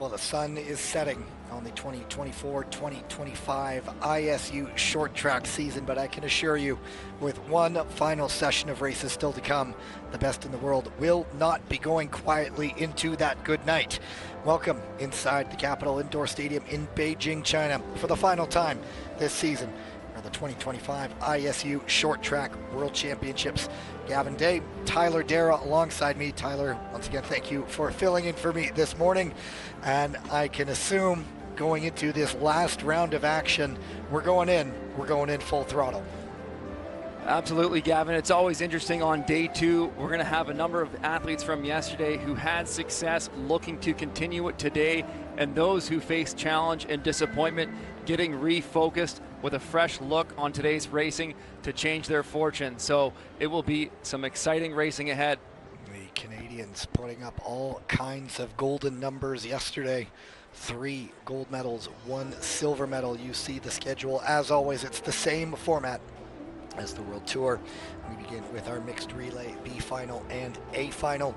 Well, the sun is setting on the 2024-2025 ISU short track season, but I can assure you, with one final session of races still to come, the best in the world will not be going quietly into that good night. Welcome inside the Capitol Indoor Stadium in Beijing, China, for the final time this season for the 2025 ISU Short Track World Championships. Gavin Day, Tyler Dara alongside me. Tyler, once again, thank you for filling in for me this morning. And I can assume going into this last round of action, we're going in full throttle. Absolutely, Gavin. It's always interesting on day two. We're going to have a number of athletes from yesterday who had success looking to continue it today, and those who faced challenge and disappointment getting refocused with a fresh look on today's racing to change their fortune. So it will be some exciting racing ahead. The Canadians putting up all kinds of golden numbers yesterday. 3 gold medals, 1 silver medal. You see the schedule. As always, it's the same format as the World Tour. We begin with our mixed relay B final and A final.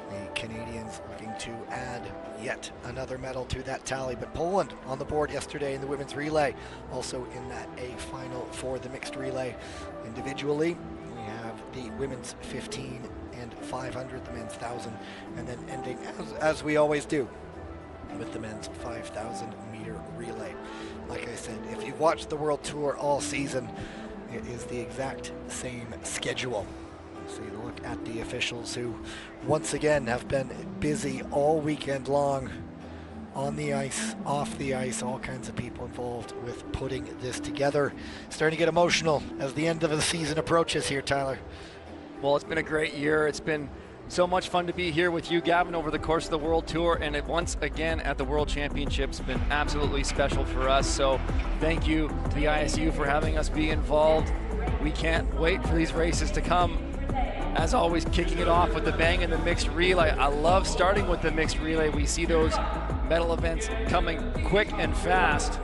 The Canadians looking to add yet another medal to that tally, but Poland on the board yesterday in the women's relay, also in that A final for the mixed relay. Individually, we have the women's 15 and 500, the men's 1,000, and then ending as we always do with the men's 5,000 meter relay. Like I said, if you've watched the World Tour all season, it is the exact same schedule. So you look at the officials who once again have been busy all weekend long, on the ice, off the ice, all kinds of people involved with putting this together. Starting to get emotional as the end of the season approaches here, Tyler. Well, it's been a great year. It's been so much fun to be here with you, Gavin, over the course of the World Tour, and it once again at the World Championships been absolutely special for us. So thank you to the ISU for having us be involved. We can't wait for these races to come. As always, kicking it off with the bang in the mixed relay. I love starting with the mixed relay. We see those medal events coming quick and fast.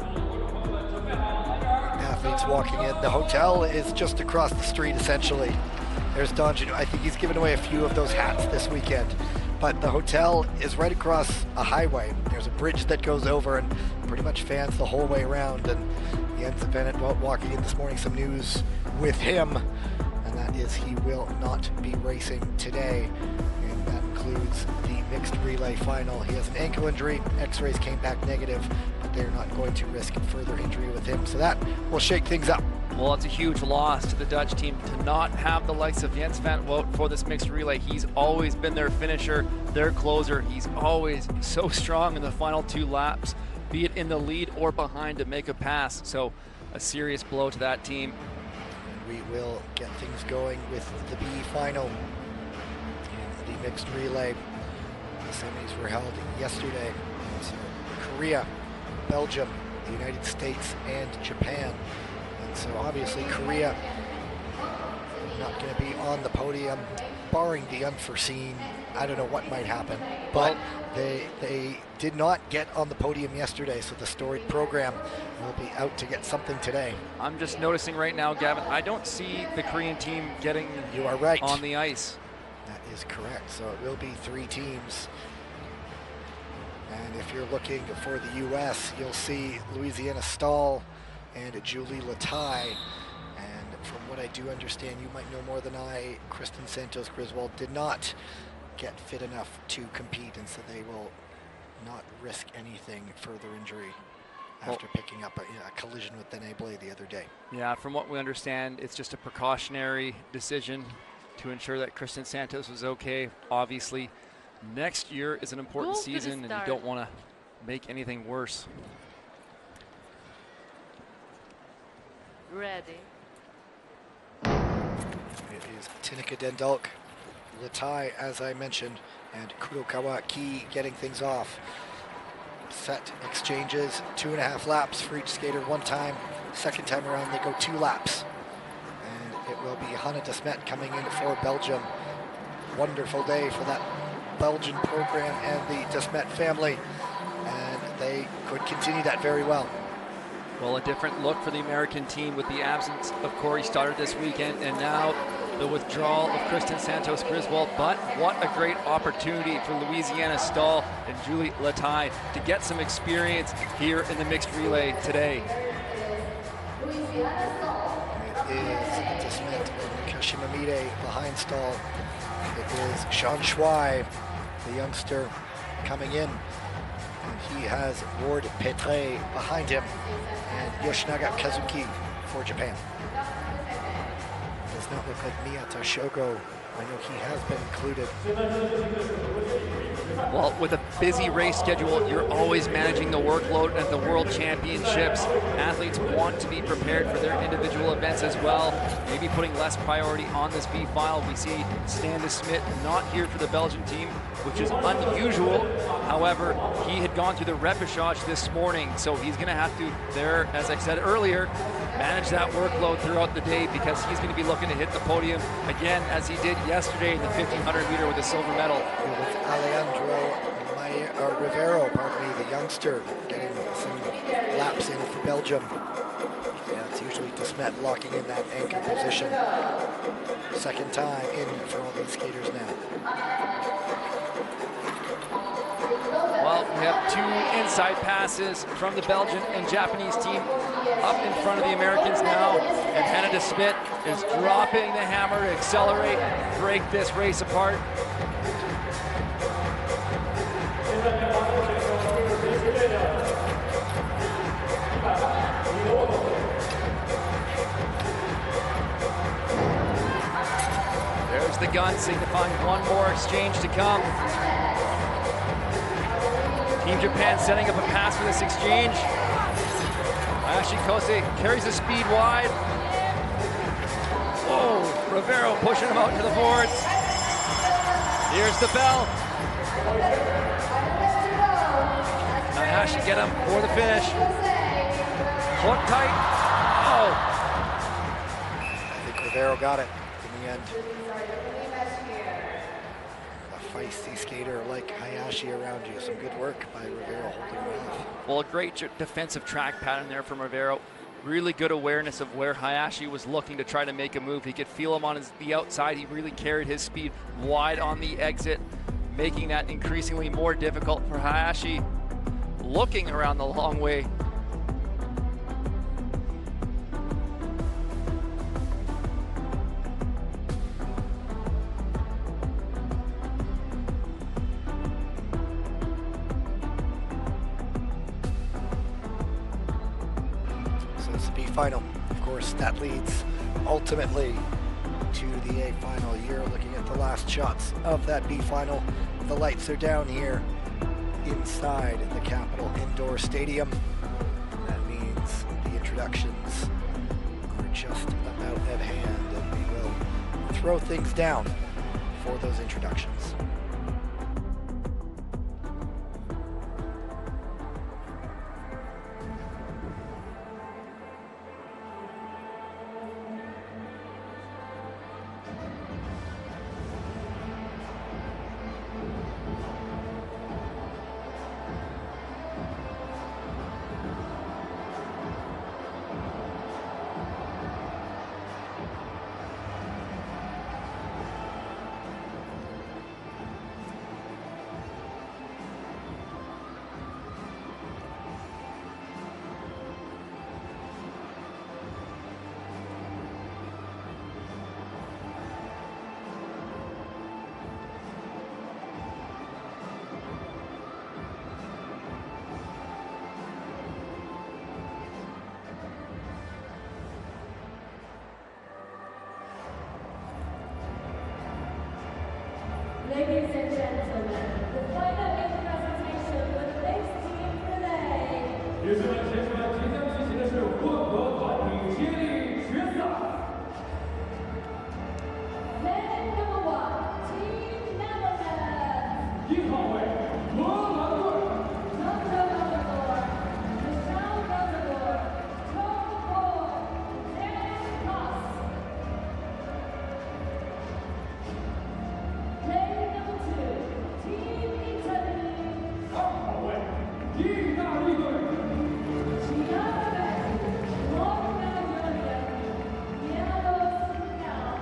Athletes walking in. The hotel is just across the street, essentially. There's Don Gino. I think he's given away a few of those hats this weekend. But the hotel is right across a highway. There's a bridge that goes over and pretty much fans the whole way around. And Jens Bennett walking in this morning, some news with him. And that is he will not be racing today. And that includes the mixed relay final. He has an ankle injury. X-rays came back negative, but they're not going to risk further injury with him. So that will shake things up. Well, it's a huge loss to the Dutch team to not have the likes of Jens van Wout for this mixed relay. He's always been their finisher, their closer. He's always so strong in the final 2 laps, be it in the lead or behind to make a pass. So a serious blow to that team. We will get things going with the B final in the mixed relay. The semis were held yesterday. So Korea, Belgium, the United States, and Japan. And so obviously Korea not going to be on the podium, barring the unforeseen. I don't know what might happen, but they did not get on the podium yesterday, so the storied program will be out to get something today. I'm just noticing right now, Gavin, I don't see the Korean team getting You are right. on the ice. That is correct. So it will be 3 teams. And if you're looking for the U.S., you'll see Louisiana Stahl and Julie Lataille. And from what I do understand, you might know more than I, Kristen Santos Griswold did not get fit enough to compete, and so they will not risk anything further injury after picking up a collision with Dene Blay the other day. Yeah, from what we understand, it's just a precautionary decision to ensure that Kristen Santos was okay. Obviously, next year is an important season, and you don't want to make anything worse. Ready. It is Tinnika Dendalk, Lataille, as I mentioned, and Kurokawa Ki getting things off. Set exchanges, 2.5 laps for each skater one time. Second time around, they go 2 laps. And it will be Hannah de Smet coming in for Belgium. Wonderful day for that Belgian program and the de Smet family. And they could continue that very well. Well, a different look for the American team with the absence of Corey Stoddard this weekend, and now the withdrawal of Kristen Santos Griswold, but what a great opportunity for Louisiana Stahl and Julie Lataille to get some experience here in the mixed relay today. It is Desmet and Kashimamide behind Stahl. It is Jean Chouai, the youngster, coming in. And he has Ward Petre behind him and Yoshinaga Kazuki for Japan. Does not look like Miyata Shogo. I know he has been included. Well, with a busy race schedule, you're always managing the workload at the World Championships. Athletes want to be prepared for their individual events as well, maybe putting less priority on this B final. We see Stan de Smet not here for the Belgian team, which is unusual. However, he had gone through the repechage this morning, so he's going to have to, as I said earlier, manage that workload throughout the day, because he's going to be looking to hit the podium again, as he did yesterday in the 1500 meter with a silver medal. With Alejandro Rivero, the youngster, getting some laps in for Belgium. Yeah, it's usually de Smet locking in that anchor position. Second time in for all these skaters now. Well, we have two inside passes from the Belgian and Japanese team up in front of the Americans now, and Hannah de Smet is dropping the hammer to accelerate, break this race apart. There's the gun signifying one more exchange to come. Team Japan setting up a pass for this exchange. Ayashi Kose carries the speed wide. Whoa, Rivero pushing him out to the boards. Here's the bell. Ayashi get him for the finish. Hook tight. Oh. I think Rivero got it in the end. A feisty skater like Hayashi around you. Some good work by Rivero holding him off. Well, a great defensive track pattern there from Rivero. Really good awareness of where Hayashi was looking to try to make a move. He could feel him on the outside. He really carried his speed wide on the exit, making that increasingly more difficult for Hayashi. Looking around the long way. Final. Of course, that leads ultimately to the A final. You're looking at the last shots of that B final. The lights are down here inside the Capitol Indoor Stadium. That means the introductions are just about at hand, and we will throw things down for those introductions. Ladies and gentlemen, the final in presentation with the next team relay. Men number 1, Team Netherlands. Dr. Rosenborg, Michelle Rosenborg, Tom Ford, Dan Ross. Lane number 2, Team Italy. Gianna Beck, Morgan Julian, Diego Sinal,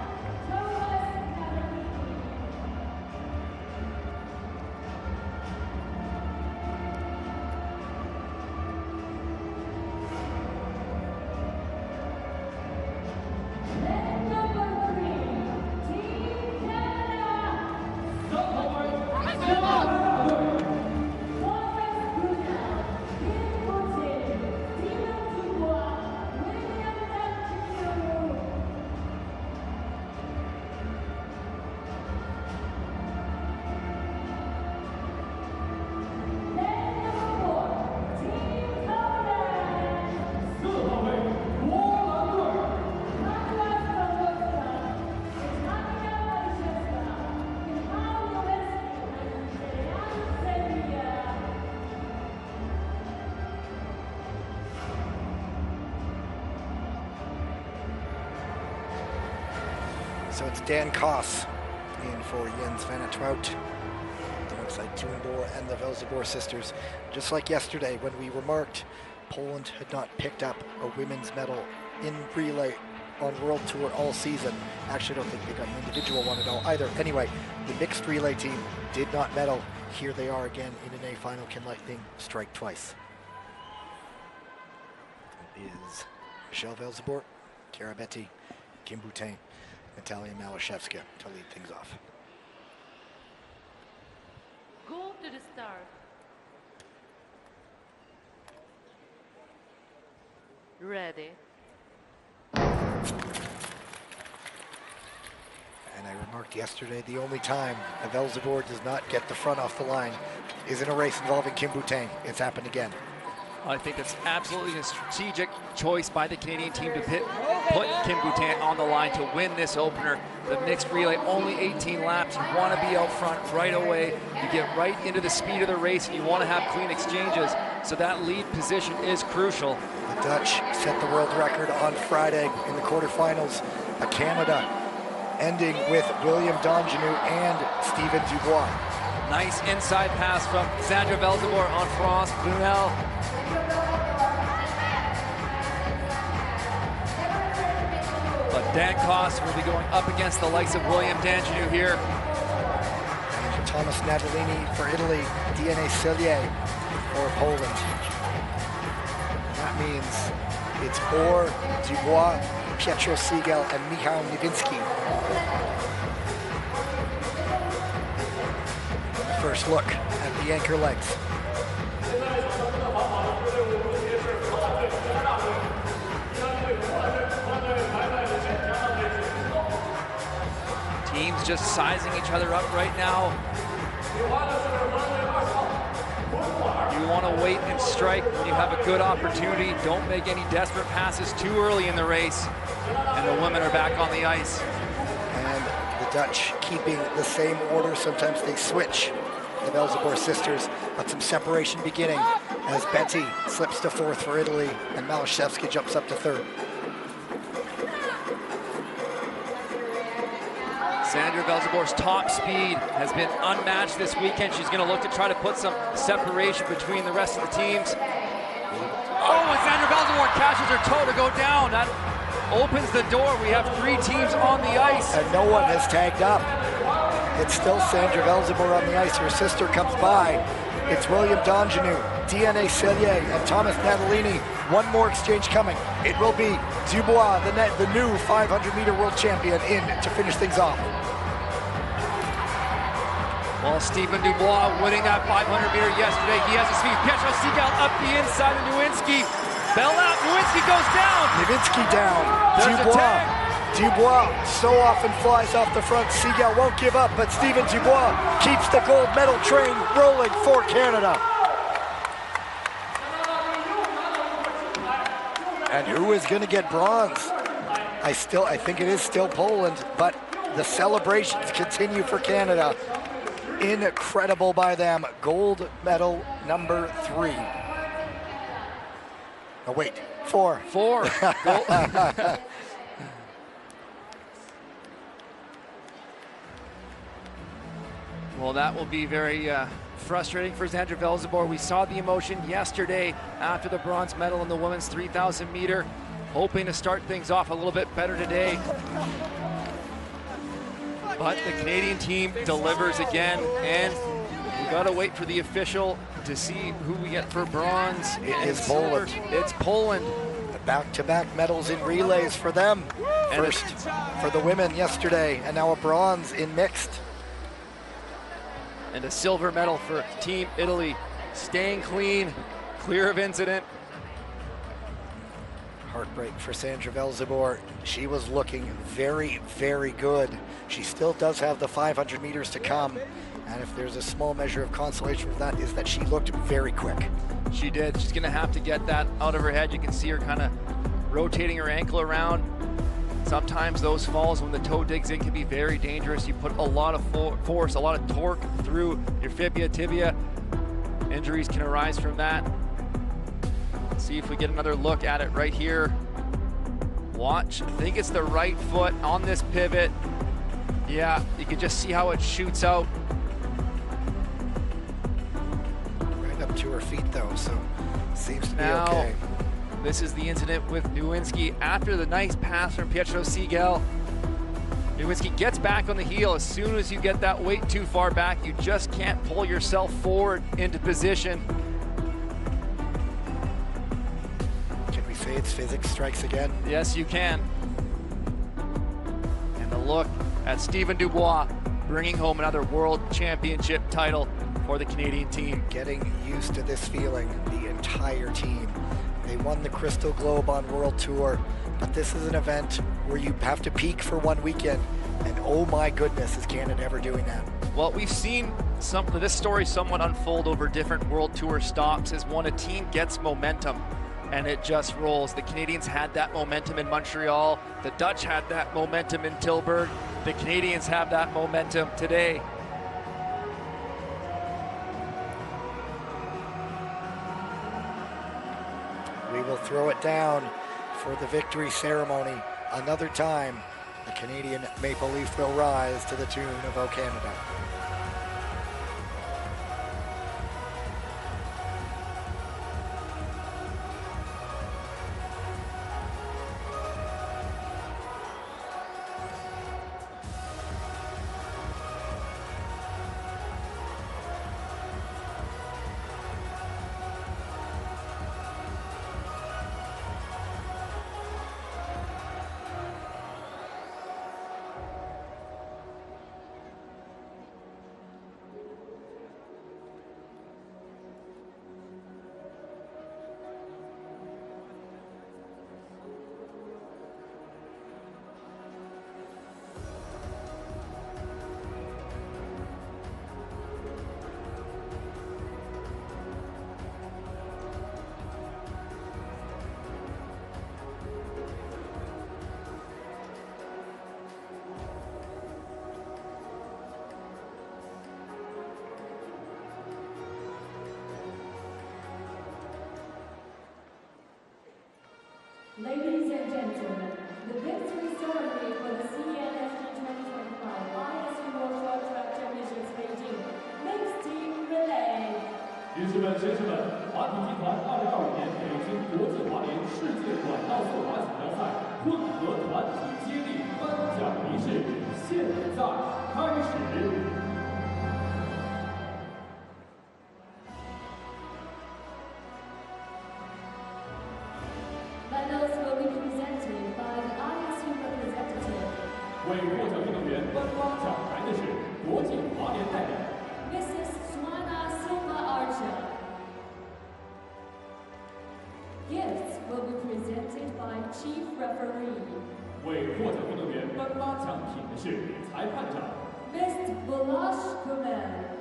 So it's Dan Koss in for Jens van het Wout, alongside Toonboer and the Velzebor sisters. Just like yesterday when we remarked Poland had not picked up a women's medal in relay on World Tour all season. Actually, I don't think they got an individual one at all either. Anyway, the mixed relay team did not medal. Here they are again in an A final. Can lightning strike twice? It is Michelle Velzebor, Kara Betty, Kim Boutin, Natalia Malashevska to lead things off. Go to the start. Ready. And I remarked yesterday, the only time a Velzebor does not get the front off the line is in a race involving Kim Boutin. It's happened again. I think it's absolutely a strategic choice by the Canadian team to put Kim Boutin on the line to win this opener. The mixed relay, only 18 laps. You want to be out front right away. You get right into the speed of the race, and you want to have clean exchanges. So that lead position is crucial. The Dutch set the world record on Friday in the quarterfinals. Canada ending with William Dongenou and Steven Dubois. Nice inside pass from Sandra Velzebor on France Brunel. But Dan Koss will be going up against the likes of William Dongenou here. And Thomas Natalini for Italy, DNA Cellier for Poland. And that means it's Orr, Dubois, Pietro Siegel, and Michał Niewinski. First look at the anchor legs. Teams just sizing each other up right now. You want to wait and strike when you have a good opportunity. Don't make any desperate passes too early in the race. And the women are back on the ice. And the Dutch keeping the same order. Sometimes they switch. The Velzebor sisters, but some separation beginning as Betty slips to fourth for Italy and Malashevska jumps up to third. Sandra Velzebor's top speed has been unmatched this weekend. She's going to look to try to put some separation between the rest of the teams. Oh, and Sandra Velzebor catches her toe to go down. That opens the door. We have 3 teams on the ice. And no one has tagged up. It's still Sandra Velzebor on the ice. Her sister comes by. It's William Dongenou, DNA Cellier, and Thomas Natalini. One more exchange coming. It will be Dubois, the new 500-meter world champion, in to finish things off. Well, Steven Dubois winning that 500-meter yesterday. He has the speed. Pietro Siegel up the inside of Nowinski. Bell out. Nowinski goes down. Nowinski down. There's a tag. Dubois so often flies off the front. Siegel won't give up, but Steven Dubois keeps the gold medal train rolling for Canada. And who is going to get bronze? I think it is still Poland, but the celebrations continue for Canada. Incredible by them. Gold medal number 3. Oh wait, 4. 4. Well, that will be very frustrating for Sandra Velzebor. We saw the emotion yesterday after the bronze medal in the women's 3,000 meter, hoping to start things off a little bit better today. But the Canadian team delivers again, and we gotta wait for the official to see who we get for bronze. It is Poland. It's Poland. Back-to-back medals in relays for them. First for the women yesterday, and now a bronze in mixed. And a silver medal for Team Italy, staying clean, clear of incident. Heartbreak for Sandra Velzebor. She was looking very, very good. She still does have the 500 meters to come. And if there's a small measure of consolation for that, is that she looked very quick. She did. She's gonna have to get that out of her head. You can see her kind of rotating her ankle around. Sometimes those falls when the toe digs in can be very dangerous. You put a lot of force, a lot of torque through your fibia, tibia. Injuries can arise from that. Let's see if we get another look at it right here. Watch, I think it's the right foot on this pivot. Yeah, you can just see how it shoots out. Right up to her feet though, so seems to be Now, okay. this is the incident with Nowinski after the nice pass from Pietro Siegel. Nowinski gets back on the heel. As soon as you get that weight too far back, you just can't pull yourself forward into position. Can we say it's physics strikes again? Yes, you can. And a look at Stephen Dubois bringing home another world championship title for the Canadian team. Getting used to this feeling, the entire team. They won the Crystal Globe on World Tour, but this is an event where you have to peak for one weekend, and oh my goodness, is Canada ever doing that? Well, we've seen this story somewhat unfold over different World Tour stops as when a team gets momentum and it just rolls. The Canadians had that momentum in Montreal. The Dutch had that momentum in Tilburg. The Canadians have that momentum today. We will throw it down for the victory ceremony. Another time, the Canadian Maple Leaf will rise to the tune of O Canada. Ladies and gentlemen, the victory ceremony for the CNSG 2025 ISU World Short Track Championships Beijing Mixed Team Relay. 女士们、先生们，华体集团2025年北京国际滑联世界短道速滑锦标赛混合团体接力颁奖仪式现在开始。 Medals will be presented by the ISU representative, 为获奖运动员颁发奖牌的是国际滑联代表。 Mrs. Swana Silva Archer. Gifts will be presented by Chief Referee, 为获奖运动员颁发奖品的是裁判长。 Mr. Bulash Kumel.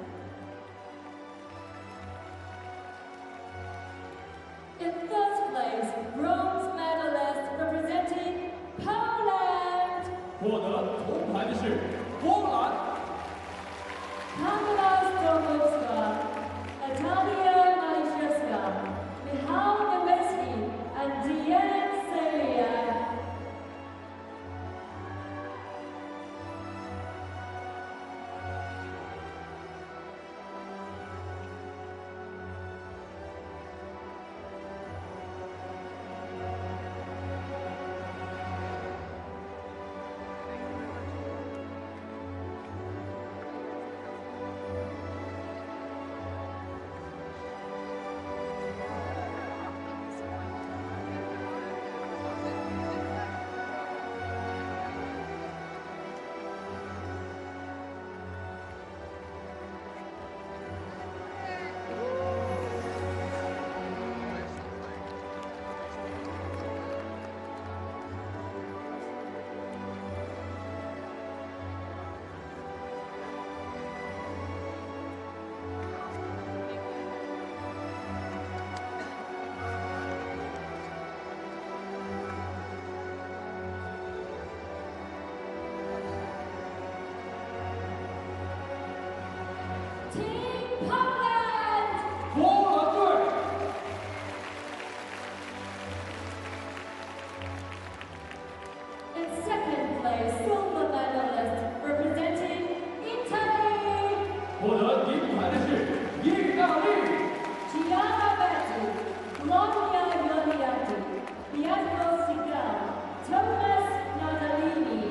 In third place, bronze medalist representing Poland, 获得铜牌的是波兰。 Kamila Stolowska, Natalia Maliszewska, Michał Nowicki, and Diane Celia. Team Poland! 波兰队。 In second place, silver medalist representing 获得银牌的是意大利。Gianna Betti, Claudia Ioniati, Pietro Sigal, Thomas Natalini.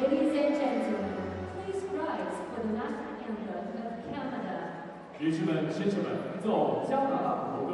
Ladies and gentlemen, please rise for the national anthem of Canada. 女士们、先生们，奏加拿大国歌。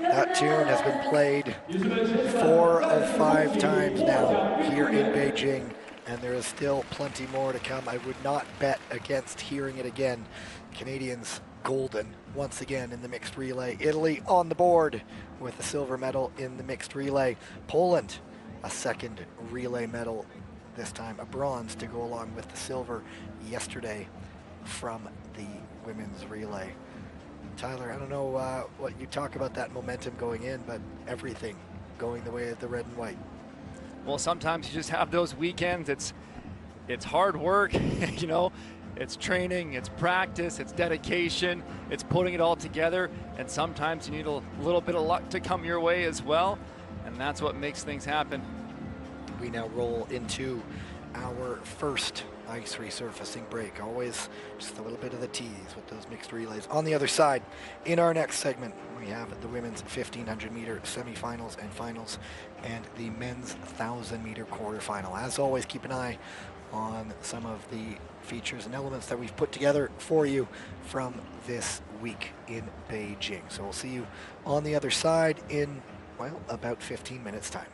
That tune has been played 4 of 5 times now here in Beijing, and there is still plenty more to come. I would not bet against hearing it again. Canadians golden once again in the mixed relay. Italy on the board with a silver medal in the mixed relay. Poland, a second relay medal, this time a bronze to go along with the silver yesterday from the women's relay. Tyler, I don't know what you talk about that momentum going in, but everything going the way of the red and white. Well, sometimes you just have those weekends. It's hard work, you know. It's training, it's practice, it's dedication, it's putting it all together, and sometimes you need a little bit of luck to come your way as well, and that's what makes things happen. We now roll into our first ice resurfacing break. Always just a little bit of the tease with those mixed relays. On the other side, in our next segment, we have the women's 1500 meter semifinals and finals and the men's 1000 meter quarterfinal. As always, keep an eye on some of the features and elements that we've put together for you from this week in Beijing. So we'll see you on the other side in, well, about 15 minutes time.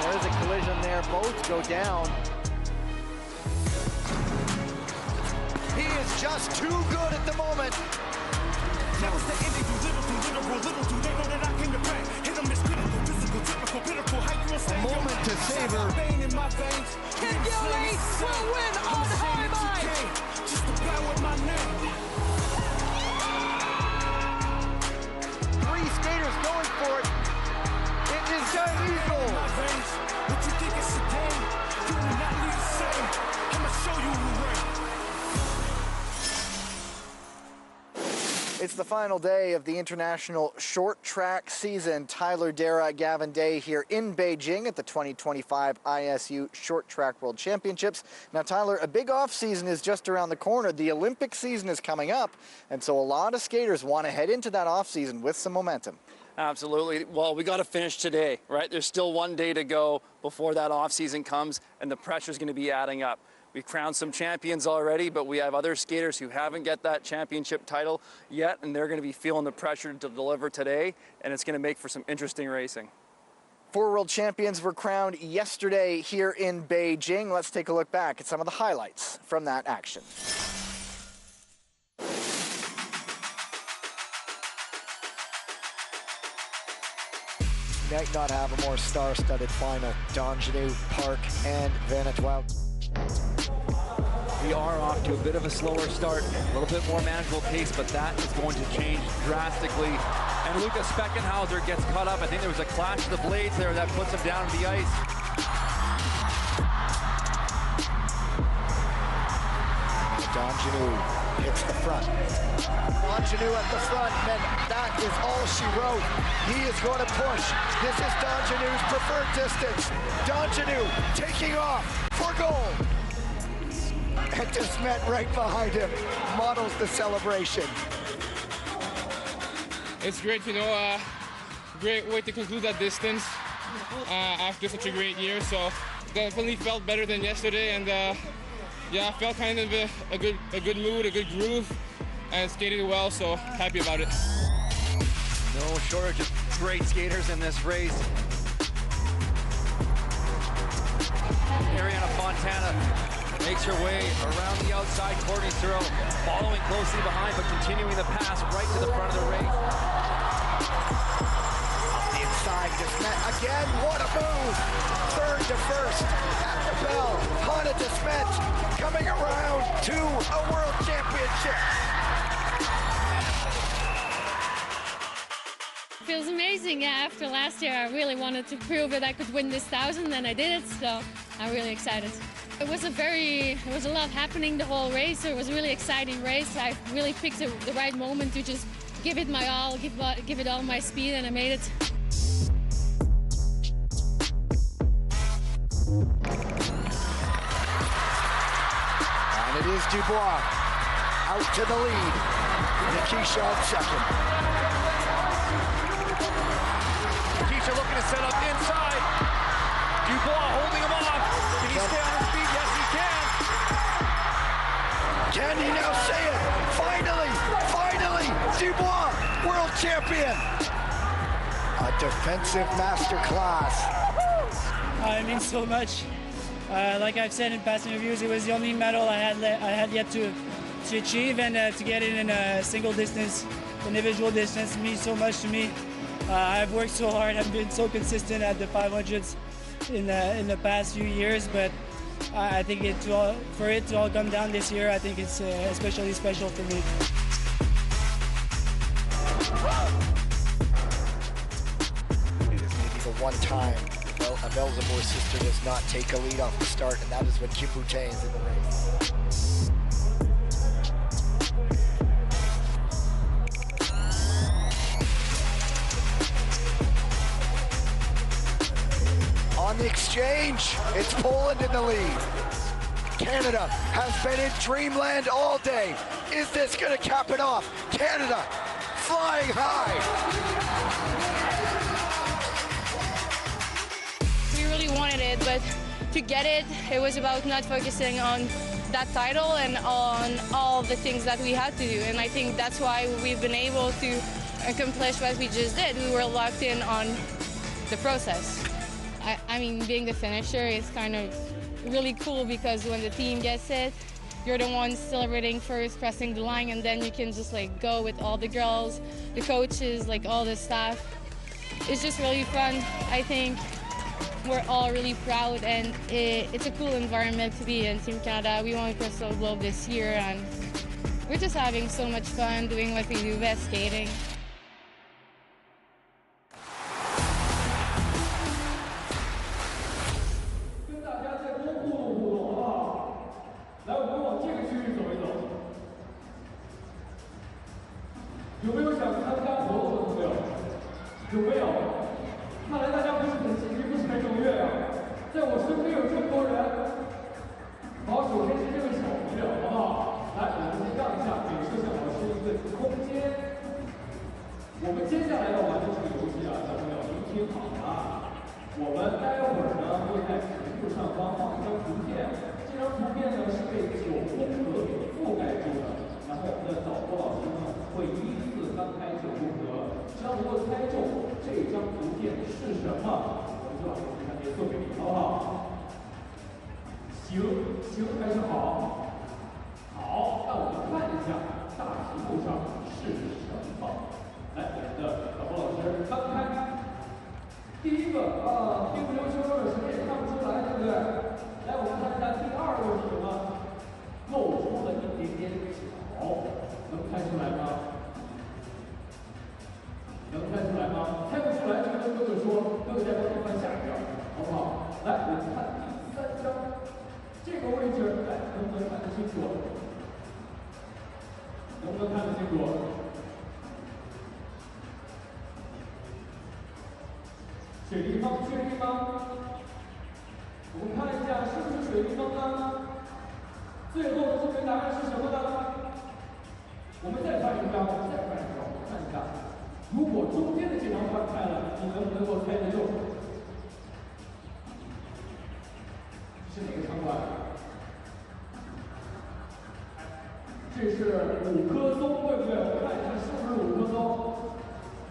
There's a collision there, both go down. He is just too good at the moment. A moment to savor. Can Yuri will win on high line? Just about with my name. Three skaters going for it. It is illegal. What you think it's a game? You will not leave the same. I'ma show you who reigns. It's the final day of the international short track season. Tyler Dara, Gavin Day here in Beijing at the 2025 ISU Short Track World Championships. Now, Tyler, a big off season is just around the corner. The Olympic season is coming up, and so a lot of skaters want to head into that off season with some momentum. Absolutely. Well, we got to finish today, right? There's still one day to go before that off season comes, and the pressure's going to be adding up. We've crowned some champions already, but we have other skaters who haven't got that championship title yet, and they're going to be feeling the pressure to deliver today, and it's going to make for some interesting racing. 4 world champions were crowned yesterday here in Beijing. Let's take a look back at some of the highlights from that action. Might not have a more star-studded final. Donjanu, Park, and Vanuatu. We are off to a bit of a slower start, a little bit more manageable pace, but that is going to change drastically. And Lucas Speckenhauser gets caught up. I think there was a clash of the blades there that puts him down to the ice. Donjanu hits the front. Donjanu at the front, and that is all she wrote. He is going to push. This is Donjanu's preferred distance. Donjanu taking off for gold. And Desmet right behind him models the celebration. It's great, you know, great way to conclude that distance after such a great year. So definitely felt better than yesterday, and yeah, I felt kind of a good mood, a good groove, and skated well. So happy about it. No shortage of great skaters in this race. Ariana Fontana makes her way around the outside. Courtney Searle following closely behind, but continuing the pass right to the front of the race. Up the inside, Desmet again. What a move! Third to first at the bell. Hannah Desmet coming around to a world championship. Feels amazing. Yeah, after last year, I really wanted to prove that I could win this 1000, and I did it. So I'm really excited. It was a lot happening the whole race. So it was a really exciting race. I really picked the right moment to just give it my all, give it all my speed, and I made it. And it is Dubois out to the lead. Nikisha on second. Nikisha looking to set up inside. Dubois holding him off. Can he stay on his feet? Yes, he can. Can he now say it? Finally, Dubois, world champion. A defensive masterclass. It means so much. Like I've said in past interviews, it was the only medal I had yet to achieve, and to get it in a single distance, individual distance, means so much to me. I've worked so hard. I've been so consistent at the 500s in the past few years, but I think for it to all come down this year, I think it's especially special for me. It is maybe the one time a Belzebor sister does not take a lead off the start, and that is when Kim Boutin is in the race. On the exchange, it's Poland in the lead. Canada has been in dreamland all day. Is this going to cap it off? Canada flying high. We really wanted it, but to get it, it was about not focusing on that title and on all the things that we had to do. And I think that's why we've been able to accomplish what we just did. We were locked in on the process. I mean, being the finisher is kind of really cool because when the team gets it, you're the one celebrating first, pressing the line, and then you can just like go with all the girls, the coaches, like all the staff. It's just really fun. I think we're all really proud, and it's a cool environment to be in Team Canada. We won Crystal Globe this year, and we're just having so much fun doing what we do best, skating. 有没有想参加活动的朋友？有没有？看来大家不是很积极，不是很踊跃啊！在我身边有这么多人。好，首先是这位小朋友，好不好？来，我们先让一下，给摄像老师一个空间。我们接下来要玩的这个游戏啊，小朋友您听好了。我们待会儿呢会在屏幕上方放一张图片，这张图片呢是被9宫格给覆盖住的。 然后我们的导播老师呢会依次翻开9宫格，只要能够猜中这张图片是什么，我们就把这张图片送给你，好不好？行还是好？好，那我们看一下大屏幕上是什么。来，我们的导播老师翻开，第一个屁不溜秋的，谁也看不出来，对不对？来，我们看一下第二个是什么？露出了一点点脚。 能猜出来吗？能猜出来吗？猜不出来，这个哥哥说，哥哥再帮你翻下一张，好不好？来，我们看第3张，这个位置，来，能不能看得清楚？能不能看得清楚？水立方确定吗？我们看一下是不是水立方呢？最后的这个答案是什么呢？ 我们再翻一张，我们看一下，如果中间的这张翻开了，你能不能够猜得中？是哪个场馆？这是5棵松，对不对？我看一下是不是5棵松？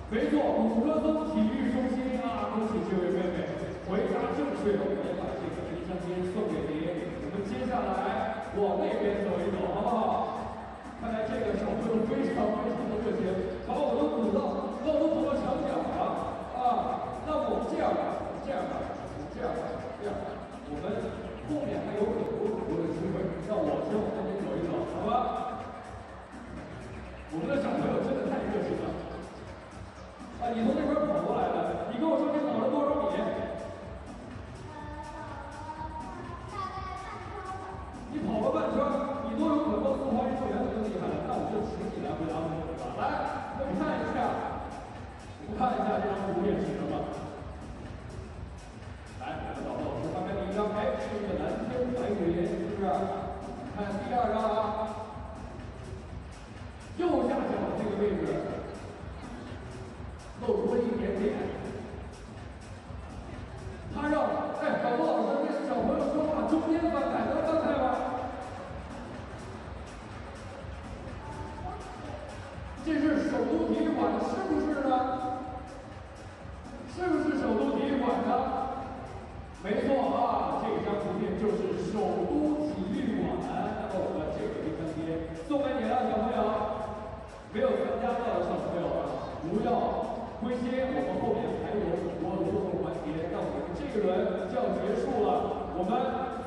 没错，5棵松体育中心啊！恭喜这位妹妹，回答正确，我们把这个卫生巾送给您。我们接下来往那边走一走，好不好？ 看来这个小朋友非常的热情，把我都堵到墙角了啊！那我们这样吧，我们后面还有很多的机会，让我先往那边走一走，好吧？我们的小朋友。不要灰心，我们后面还有很多的最后环节，那我们这一轮就要结束了。我们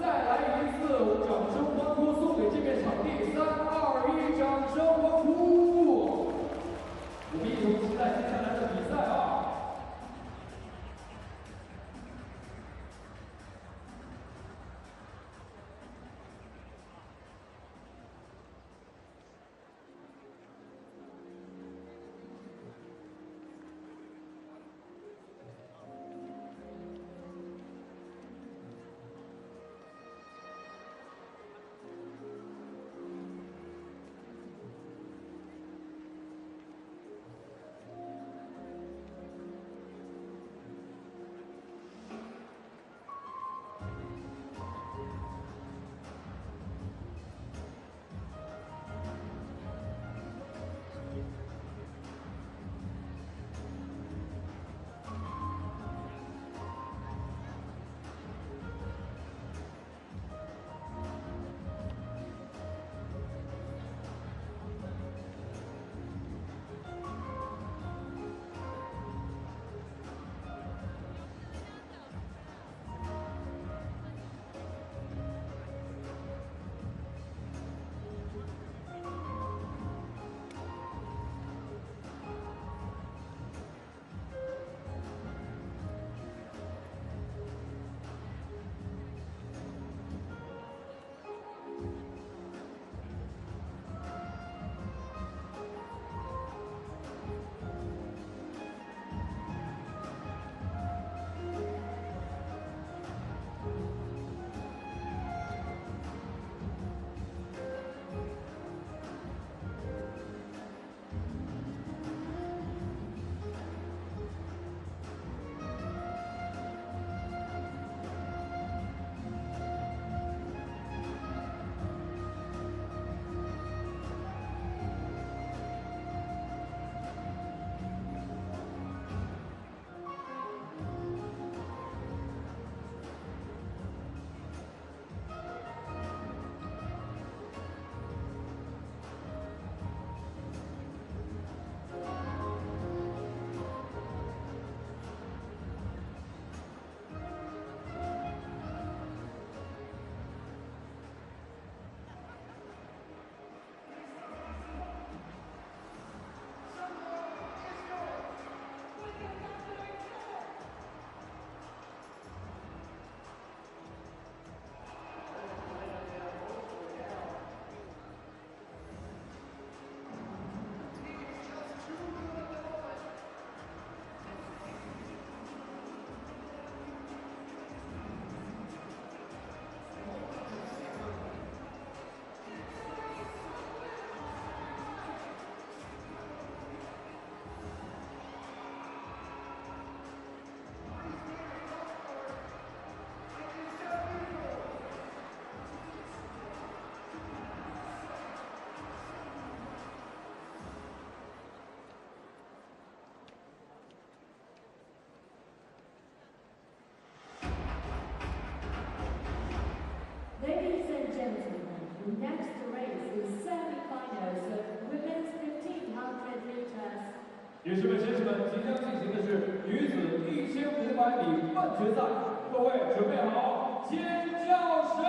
再来一次掌声欢呼，送给这片场地！3、2、1，掌声欢呼！我们一同期待接下来的比赛啊！ Ladies and gentlemen, the next race is semi-finals of women's 1500 meters. 女士们、先生们，即将进行的是女子1500米半决赛，各位准备好，尖叫声！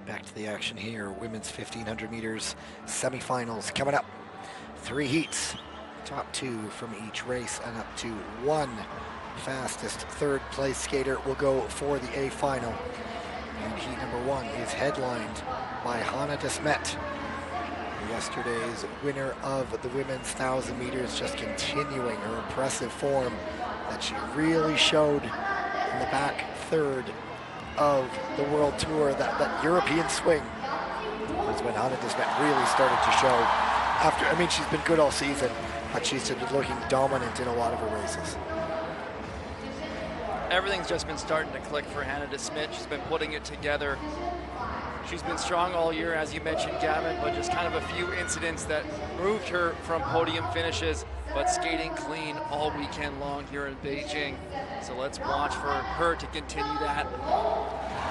Back to the action here. Women's 1500 meters semifinals coming up. 3 heats, top 2 from each race, and up to 1 fastest third place skater will go for the A final. And heat number 1 is headlined by Hannah Desmet, yesterday's winner of the women's 1,000 meters, just continuing her impressive form that she really showed in the back third of the World Tour, that European swing, was when Hannah de Smet really started to show. After, I mean, she's been good all season, but she's been looking dominant in a lot of her races. Everything's just been starting to click for Hannah de Smet. She's been putting it together. She's been strong all year, as you mentioned, Gavin, but just kind of a few incidents that moved her from podium finishes, but skating clean all weekend long here in Beijing. So let's watch for her to continue that.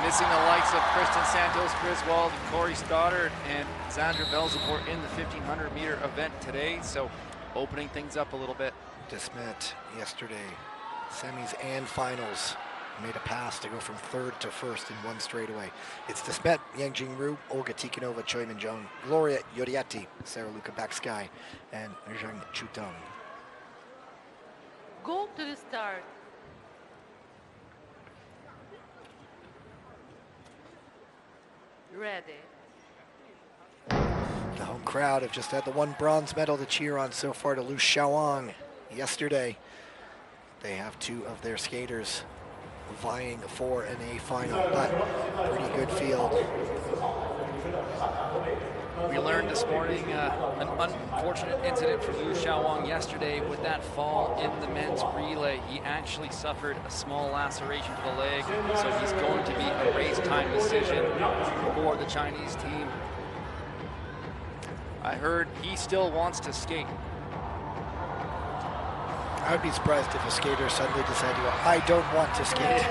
Missing the likes of Kristen Santos Griswold, Corey Stoddard, and Zandra Belzebor in the 1500-meter event today. So opening things up a little bit. De Smet yesterday, semis and finals, made a pass to go from third to first in one straightaway. It's De Smet, Yang Jingru, Olga Tikhonova, Choi Min-jung, Gloria Yoriati, Sarah Luka Baksky, and Zhang Chutong. Go to the start. Ready. The home crowd have just had the one bronze medal to cheer on so far to Liu Xiaowang yesterday. They have two of their skaters vying for an A final, but pretty good field. We learned this morning an unfortunate incident for Liu Xiaowang yesterday with that fall in the men's relay. He actually suffered a small laceration to the leg, so he's going to be a race time decision for the Chinese team. I heard he still wants to skate. I would be surprised if a skater suddenly decided to go, I don't want to skate.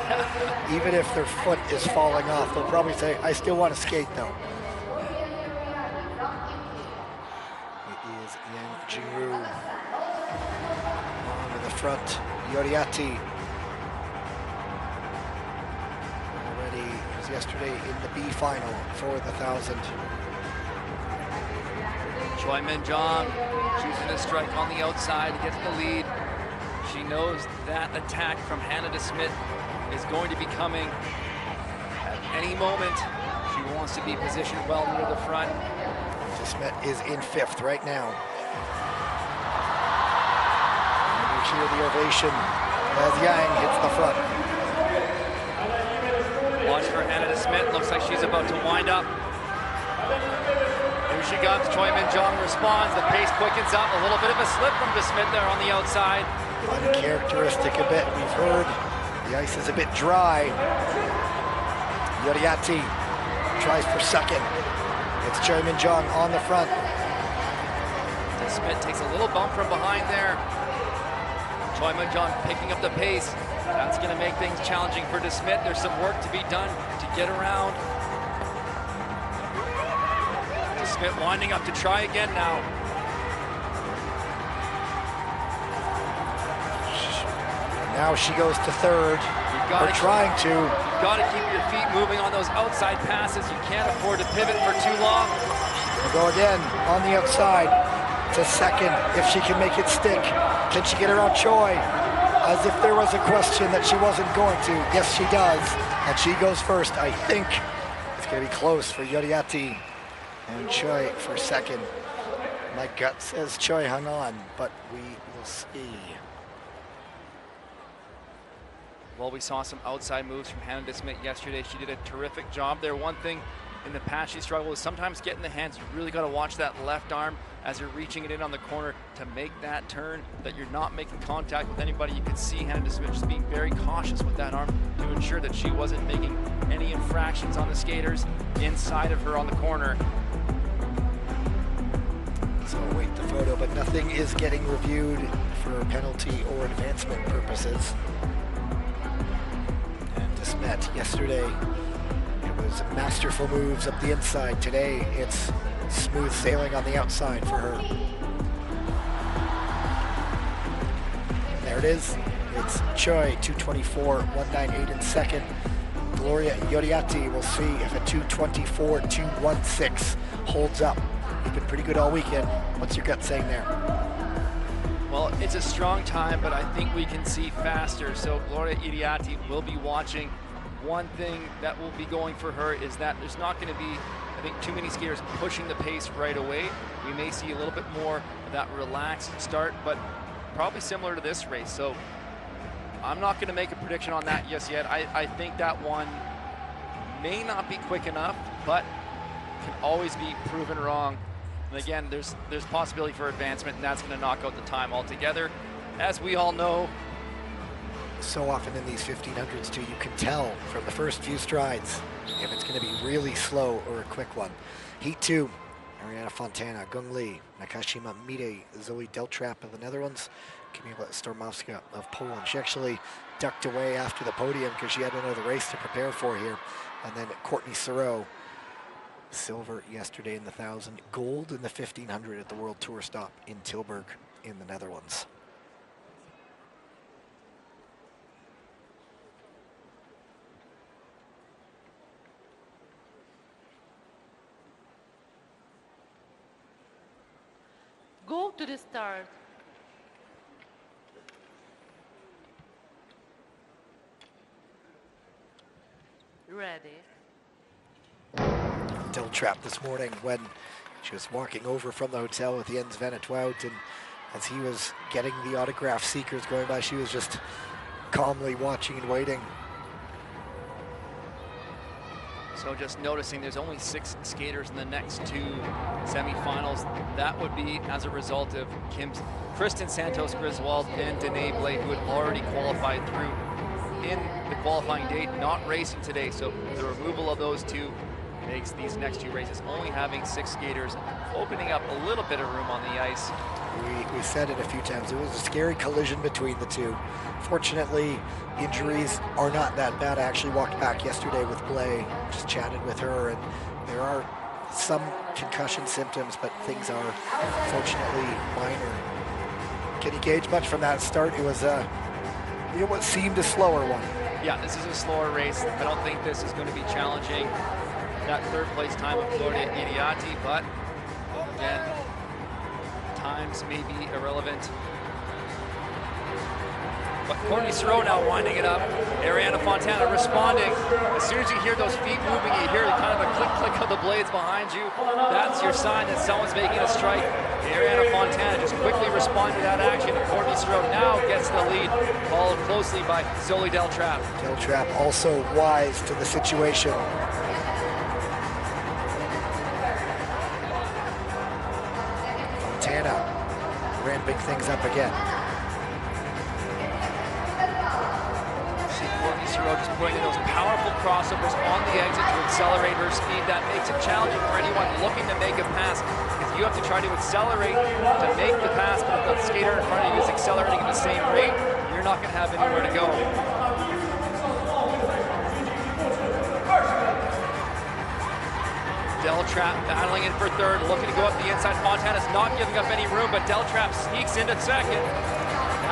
Even if their foot is falling off, they'll probably say, I still want to skate though. It is Yang Jingru on to the front. Yoriati already was yesterday in the B final for the 1,000. Choi Min-jung choosing a strike on the outside to get to the lead. She knows that attack from Hannah de Smet is going to be coming at any moment. She wants to be positioned well near the front. De Smet is in fifth right now. And you hear the ovation as Yang hits the front. Watch for Hannah de Smet. Looks like she's about to wind up. Here she comes. Choi Min-jung responds. The pace quickens up. A little bit of a slip from de Smet there on the outside. Uncharacteristic a bit. We've heard the ice is a bit dry. Yoriati tries for second. It's Choi Min-jung on the front. De Smet takes a little bump from behind there. Choi Min-jung picking up the pace. That's going to make things challenging for de Smet. There's some work to be done to get around. De Smet winding up to try again now. Now she goes to third. We're trying to. You've got to keep your feet moving on those outside passes. You can't afford to pivot for too long. We'll go again on the outside to second. If she can make it stick, can she get around Choi? As if there was a question that she wasn't going to. Yes, she does. And she goes first. I think it's going to be close for Yoriati and Choi for second. My gut says Choi hung on, but we will see. Well, we saw some outside moves from Hannah de Smet yesterday. She did a terrific job there. One thing in the past she struggled with sometimes getting the hands. You really got to watch that left arm as you're reaching it in on the corner to make that turn, that you're not making contact with anybody. You could see Hannah de Smet just being very cautious with that arm to ensure that she wasn't making any infractions on the skaters inside of her on the corner. So wait the photo, but nothing is getting reviewed for penalty or advancement purposes. De Smet yesterday, it was masterful moves up the inside. Today, it's smooth sailing on the outside for her. There it is. It's Choi, 224.198 in second. Gloria Yoriati, we'll see if a 224.216 holds up. You've been pretty good all weekend. What's your gut saying there? Well, it's a strong time, but I think we can see faster. So Gloria Yoriati will be watching. One thing that will be going for her is that there's not going to be, I think, too many skaters pushing the pace right away. We may see a little bit more of that relaxed start, but probably similar to this race. So I'm not going to make a prediction on that just yet. I think that one may not be quick enough, but can always be proven wrong. And again, there's possibility for advancement, and that's going to knock out the time altogether. As we all know, so often in these 1500s too, you can tell from the first few strides if it's going to be really slow or a quick one. Heat 2, Ariana Fontana, Gung Lee, Nakashima Mide, Zoe Deltrap of the Netherlands, Kamila Stormowska of Poland. She actually ducked away after the podium because she had another race to prepare for here. And then Courtney Sereau, silver yesterday in the 1000, gold in the 1500 at the World Tour stop in Tilburg in the Netherlands. Go to the start. Ready. Deltrap this morning when she was walking over from the hotel with Jens van het Wout, and as he was getting the autograph seekers going by, she was just calmly watching and waiting. so just noticing there's only 6 skaters in the next 2 semifinals. That would be as a result of Kristen Santos Griswold and Danae Blade, who had already qualified through in the qualifying date, not racing today. So the removal of those 2 makes these next 2 races only having 6 skaters, opening up a little bit of room on the ice. We said it a few times, it was a scary collision between the 2. Fortunately, injuries are not that bad. I actually walked back yesterday with Blay, just chatted with her, and there are some concussion symptoms, but things are fortunately minor. Can you gauge much from that start? It was what seemed a slower one. Yeah, this is a slower race. I don't think this is going to be challenging that 3rd place time of Gloria Iriarty, but again, times may be irrelevant. But Courtney Sereau now winding it up. Ariana Fontana responding. As soon as you hear those feet moving, you hear kind of a click of the blades behind you. That's your sign that someone's making a strike. Ariana Fontana just quickly responded to that action. Courtney Sereau now gets the lead, followed closely by Zoe Deltrap. Deltrap also wise to the situation. Fontana ramping things up again. Courtney Sereau just putting in those powerful crossovers on the exit to accelerate her speed. That makes it challenging for anyone looking to make a pass, because you have to try to accelerate to make the pass, but if the skater in front of you is accelerating at the same rate, you're not going to have anywhere to go. Deltrap battling in for 3rd, looking to go up the inside. Fontana's not giving up any room, but Deltrap sneaks into 2nd.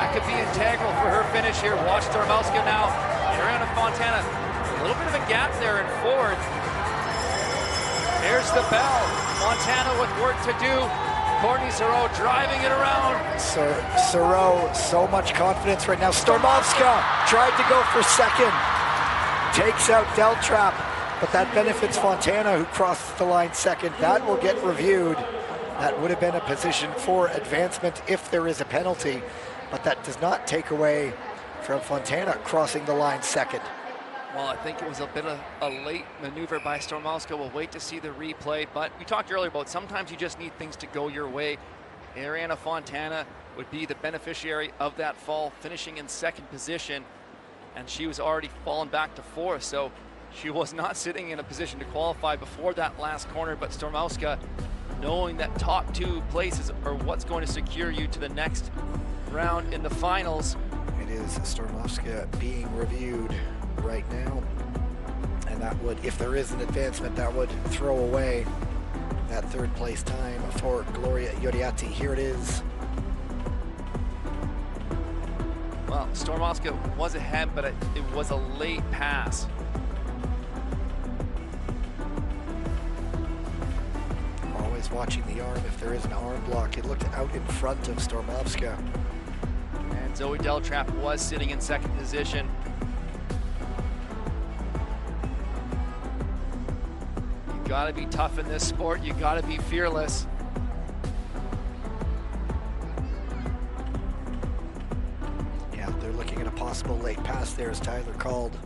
That could be integral for her finish here. Watch Stormowska now. Ariana Fontana, a little bit of a gap there in 4th. There's the bell. Fontana with work to do. Courtney Sereau driving it around. Sereau, so much confidence right now. Stormowska tried to go for 2nd. Takes out Deltrap, but that benefits Fontana, who crosses the line 2nd. That will get reviewed. That would have been a position for advancement if there is a penalty, but that does not take away from Fontana crossing the line 2nd. Well, I think it was a bit of a late maneuver by Stormowska. We'll wait to see the replay, but we talked earlier about sometimes you just need things to go your way. Ariana Fontana would be the beneficiary of that fall, finishing in 2nd position, and she was already fallen back to 4th, so she was not sitting in a position to qualify before that last corner. But Stormowska, knowing that top 2 places are what's going to secure you to the next round in the finals. It is Stormowska being reviewed right now, and that would, if there is an advancement, that would throw away that 3rd place time for Gloria Iriarty. Here it is. Well, Stormowska was ahead, but it was a late pass. Always watching the arm. If there is an arm block, it looked out in front of Stormowska. And Zoe Deltrap was sitting in 2nd position. You gotta be tough in this sport. You gotta be fearless. Yeah, they're looking at a possible late pass there as Tyler called.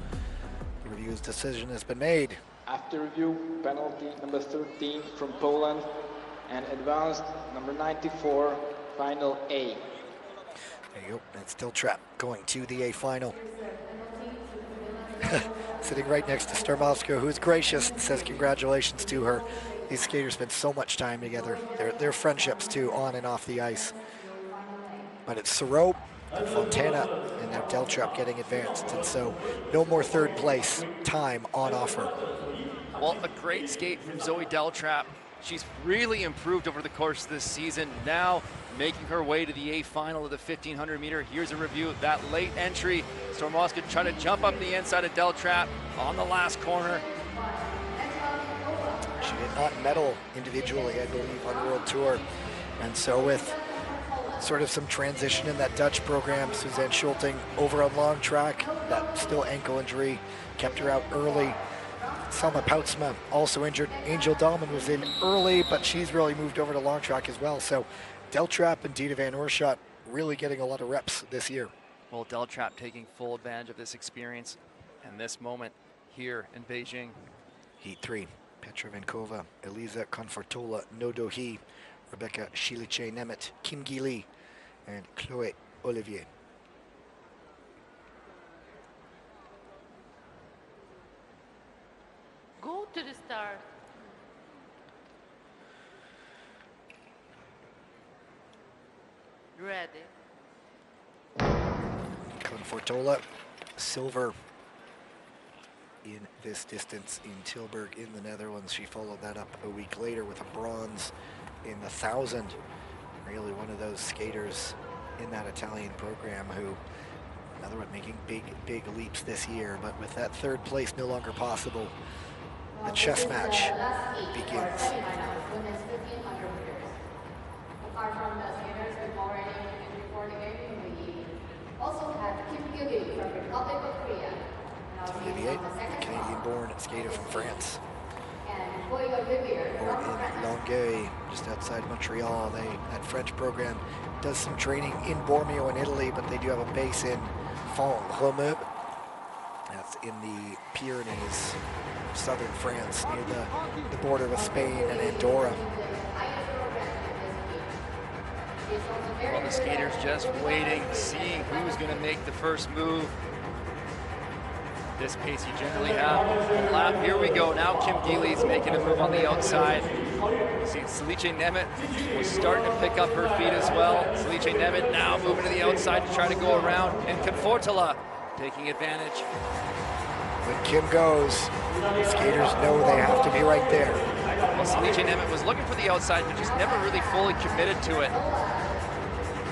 The review's decision has been made. After review, penalty number 13 from Poland and advanced number 94, final A. There you go. That's Del Trap going to the A final. Sitting right next to Starmovska, who's gracious and says congratulations to her. These skaters spend so much time together. They're friendships too, on and off the ice. But it's Sorope and Fontana and now Del Trap getting advanced. And so no more third place time on offer. Well, a great skate from Zoe Del Trap. She's really improved over the course of this season, now making her way to the A final of the 1500 meter. Here's a review of that late entry. Stormoska trying to jump up the inside of Del Trap on the last corner. She did not medal individually, I believe, on World Tour. And so with sort of some transition in that Dutch program, Suzanne Schulting over on long track, that still ankle injury kept her out early. Selma Poutsma also injured. Angel Dahlman was in early, but she's really moved over to long track as well. So Del Trap and Dina Van Oorschot really getting a lot of reps this year. Well, Del Trap taking full advantage of this experience and this moment here in Beijing. Heat 3, Petra Venkova, Eliza Confortola, Nodo He, Rebecca Shiliche Nemeth, Kim Gi-lee, and Chloe Olivier. Go to the start. Ready. Confortola, silver in this distance in Tilburg in the Netherlands. She followed that up a week later with a bronze in the 1000. Really one of those skaters in that Italian program who, another one making big leaps this year, but with that third place no longer possible, the chess match begins. Apart from the skaters we've already been reporting, we also have Kim Gi-lee from Republic of Korea. Olivier, Canadian-born skater from France. And Chloe Olivier Born in Longueuil, just outside Montreal. That French program does some training in Bormio in Italy, but they do have a base in Font-Romeu. That's in the Pyrenees, southern France, near the border with Spain and Andorra. Well, the skaters just waiting, seeing who's going to make the first move. This pace you generally have on lap. Here we go. Now Kim Gi-lee's making a move on the outside. You see Shiliche Nemeth was starting to pick up her feet as well. Shiliche Nemeth now moving to the outside to try to go around. And Confortola taking advantage. When Kim goes, the skaters know they have to be right there. Well, Shiliche Nemeth was looking for the outside, but just never really fully committed to it.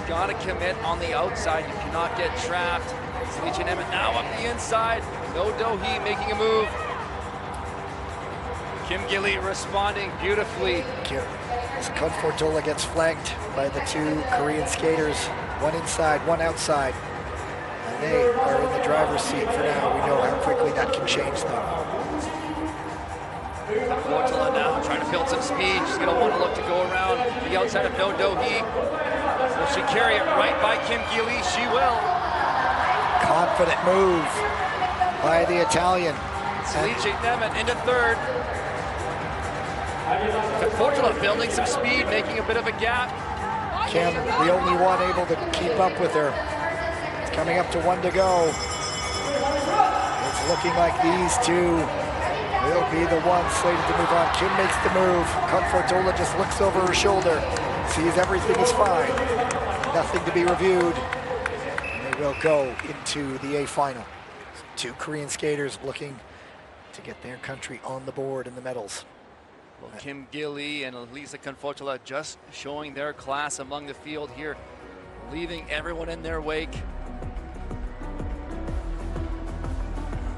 Gotta commit on the outside. You cannot get trapped. Shiliche Nemeth now up the inside. No Do-hee making a move. Kim Gi-lee responding beautifully. Confortola gets flanked by the two Korean skaters. One inside, one outside. And they are in the driver's seat for now. We know how quickly that can change though. Confortola now trying to build some speed. She's going to want to look to go around the outside of No Do-hee. Will she carry it right by Kim Gi-lee? She will. Confident move by the Italian. Shiliche Nemeth into third. Confortola building some speed, making a bit of a gap. Kim, the only one able to keep up with her. It's coming up to 1 to go. It's looking like these two will be the ones slated to move on. Kim makes the move. Confortola just looks over her shoulder, sees everything is fine. Nothing to be reviewed. And they will go into the A final. Two Korean skaters looking to get their country on the board in the medals. Well, Kim Gi-lee and Elisa Confortola just showing their class among the field here, leaving everyone in their wake.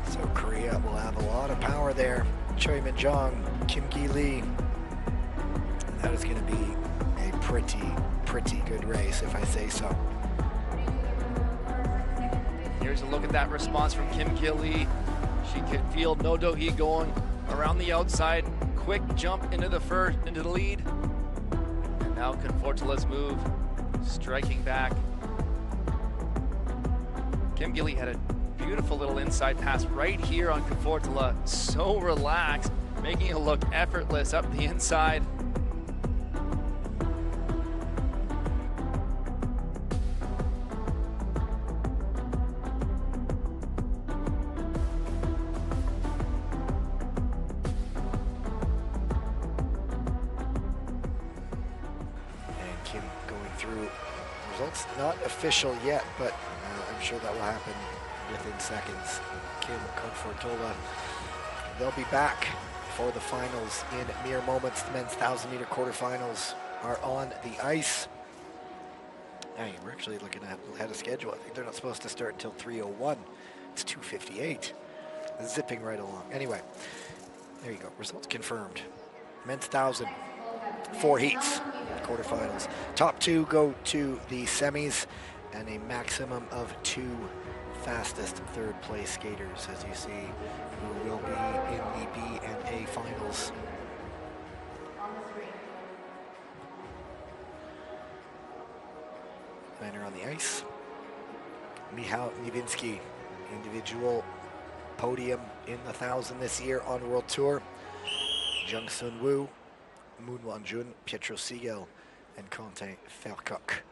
So Korea will have a lot of power there. Choi Min-jong, Kim Gi-lee. That is going to be a pretty good race, if I say so. Here's a look at that response from Kim Gi-lee. She could feel No Do-hee going around the outside. Quick jump into the lead. And now Confortola's move, striking back. Kim Gi-lee had a beautiful little inside pass right here on Confortula. So relaxed, making it look effortless up the inside. Kim going through results, not official yet, but I'm sure that will happen within seconds. Kim Confortola, they'll be back for the finals in mere moments. The men's 1,000-meter quarterfinals are on the ice. Hey, we're actually looking ahead of schedule. I think they're not supposed to start until 3:01. It's 2:58. Zipping right along. Anyway, there you go. Results confirmed. Men's 1,000, 4 heats, quarterfinals. Top 2 go to the semis, and a maximum of 2 fastest third-place skaters, as you see, who will be in the B and A finals. Men are on the ice. Michał Niewinski, individual podium in the 1,000 this year on World Tour. Jung-Sun Woo, Moon Won-jun, Pietro Siegel, and Conte Vercock.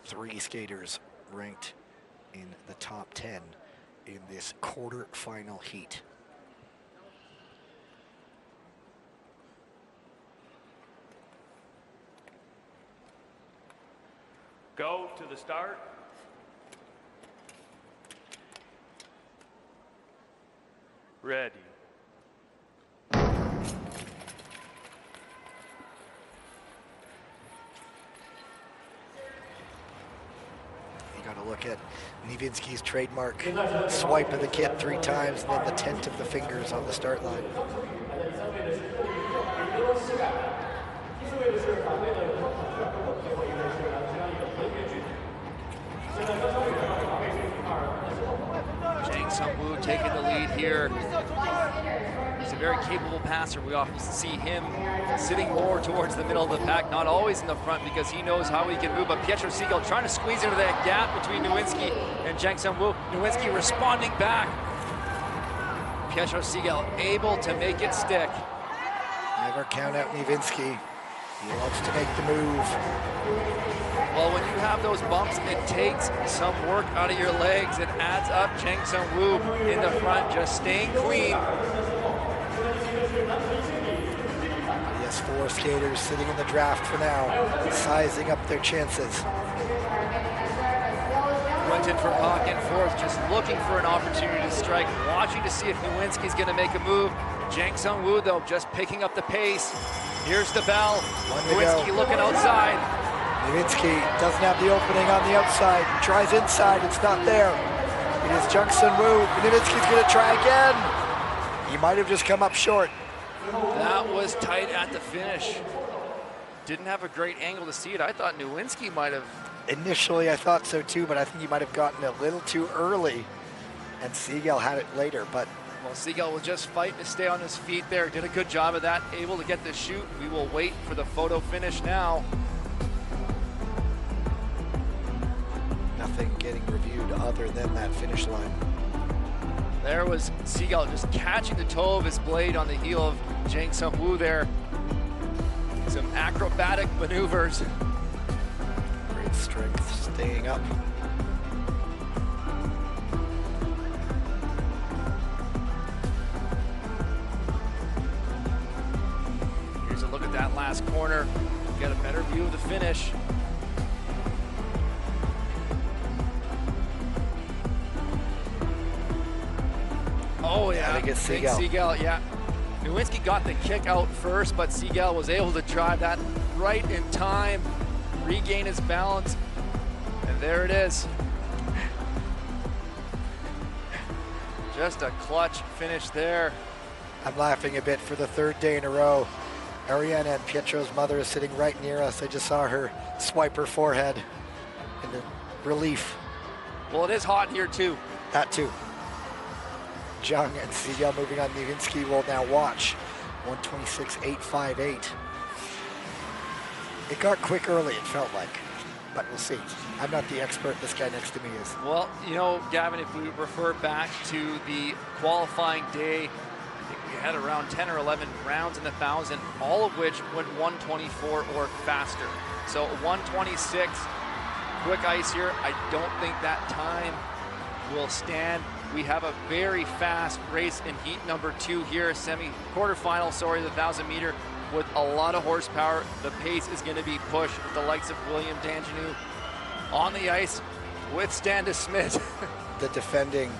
3 skaters ranked in the top 10 in this quarter-final heat. Go to the start. Ready. You got to look at Niewinski's trademark swipe of the kit 3 times and then the tent of the fingers on the start line. Jang-Sung Woo taking the lead here. He's a very capable passer. We often see him sitting more towards the middle of the pack, not always in the front because he knows how he can move. But Pietro Siegel trying to squeeze into that gap between Niewinski and Jang-Sung Woo. Niewinski responding back. Pietro Siegel able to make it stick. Never count out Niewinski. He loves to make the move. Well, when you have those bumps, it takes some work out of your legs. It adds up. Jang-Sung Woo in the front, just staying clean. Yes, 4 skaters sitting in the draft for now, sizing up their chances. Quentin Vercock and forth, just looking for an opportunity to strike, watching to see if Niewinski's going to make a move. Jang-Sung Woo, though, just picking up the pace. Here's the bell. Niewinski looking outside. Niewinski doesn't have the opening on the outside. He tries inside, it's not there. It is Jung-Sun Woo. Niewinski's going to try again. He might have just come up short. That was tight at the finish. Didn't have a great angle to see it. I thought Niewinski might have. Initially, I thought so too, but I think he might have gotten a little too early, and Siegel had it later, but. Well, Siegel will just fight to stay on his feet there. Did a good job of that, able to get the shoot. We will wait for the photo finish now. Nothing getting reviewed other than that finish line. There was Siegel just catching the toe of his blade on the heel of Jang-Sung Woo there. Some acrobatic maneuvers. Great strength staying up. Here's a look at that last corner. Get a better view of the finish. Oh yeah, I think it's Siegel. Siegel, yeah. Niewinski got the kick out first, but Siegel was able to drive that right in time, regain his balance, and there it is. Just a clutch finish there. I'm laughing a bit for the 3rd day in a row. Ariana and Pietro's mother is sitting right near us. I just saw her swipe her forehead in the relief. Well, it is hot here too. That too. Jung and Siegel moving on. Niewinski will now watch. 126.858. It got quick early, it felt like. but we'll see. I'm not the expert. This guy next to me is. Well, you know, Gavin, if we refer back to the qualifying day, I think we had around 10 or 11 rounds in the 1,000, all of which went 124 or faster. So 126, quick ice here. I don't think that time will stand. We have a very fast race in heat number 2 here, quarterfinal, sorry, the 1,000 meter, with a lot of horsepower. The pace is going to be pushed with the likes of William Danjanu on the ice with Standis Smith. The defending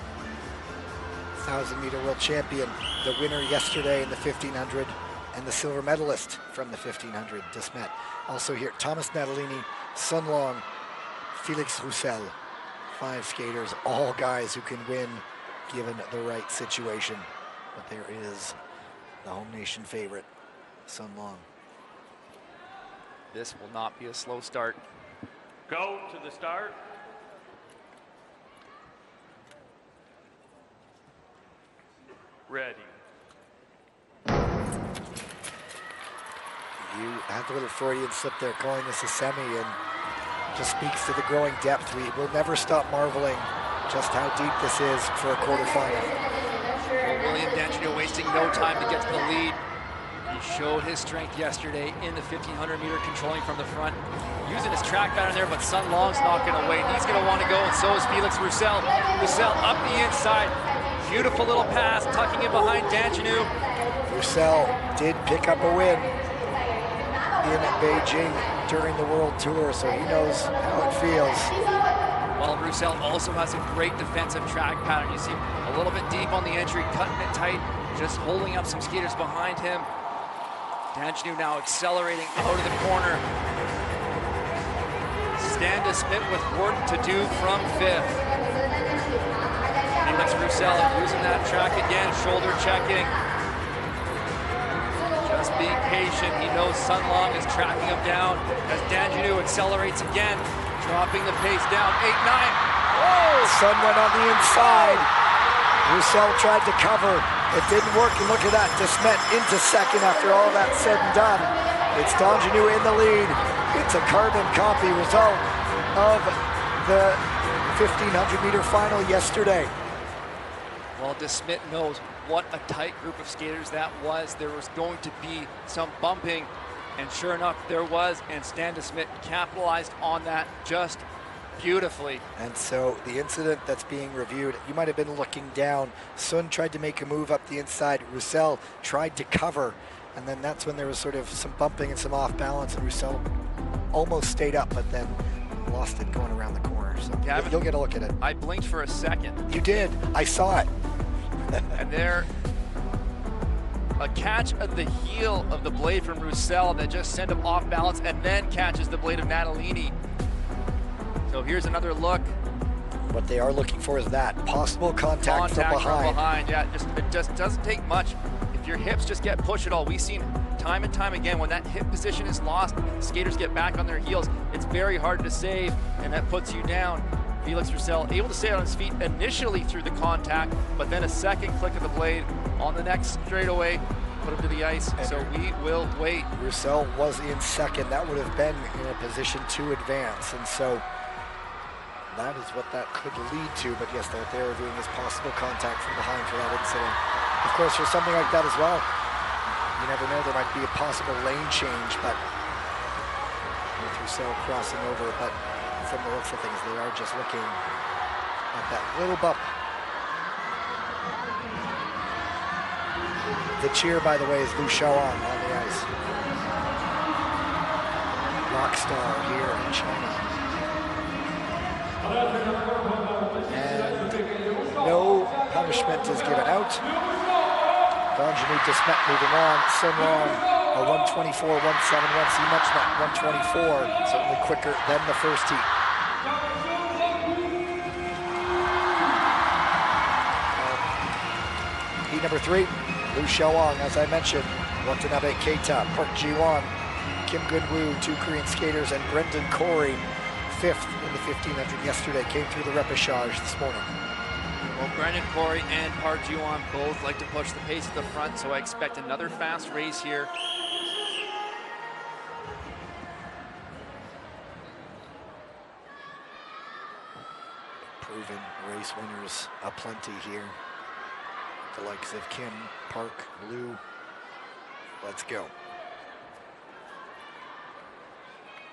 1,000-meter world champion, the winner yesterday in the 1,500, and the silver medalist from the 1,500, De Smet. Also here, Thomas Natalini, Sun Long, Felix Roussel. 5 skaters, all guys who can win given the right situation. But there is the home nation favorite, Sun Long. This will not be a slow start. Go to the start. Ready. You had the little Freudian slip there, calling this a semi, and just speaks to the growing depth. We will never stop marveling just how deep this is for a quarterfinal. Well, William Danjanu wasting no time to get to the lead. He showed his strength yesterday in the 1,500 meter, controlling from the front, using his track pattern there, but Sun Long's not going to wait. He's going to want to go, and so is Felix Roussel. Roussel up the inside. Beautiful little pass, tucking it behind Danjanu. Roussel did pick up a win in Beijing during the World Tour, so he knows how it feels. Well, Roussel also has a great defensive track pattern. You see a little bit deep on the entry, cutting it tight, just holding up some skaters behind him. Danjanu now accelerating out of the corner. Standis Smith with work to do from 5th. Felix Roussel using that track again, shoulder checking. Just being patient. He knows Sun Long is tracking him down as Danjanu accelerates again, dropping the pace down, 8-9. Whoa! Sun went on the inside. Roussel tried to cover. It didn't work, and look at that. De Smet into second after all that said and done. It's Danjanu in the lead. It's a carbon copy result of the 1,500-meter final yesterday. Well, De Smet knows what a tight group of skaters that was. There was going to be some bumping, and sure enough, there was, and Standis Smith capitalized on that just beautifully. And so the incident that's being reviewed, you might have been looking down. Sun tried to make a move up the inside. Roussel tried to cover, and then that's when there was sort of some bumping and some off balance, and Roussel almost stayed up, but then lost it going around the corner. So Gavin, you'll get a look at it. I blinked for a second. You did. I saw it. And there, a catch of the heel of the blade from Roussel that just sent him off balance, and then catches the blade of Natalini. So here's another look. What they are looking for is that possible contact from behind. Yeah, it just doesn't take much. If your hips just get pushed at all, we've seen time and time again when that hip position is lost, skaters get back on their heels. It's very hard to save, and that puts you down. Felix Roussel able to stay on his feet initially through the contact, but then a second click of the blade on the next straightaway put him to the ice. And so we will wait. Roussel was in second. That would have been in a position to advance, and so that is what that could lead to. But yes, what they're doing is possible contact from behind for that incident. Of course, for something like that as well, you never know, there might be a possible lane change, but with Roussel crossing over, but from the looks of things, they are just looking at that little bump. The cheer, by the way, is Liu Shaoan on the ice. Rock star here in China. And no punishment is given out. Danjanu De Smet moving on. Sun Long, a 124, 171. So you mentioned that 124, certainly quicker than the first heat. Heat number 3, Liu Shaoan, as I mentioned, Watanabe Keita, Park Ji-won, Kim Gun-woo, 2 Korean skaters, and Brendan Corey, 5th in the 1,500 yesterday, came through the repechage this morning. Well, Brendan Corey and Park Ji-won both like to push the pace at the front, so I expect another fast race here. race winners aplenty here. The likes of Kim, Park, Liu. Let's go.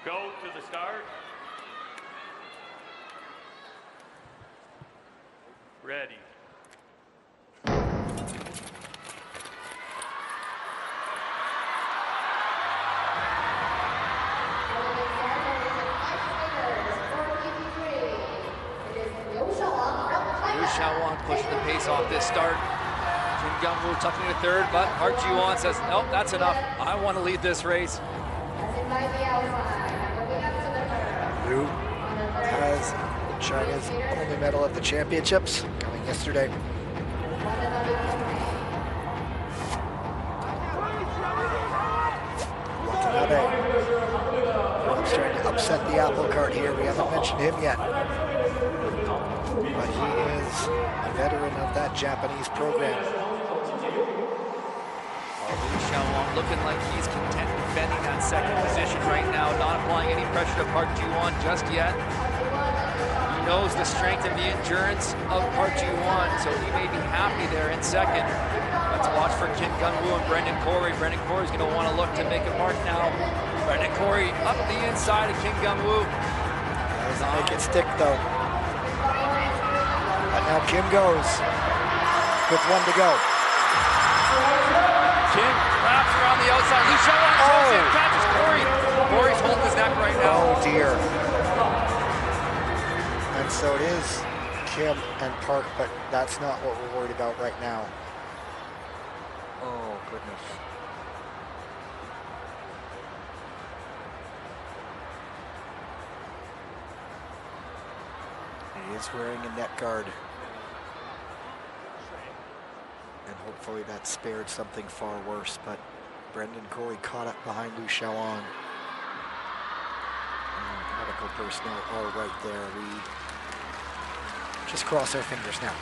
Go to the start. Ready. Liu Xiaowang pushing the pace off this start. Kim Gun-woo tucking to third, but Park Ji-won says, nope, that's enough. I want to lead this race. Liu has China's only medal at the championships, coming yesterday. Watanabe. He's trying to upset the apple cart here. We haven't mentioned him yet. But he is a veteran of that Japanese program. Liu Xiaowang looking like he's content defending that second position right now, not applying any pressure to Park Ji-won just yet. He knows the strength and the endurance of Park Ji-won, so he may be happy there in second. Let's watch for Kim Gun-woo and Brendan Corey. Brendan Corey's going to want to look to make a mark now. Brendan Corey up the inside of Kim Gun-woo. Doesn't make it stick though. And now Kim goes with one to go. Kim wraps around the outside. Liu Xiaowang throws in, catches Corey. Corey's holding his neck right now. Oh dear. And so it is Kim and Park, but that's not what we're worried about right now. Oh goodness. He is wearing a neck guard. And hopefully that spared something far worse, but Brendan Corey caught up behind Liu Xiaowang. And medical personnel are right there. We just cross our fingers now.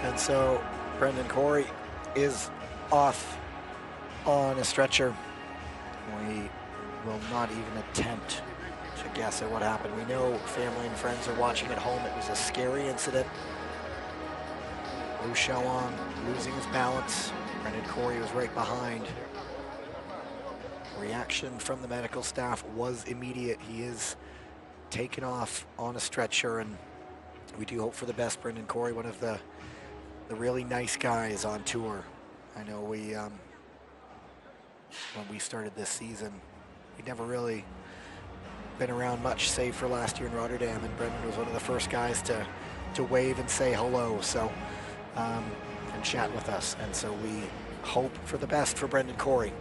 And so Brendan Corey is off on a stretcher. We will not even attempt to guess at what happened. We know family and friends are watching at home. It was a scary incident. Liu Xiaowang losing his balance. Brendan Corey was right behind. Reaction from the medical staff was immediate. He is taken off on a stretcher, and we do hope for the best. Brendan Corey, one of the really nice guys on tour. I know we, when we started this season, we'd never really been around much, save for last year in Rotterdam, and Brendan was one of the first guys to wave and say hello, so, and chat with us. And so we hope for the best for Brendan Corey.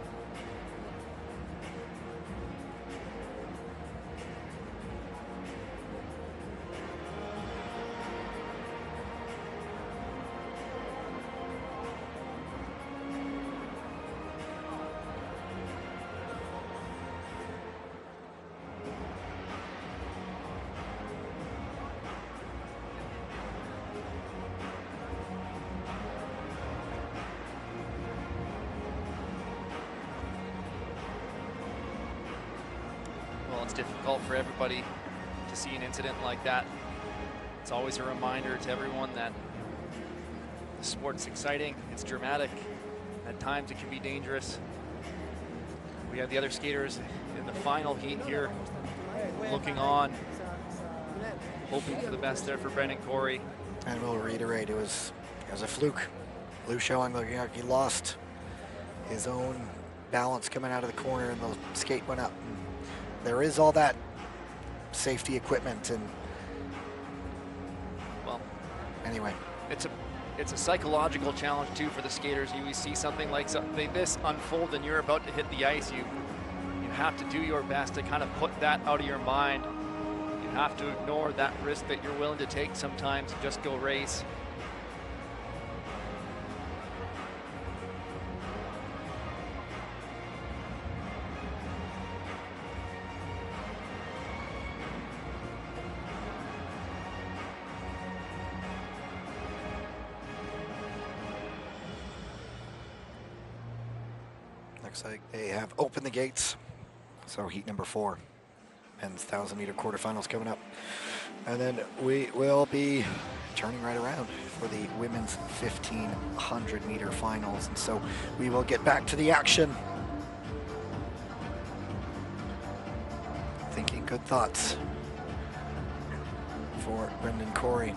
It's difficult for everybody to see an incident like that. It's always a reminder to everyone that the sport's exciting, it's dramatic, at times it can be dangerous. We have the other skaters in the final heat here looking on, hoping for the best there for Brendan Corey. And we'll reiterate, it was a fluke. Liu Xiaowang looking like he lost his own balance coming out of the corner, and the skate went up. There is all that safety equipment, and well, anyway, it's a psychological challenge too for the skaters. You see something like this unfold and you're about to hit the ice, you have to do your best to kind of put that out of your mind. You have to ignore that risk that you're willing to take sometimes and just go race. Looks like they have opened the gates. So heat number 4, men's 1,000-meter quarterfinals coming up. And then we will be turning right around for the women's 1,500-meter finals. And so we will get back to the action. Thinking good thoughts for Brendan Corey.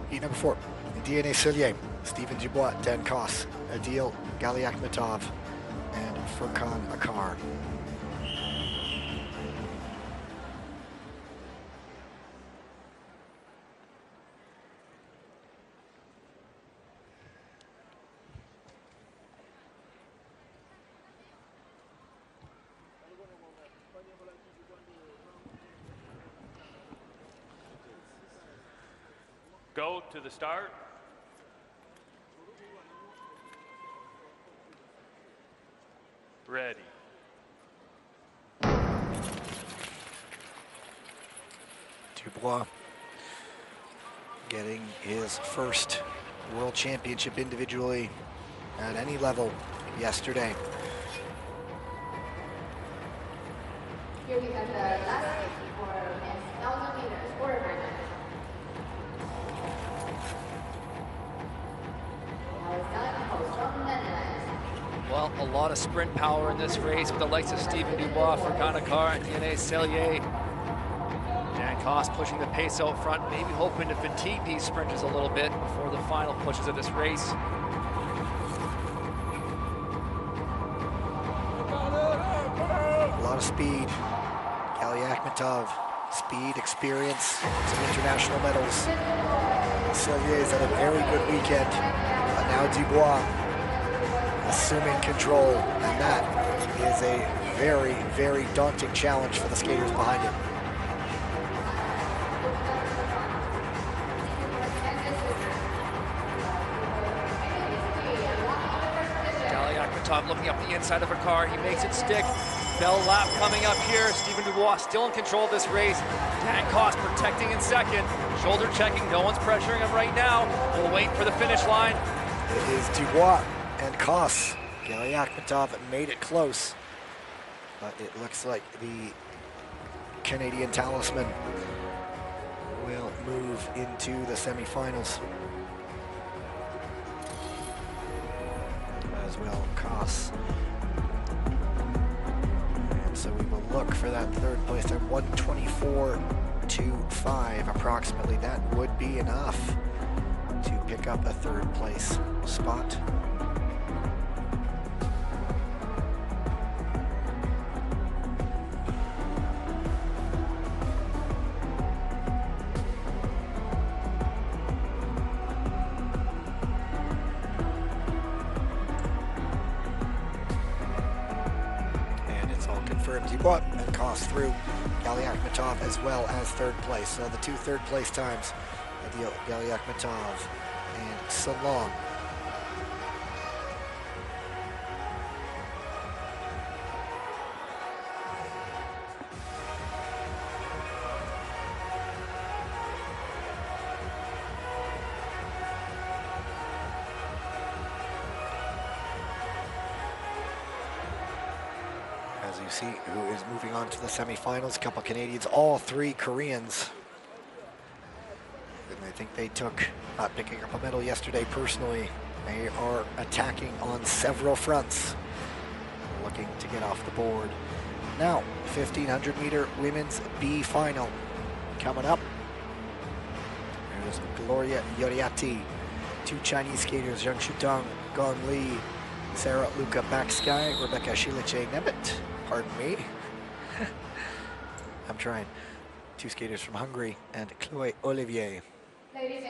Heat number 4, DNA Cellier, Stephen Dubois, Dan Koss, Adil Galiakhmetov, and Furkan Akar. Go to the start. Ready. Dubois getting his first world championship individually at any level yesterday. Here we have the last stage for men's 1,000 meters quarterfinals. Well, a lot of sprint power in this race with the likes of Stephen Dubois, Furkan Akar, and DNA Cellier. Dan Koss pushing the pace out front, maybe hoping to fatigue these sprinters a little bit before the final pushes of this race. A lot of speed. Galiakhmetov, speed, experience, some international medals. Cellier's had a very good weekend, but now Dubois assuming control, and that is a very, very daunting challenge for the skaters behind him. Galiakhmetov looking up the inside of a car, he makes it stick. Bell lap coming up here. Stephen Dubois still in control of this race. Dan Koss protecting in second, shoulder checking, no one's pressuring him right now. We'll wait for the finish line. It is Dubois and Koss. Gary Akhmetov made it close, but it looks like the Canadian talisman will move into the semifinals. As well, Koss. And so we will look for that third place at 124.25 approximately. That would be enough to pick up a third place spot. Dubois and Koss through. Gali Akhmetov as well as third place. So the two third place times, Gali Akhmetov and Salong. As you see, who is moving on to the semifinals, a couple Canadians, all three Koreans. And I think they took not picking up a medal yesterday personally. They are attacking on several fronts, looking to get off the board. Now, 1500 meter women's B final coming up. There's Gloria Yoriati, two Chinese skaters, Zhang Shutang, Gong Li, Sarah Luca Backsky, Rebecca Shiliche Nebet, pardon me. I'm trying. Two skaters from Hungary, and Chloé Olivier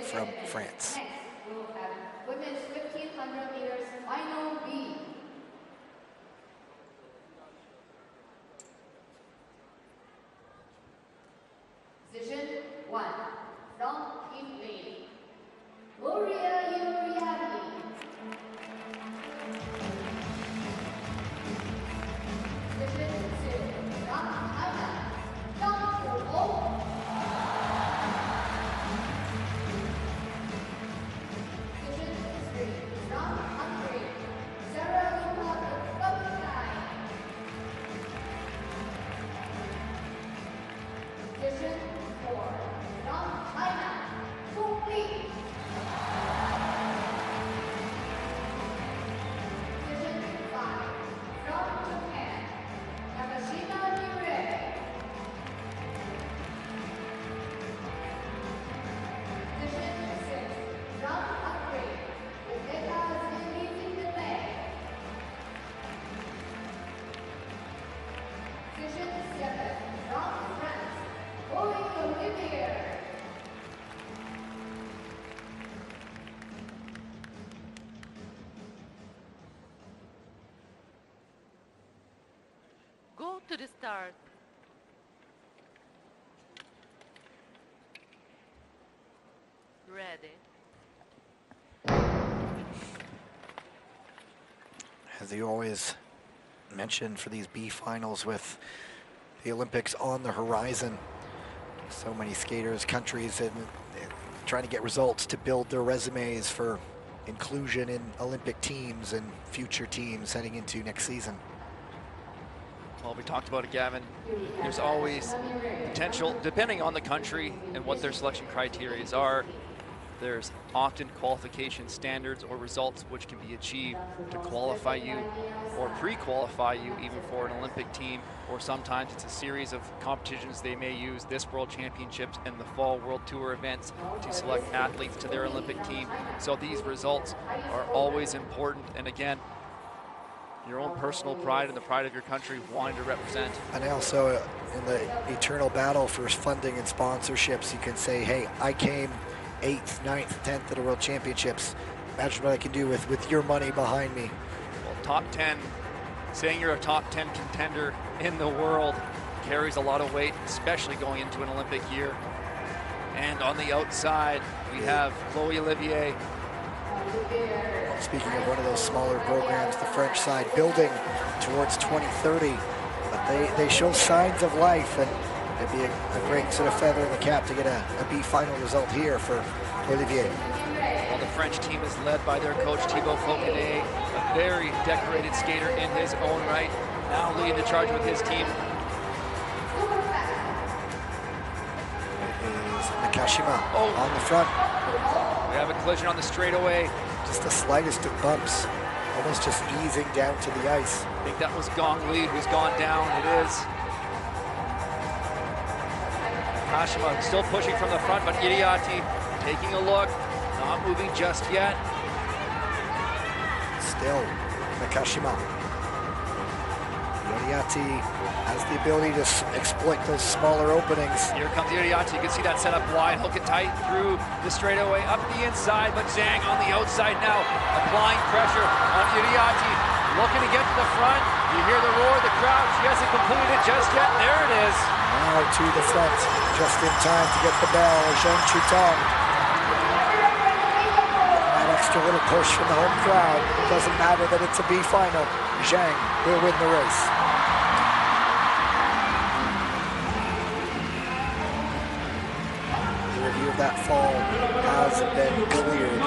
from France. Next, we will have women's 1500 meters final B. Position 1, from Team Lead, Gloria Yuriadi. Position 2, from China, Zhang Shutang. Position 3, from Hungary, Sarah Luca Backsky. Position 4, from China, Gong Li. Position 5, from Japan, Nakashima Mirai. Position 6, from Hungary, Rebecca Zilli-Zilli. Position 7, from France, Chloé Olivier. Go to the start. Ready. As you always mention for these B finals with the Olympics on the horizon, so many skaters, countries, and trying to get results to build their resumes for inclusion in Olympic teams and future teams heading into next season. Well, we talked about it, Gavin. There's always potential, depending on the country and what their selection criteria are. There's often qualification standards or results which can be achieved to qualify you or pre-qualify you even for an Olympic team, or sometimes it's a series of competitions they may use this World Championships and the Fall World Tour events to select athletes to their Olympic team. So these results are always important, and again, your own personal pride and the pride of your country wanting to represent. And also in the eternal battle for funding and sponsorships, you can say, hey, I came 8th, 9th, 10th at the World Championships. Imagine what I can do with your money behind me. Well, top 10, saying you're a top 10 contender in the world carries a lot of weight, especially going into an Olympic year. And on the outside, we have Chloé Olivier. Speaking of one of those smaller programs, the French side building towards 2030, but they show signs of life, and It'd be a great sort of feather in the cap to get a B final result here for Olivier. Well, the French team is led by their coach Thibaut Fauconnet, a very decorated skater in his own right, now leading the charge with his team. It is Nakashima on the front. We have a collision on the straightaway. Just the slightest of bumps, almost just easing down to the ice. I think that was Gong Li who's gone down. It is. Nakashima still pushing from the front, but Iriati taking a look, not moving just yet. Still, Nakashima. Iriati has the ability to exploit those smaller openings. Here comes Iriati. You can see that set up wide, hook it tight through the straightaway, up the inside, but Zhang on the outside now, applying pressure on Iriati, looking to get to the front. You hear the roar of the crowd. She hasn't completed it just yet. There it is. Now to the front, just in time to get the bell. Zhang Chutong. That extra little push from the home crowd. It doesn't matter that it's a B final. Zhang will win the race. The review of that fall has been cleared.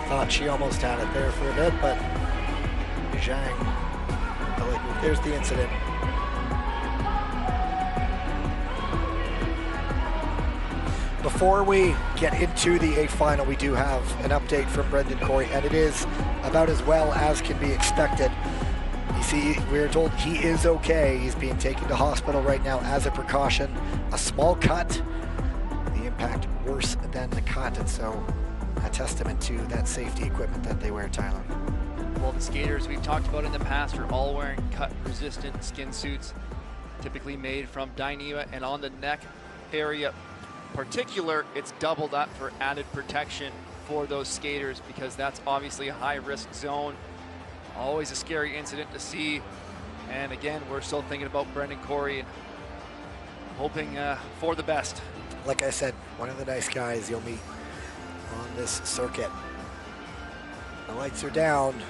Thought she almost had it there for a bit, but Zhang, there's the incident. Before we get into the A final, we do have an update from Brendan Corey, and it is about as well as can be expected. You see, we're told he is okay. He's being taken to hospital right now as a precaution. A small cut, the impact worse than the cut, and so a testament to that safety equipment that they wear, Tyler. Well, the skaters we've talked about in the past are all wearing cut-resistant skin suits, typically made from Dyneema, and on the neck area particular, it's doubled up for added protection for those skaters because that's obviously a high-risk zone. Always a scary incident to see, and again, we're still thinking about Brendan Corey and hoping for the best. Like I said, one of the nice guys you'll meet on this circuit. The lights are down.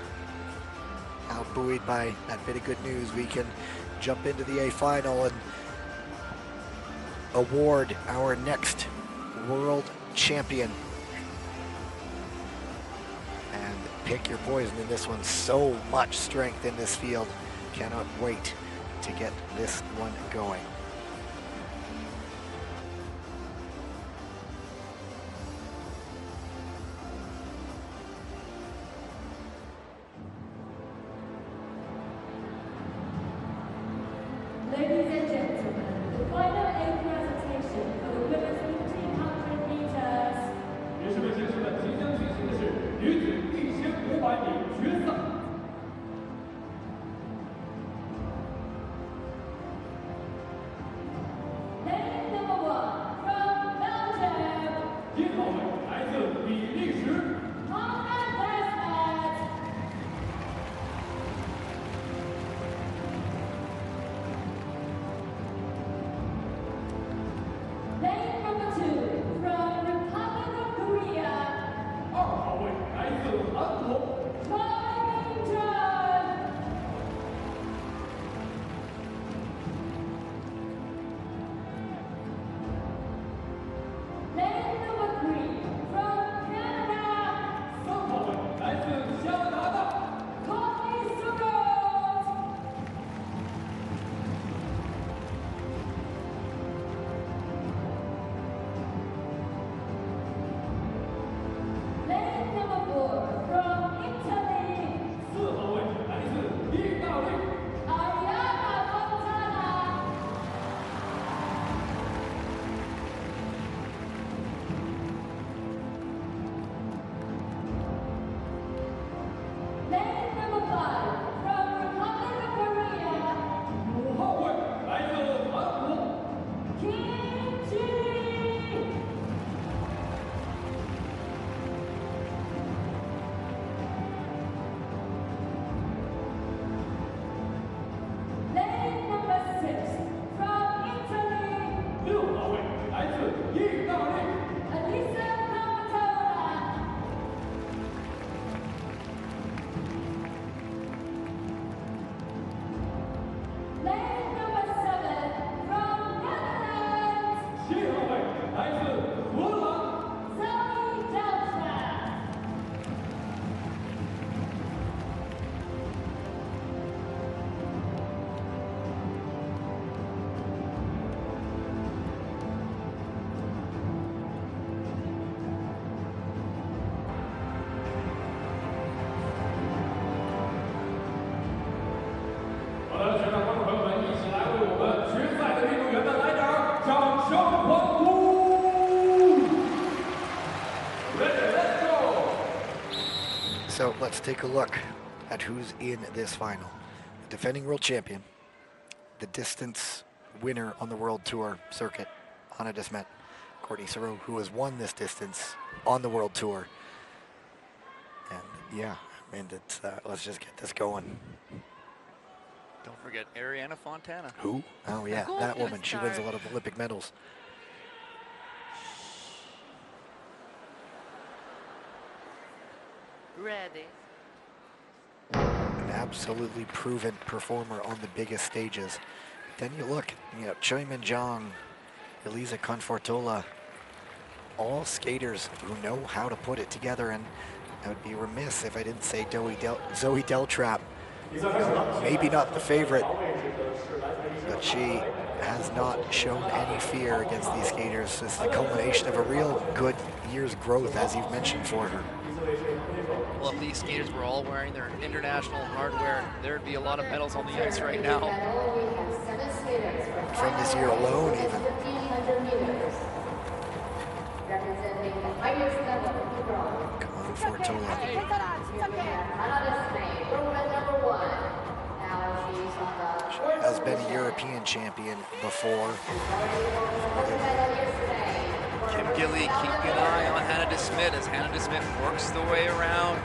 Now buoyed by that bit of good news, we can jump into the A final and award our next world champion. And pick your poison in this one. So much strength in this field. Cannot wait to get this one going. Ladies and gentlemen, the final A presentation for the women's 1500 meters. 女士们、先生们，即将举行的是女子1500米决赛。的全场观众朋友们一起来为我们决赛的运动员们来点掌声欢呼 ！Ready, let's go! So let's take a look at who's in this final. The defending world champion, the distance winner on the world tour circuit, Hannah de Smet, Courtney Sarot, who has won this distance on the world tour. And yeah, I mean, let's just get this going. Don't forget Ariana Fontana. Who? Oh yeah, that woman. She wins a lot of Olympic medals. Ready. An absolutely proven performer on the biggest stages. Then you look, Choi Min-jong, Elisa Confortola, all skaters who know how to put it together, and I would be remiss if I didn't say Zoe Deltrap. Maybe not the favorite, but she has not shown any fear against these skaters. It's the culmination of a real good year's growth, as you've mentioned, for her. Well, if these skaters were all wearing their international hardware, there'd be a lot of medals on the ice right now. From this year alone, even. Confortola. She has been a European champion before. Kim Gilly keeping an eye on Hannah de Smet as Hannah de Smet works the way around.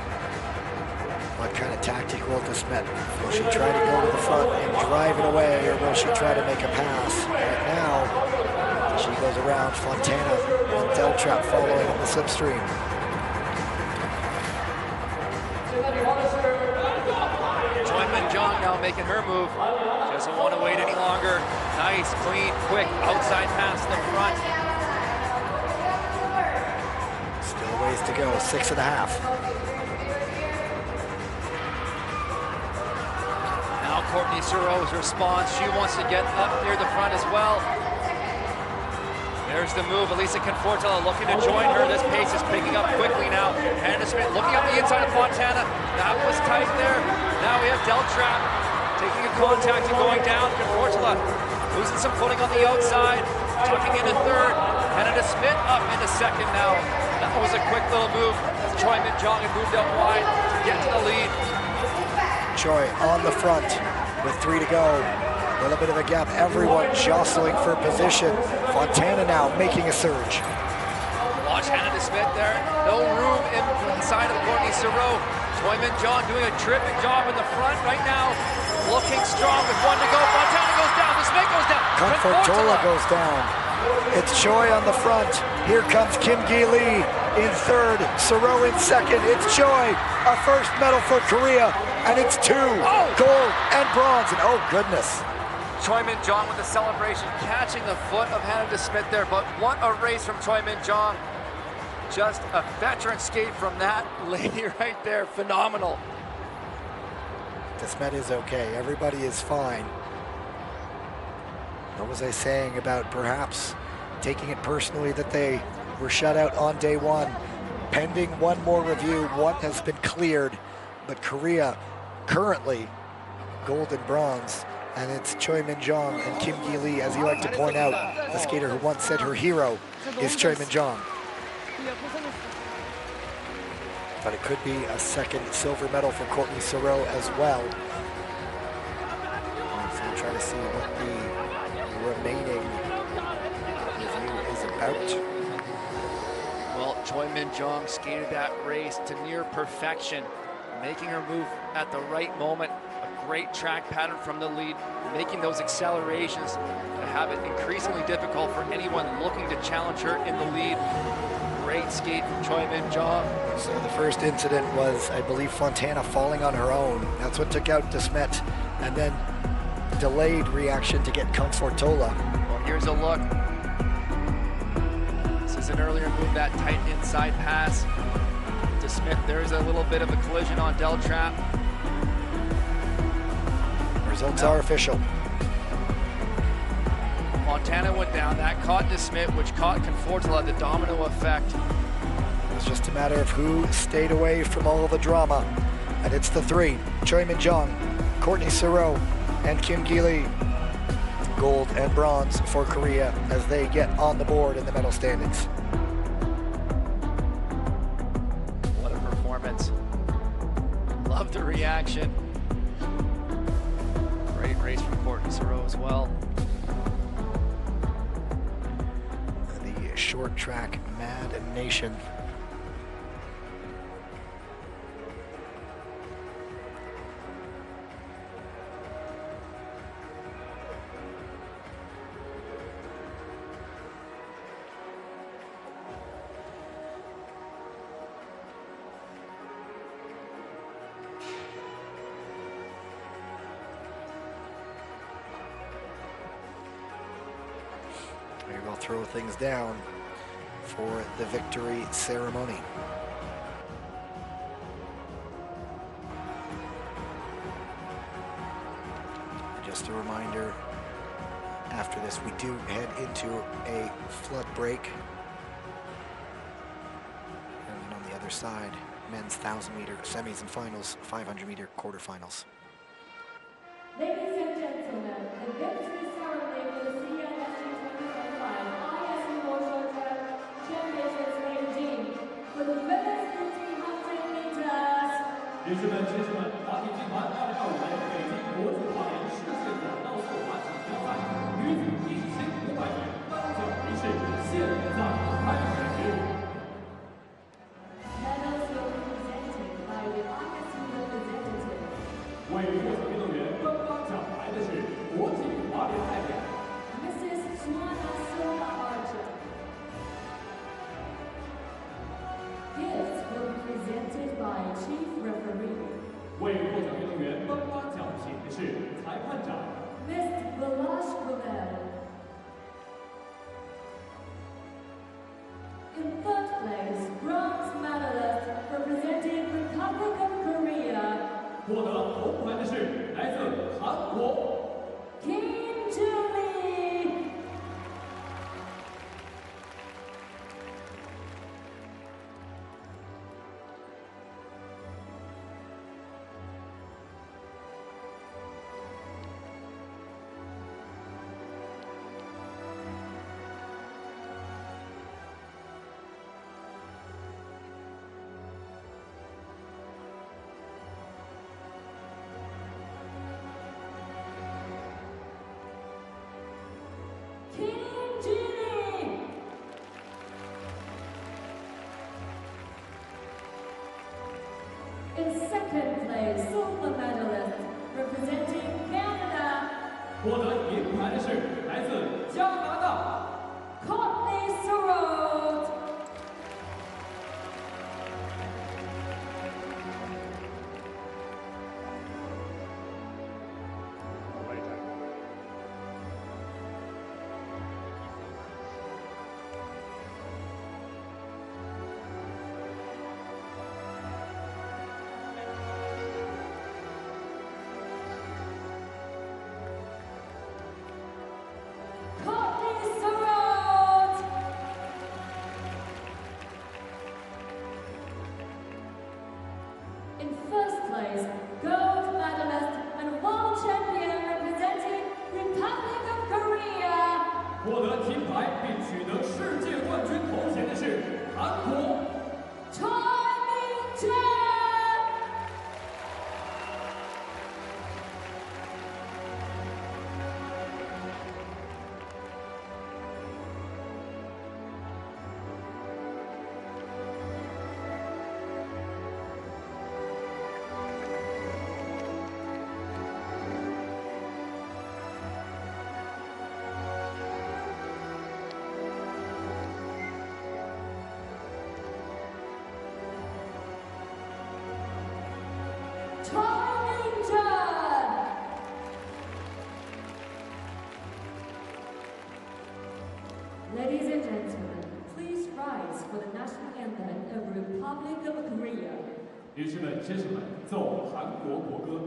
What kind of tactic will de Smet? Will she try to go to the front and drive it away, or will she try to make a pass? Right now, she goes around Fontana and Deltrap following in the slipstream. Choi Min-jong now making her move. She doesn't want to wait any longer. Nice, clean, quick outside pass to the front. Still a ways to go, 6.5. Now Courtney Sarot's response. She wants to get up near the front as well. There's the move. Elisa Confortola looking to join her. This pace is picking up quickly now. Hannah de Smet looking up the inside of Fontana. That was tight there. Now we have Deltrap taking a contact and going down. Confortola losing some footing on the outside. Tucking into third. Hannah de Smet up into second now. That was a quick little move as Choi Min-jong had moved up wide to get to the lead. Choi on the front with 3 to go. A little bit of a gap. Everyone jostling for position. Fontana now making a surge. Watch Hannah de Smet there. No room inside of Courtney Sarot. Choi Min-jong doing a terrific job in the front right now. Looking strong with 1 to go. Fontana goes down. De Smet goes down. Confortola goes down. It's Choi on the front. Here comes Kim Gi-lee in third. Sarot in second. It's Choi. A first medal for Korea. And it's 2 gold and bronze. And oh goodness. Choi Min-jong with the celebration, catching the foot of Hannah de Smet there, but what a race from Choi Min-jong. Just a veteran skate from that lady right there, phenomenal. De Smet is okay, everybody is fine. What was I saying about perhaps taking it personally that they were shut out on day 1? Pending one more review, one has been cleared, but Korea currently gold and bronze. And it's Choi Min-jong and Kim Gi-lee, as you like to point out, the skater who once said her hero is Choi Min-jong. But it could be a second silver medal for Courtney Sarot as well. So we'll try to see what the remaining review is about. Well, Choi Min-jong skated that race to near perfection, making her move at the right moment. Great track pattern from the lead, making those accelerations to have it increasingly difficult for anyone looking to challenge her in the lead. Great skate from Choi Min-jong. So the first incident was, I believe, Fontana falling on her own. That's what took out de Smet, and then delayed reaction to get Confortola. Well, here's a look. This is an earlier move, that tight inside pass. De Smet, there's a little bit of a collision on Deltrap. Results are official. Fontana went down. That caught de Smet, which caught Confortola, the domino effect. It was just a matter of who stayed away from all the drama. And it's the 3. Choi Min-jong, Courtney Sarot, and Kim Gili. Gold and bronze for Korea as they get on the board in the medal standings. What a performance. Love the reaction. Great race from Courtney Soro as well. The short track Mad Nation. Maybe we'll throw things down for the victory ceremony. Just a reminder, after this we do head into a flood break. And then on the other side, men's 1,000-meter semis and finals, 500-meter quarterfinals. Ladies and gentlemen, the victory ceremony for the CNSG 2025 ISU World Short Track Championships Beijing for the women's 1500 meters. 女士们、先生们，华体集团2025年北京国际花莲世界短道速滑锦标赛女子1500米颁奖仪式现在开始。 Medals will be presented by the ISU representative. 为获奖运动员颁发奖牌的是国际滑联代表 Mrs. Suana Silva Archer. Gifts will be presented by Chief Referee. 为获奖运动员颁发奖品的是裁判长 Mr. Balash Govel. In third place, bronze medalist representing Republic of Korea, 获得铜牌的是来自韩国 Kim Joo-lee. Kim Joo-lee. In second place, silver medalist representing Canada, 获得银牌的是来自加拿大 Courtney Soro. Courtney Soro. In first place, gold medalist and world champion representing Republic of Korea, 获得金牌并取得世界冠军头衔的是韩国 Choi Min-jen. Ladies and gentlemen, please rise for the national anthem of Republic of Korea. 女士们、先生们，奏韩国国歌。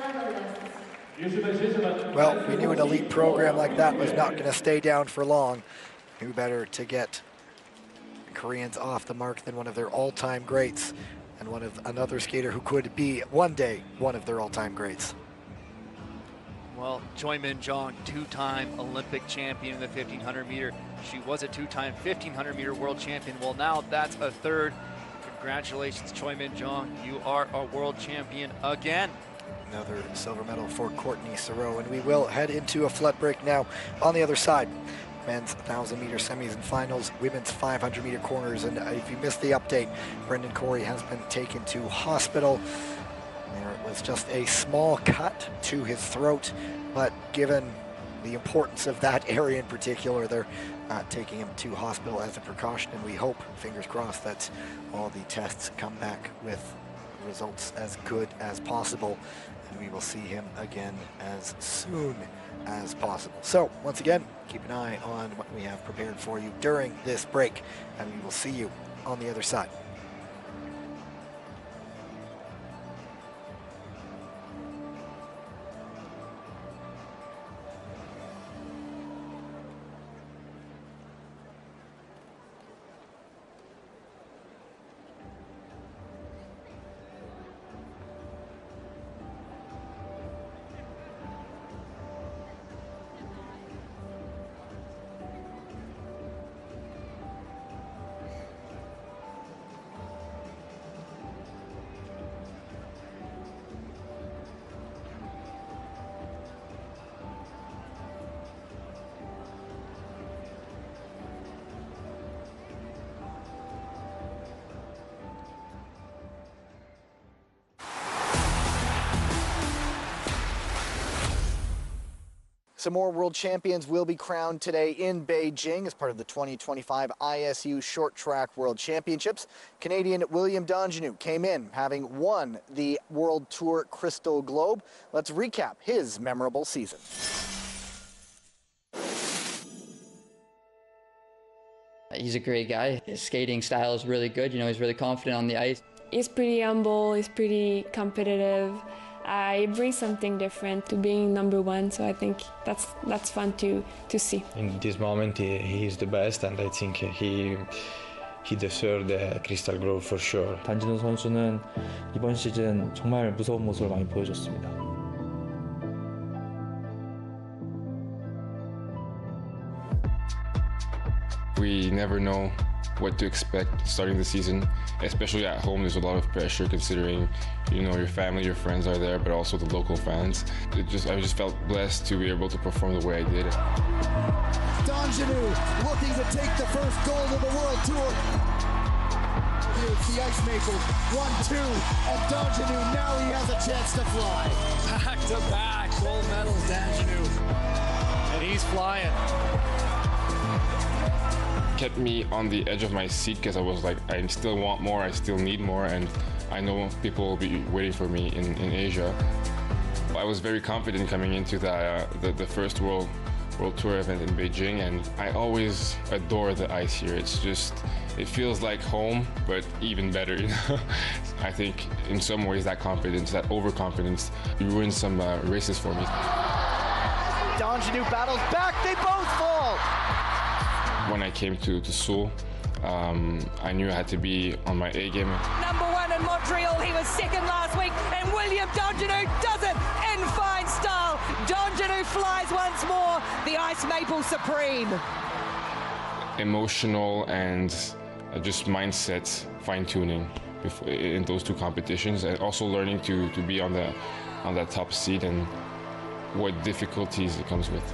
medalists. Well, we knew an elite program like that was not going to stay down for long. Who better to get Koreans off the mark than one of their all-time greats, and another skater who could be one day one of their all-time greats. Well, Choi Min-jong, two-time Olympic champion in the 1500 meter. She was a two-time 1500 meter world champion. Well, now that's a third. Congratulations, Choi Min-jong. You are a world champion again. Another silver medal for Courtney Sarow, and we will head into a flood break now. On the other side, men's 1,000 meter semis and finals, women's 500 meter corners, and if you missed the update, Brendan Corey has been taken to hospital. There was just a small cut to his throat, but given the importance of that area in particular, they're taking him to hospital as a precaution, and we hope, fingers crossed, that all the tests come back with results as good as possible, and we will see him again as soon as possible. So once again, keep an eye on what we have prepared for you during this break, and we will see you on the other side. Some more world champions will be crowned today in Beijing as part of the 2025 ISU Short Track World Championships. Canadian William Dongenew came in having won the World Tour Crystal Globe. Let's recap his memorable season. He's a great guy. His skating style is really good. You know, he's really confident on the ice. He's pretty humble, he's pretty competitive. He brings something different to being number one, so I think that's fun to see. In this moment, he's the best, and I think he deserved the Crystal Globe for sure. 단진우 선수는 이번 시즌 정말 무서운 모습을 많이 보여줬습니다. We never know what to expect starting the season, especially at home. There's a lot of pressure considering, you know, your family, your friends are there, but also the local fans. I just felt blessed to be able to perform the way I did. Dongenew looking to take the first gold of the World Tour. The Ice Makers, 1-2, and Dongenew, now he has a chance to fly. Back-to-back gold medals, Dongenew, and he's flying. Kept me on the edge of my seat because I was like, I still want more, I still need more, and I know people will be waiting for me in Asia. I was very confident coming into the first World Tour event in Beijing, and I always adore the ice here. It's just, it feels like home, but even better, you know? I think in some ways that confidence, that overconfidence, ruined some races for me. Dongenew battles back, they both fall! When I came to Seoul, I knew I had to be on my A game. Number one in Montreal, he was second last week, and William Dongenew does it in fine style. Dongenew flies once more, the Ice Maple Supreme. Emotional and just mindset fine-tuning in those two competitions, and also learning to be on that top seat and what difficulties it comes with.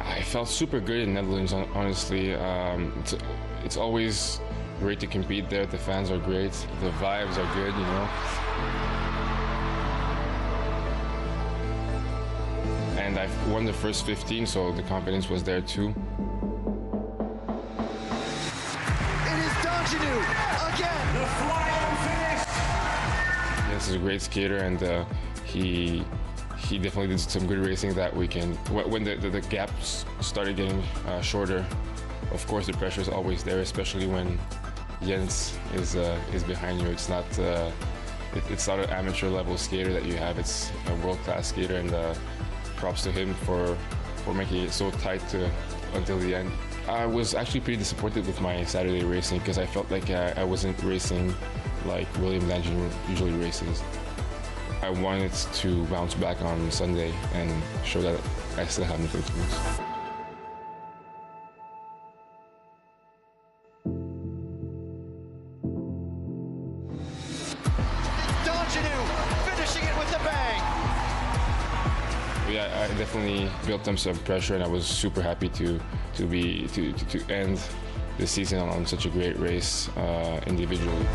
I felt super good in Netherlands, honestly. It's always great to compete there. The fans are great. The vibes are good, you know. And I've won the first 15, so the confidence was there too. It is Dongenew again! The flying finish! Yes, he's a great skater, and he definitely did some good racing that weekend. When the gaps started getting shorter, of course the pressure is always there, especially when Jens is behind you. It's It's not an amateur level skater that you have. It's a world-class skater, and props to him for making it so tight until the end. I was actually pretty disappointed with my Saturday racing because I felt like I wasn't racing like William D'Angelo usually races. I wanted to bounce back on Sunday and show that I still have nothing to lose. Yeah, I definitely built up some pressure, and I was super happy to end the season on such a great race individually.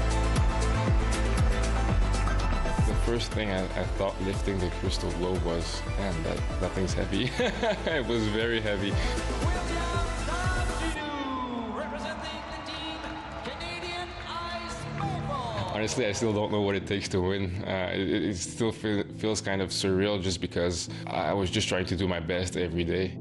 The first thing I thought lifting the crystal globe was, man, that thing's heavy. It was very heavy. Honestly, I still don't know what it takes to win. It still feels kind of surreal just because I was just trying to do my best every day.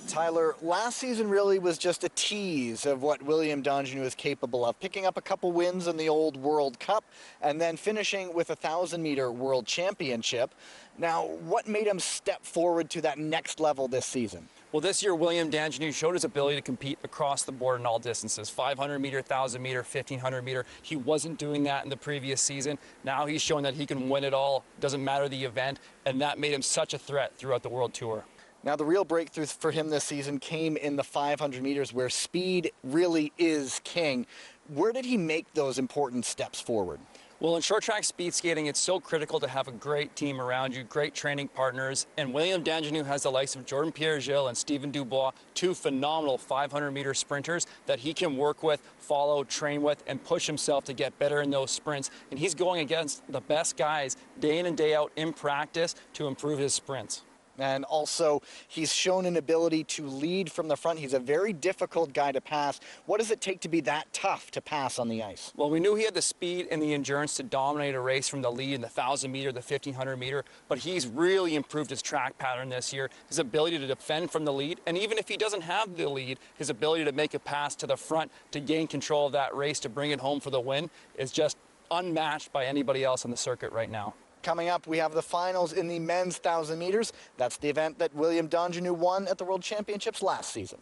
Tyler, last season really was just a tease of what William D'Angelo is capable of, picking up a couple wins in the old World Cup and then finishing with a 1,000-meter World Championship. Now, what made him step forward to that next level this season? Well, this year, William D'Angelo showed his ability to compete across the board in all distances, 500-meter, 1,000-meter, 1,500-meter. He wasn't doing that in the previous season. Now he's showing that he can win it all, doesn't matter the event, and that made him such a threat throughout the World Tour. Now, the real breakthrough for him this season came in the 500 meters, where speed really is king. Where did he make those important steps forward? Well, in short track speed skating, it's so critical to have a great team around you, great training partners. And William D'Angelo has the likes of Jordan Pierre-Gilles and Stephen Dubois, two phenomenal 500-meter sprinters that he can work with, follow, train with, and push himself to get better in those sprints. And he's going against the best guys day in and day out in practice to improve his sprints. And also, he's shown an ability to lead from the front. He's a very difficult guy to pass. What does it take to be that tough to pass on the ice? Well, we knew he had the speed and the endurance to dominate a race from the lead in the 1,000-meter, the 1,500-meter, but he's really improved his track pattern this year, his ability to defend from the lead, and even if he doesn't have the lead, his ability to make a pass to the front to gain control of that race, to bring it home for the win, is just unmatched by anybody else on the circuit right now. Coming up, we have the finals in the men's 1,000 meters. That's the event that William D'Angelo won at the World Championships last season.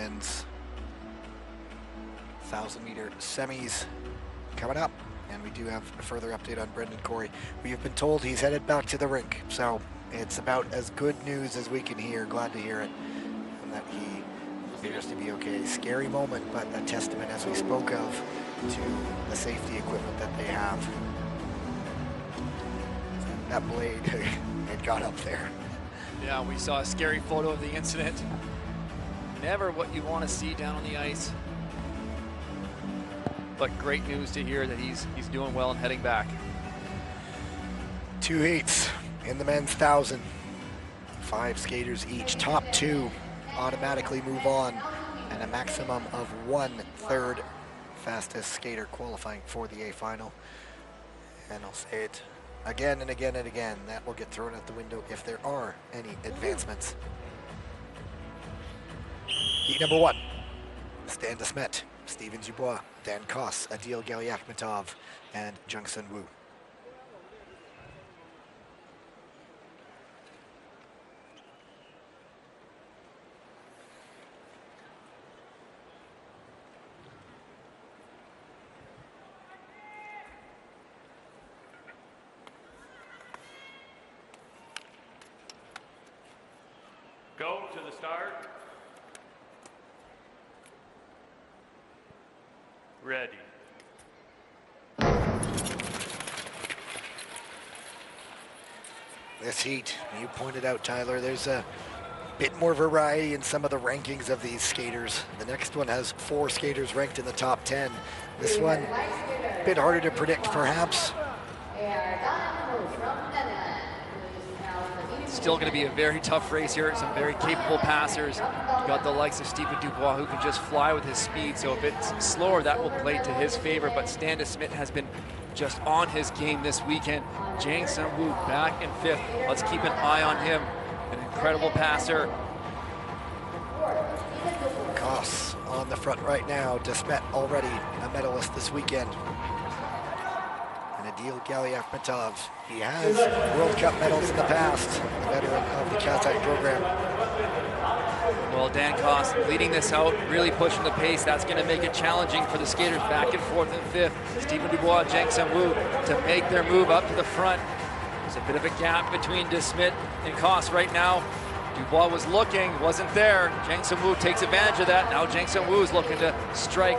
men's 1,000-meter semis coming up. And we do have a further update on Brendan Corey. We've been told he's headed back to the rink, so it's about as good news as we can hear. Glad to hear it, and that he appears to be okay. Scary moment, but a testament, as we spoke of, to the safety equipment that they have. That blade, it got up there. Yeah, we saw a scary photo of the incident. Never what you want to see down on the ice. But great news to hear that he's doing well and heading back. 2 heats in the men's 1,000. 5 skaters each. Top 2 automatically move on, and a maximum of 1/3 fastest skater qualifying for the A final. And I'll say it again and again and again, that will get thrown out the window if there are any advancements. Heat number 1, Stan DeSmet, Steven Dubois, Dan Koss, Adil Galiakhmetov, and Jungsun Wu. Go to the start. Ready. This heat, you pointed out, Tyler, there's a bit more variety in some of the rankings of these skaters. The next one has 4 skaters ranked in the top 10. This one, a bit harder to predict, perhaps. Still going to be a very tough race here. Some very capable passers. You've got the likes of Steven Dubois, who can just fly with his speed. So if it's slower, that will play to his favor. But Stan DeSmet has been just on his game this weekend. Jang Sun-woo back in 5th. Let's keep an eye on him. An incredible passer. Koss on the front right now. DeSmet already a medalist this weekend. And Adil Galiakhmetov, he has World Cup medals in the past, the veteran of the Kazakh program. Well, Dan Koss leading this out, really pushing the pace. That's going to make it challenging for the skaters back and forth in 5th. Steven Dubois, Jang Sun-woo to make their move up to the front. There's a bit of a gap between DeSmet and Koss right now. Dubois was looking, wasn't there. Jang Sun-woo takes advantage of that. Now Jang Sun-woo is looking to strike.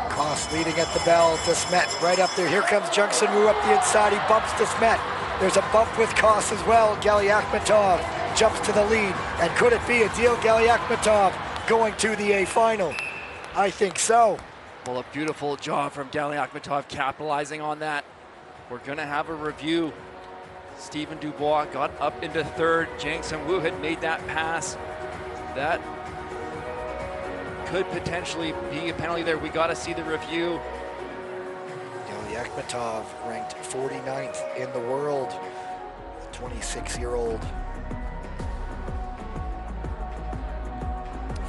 Koss leading at the bell. DeSmet right up there. Here comes Jung Sun-woo up the inside. He bumps DeSmet. There's a bump with Koss as well. Galiakhmetov jumps to the lead. And could it be Adil Galiakhmetov going to the A final? I think so. Well, a beautiful job from Galiakhmetov capitalizing on that. We're going to have a review. Steven Dubois got up into 3rd. Jang Sun-woo had made that pass. That could potentially be a penalty there. We got to see the review. Galiakhmetov ranked 49th in the world. The 26-year-old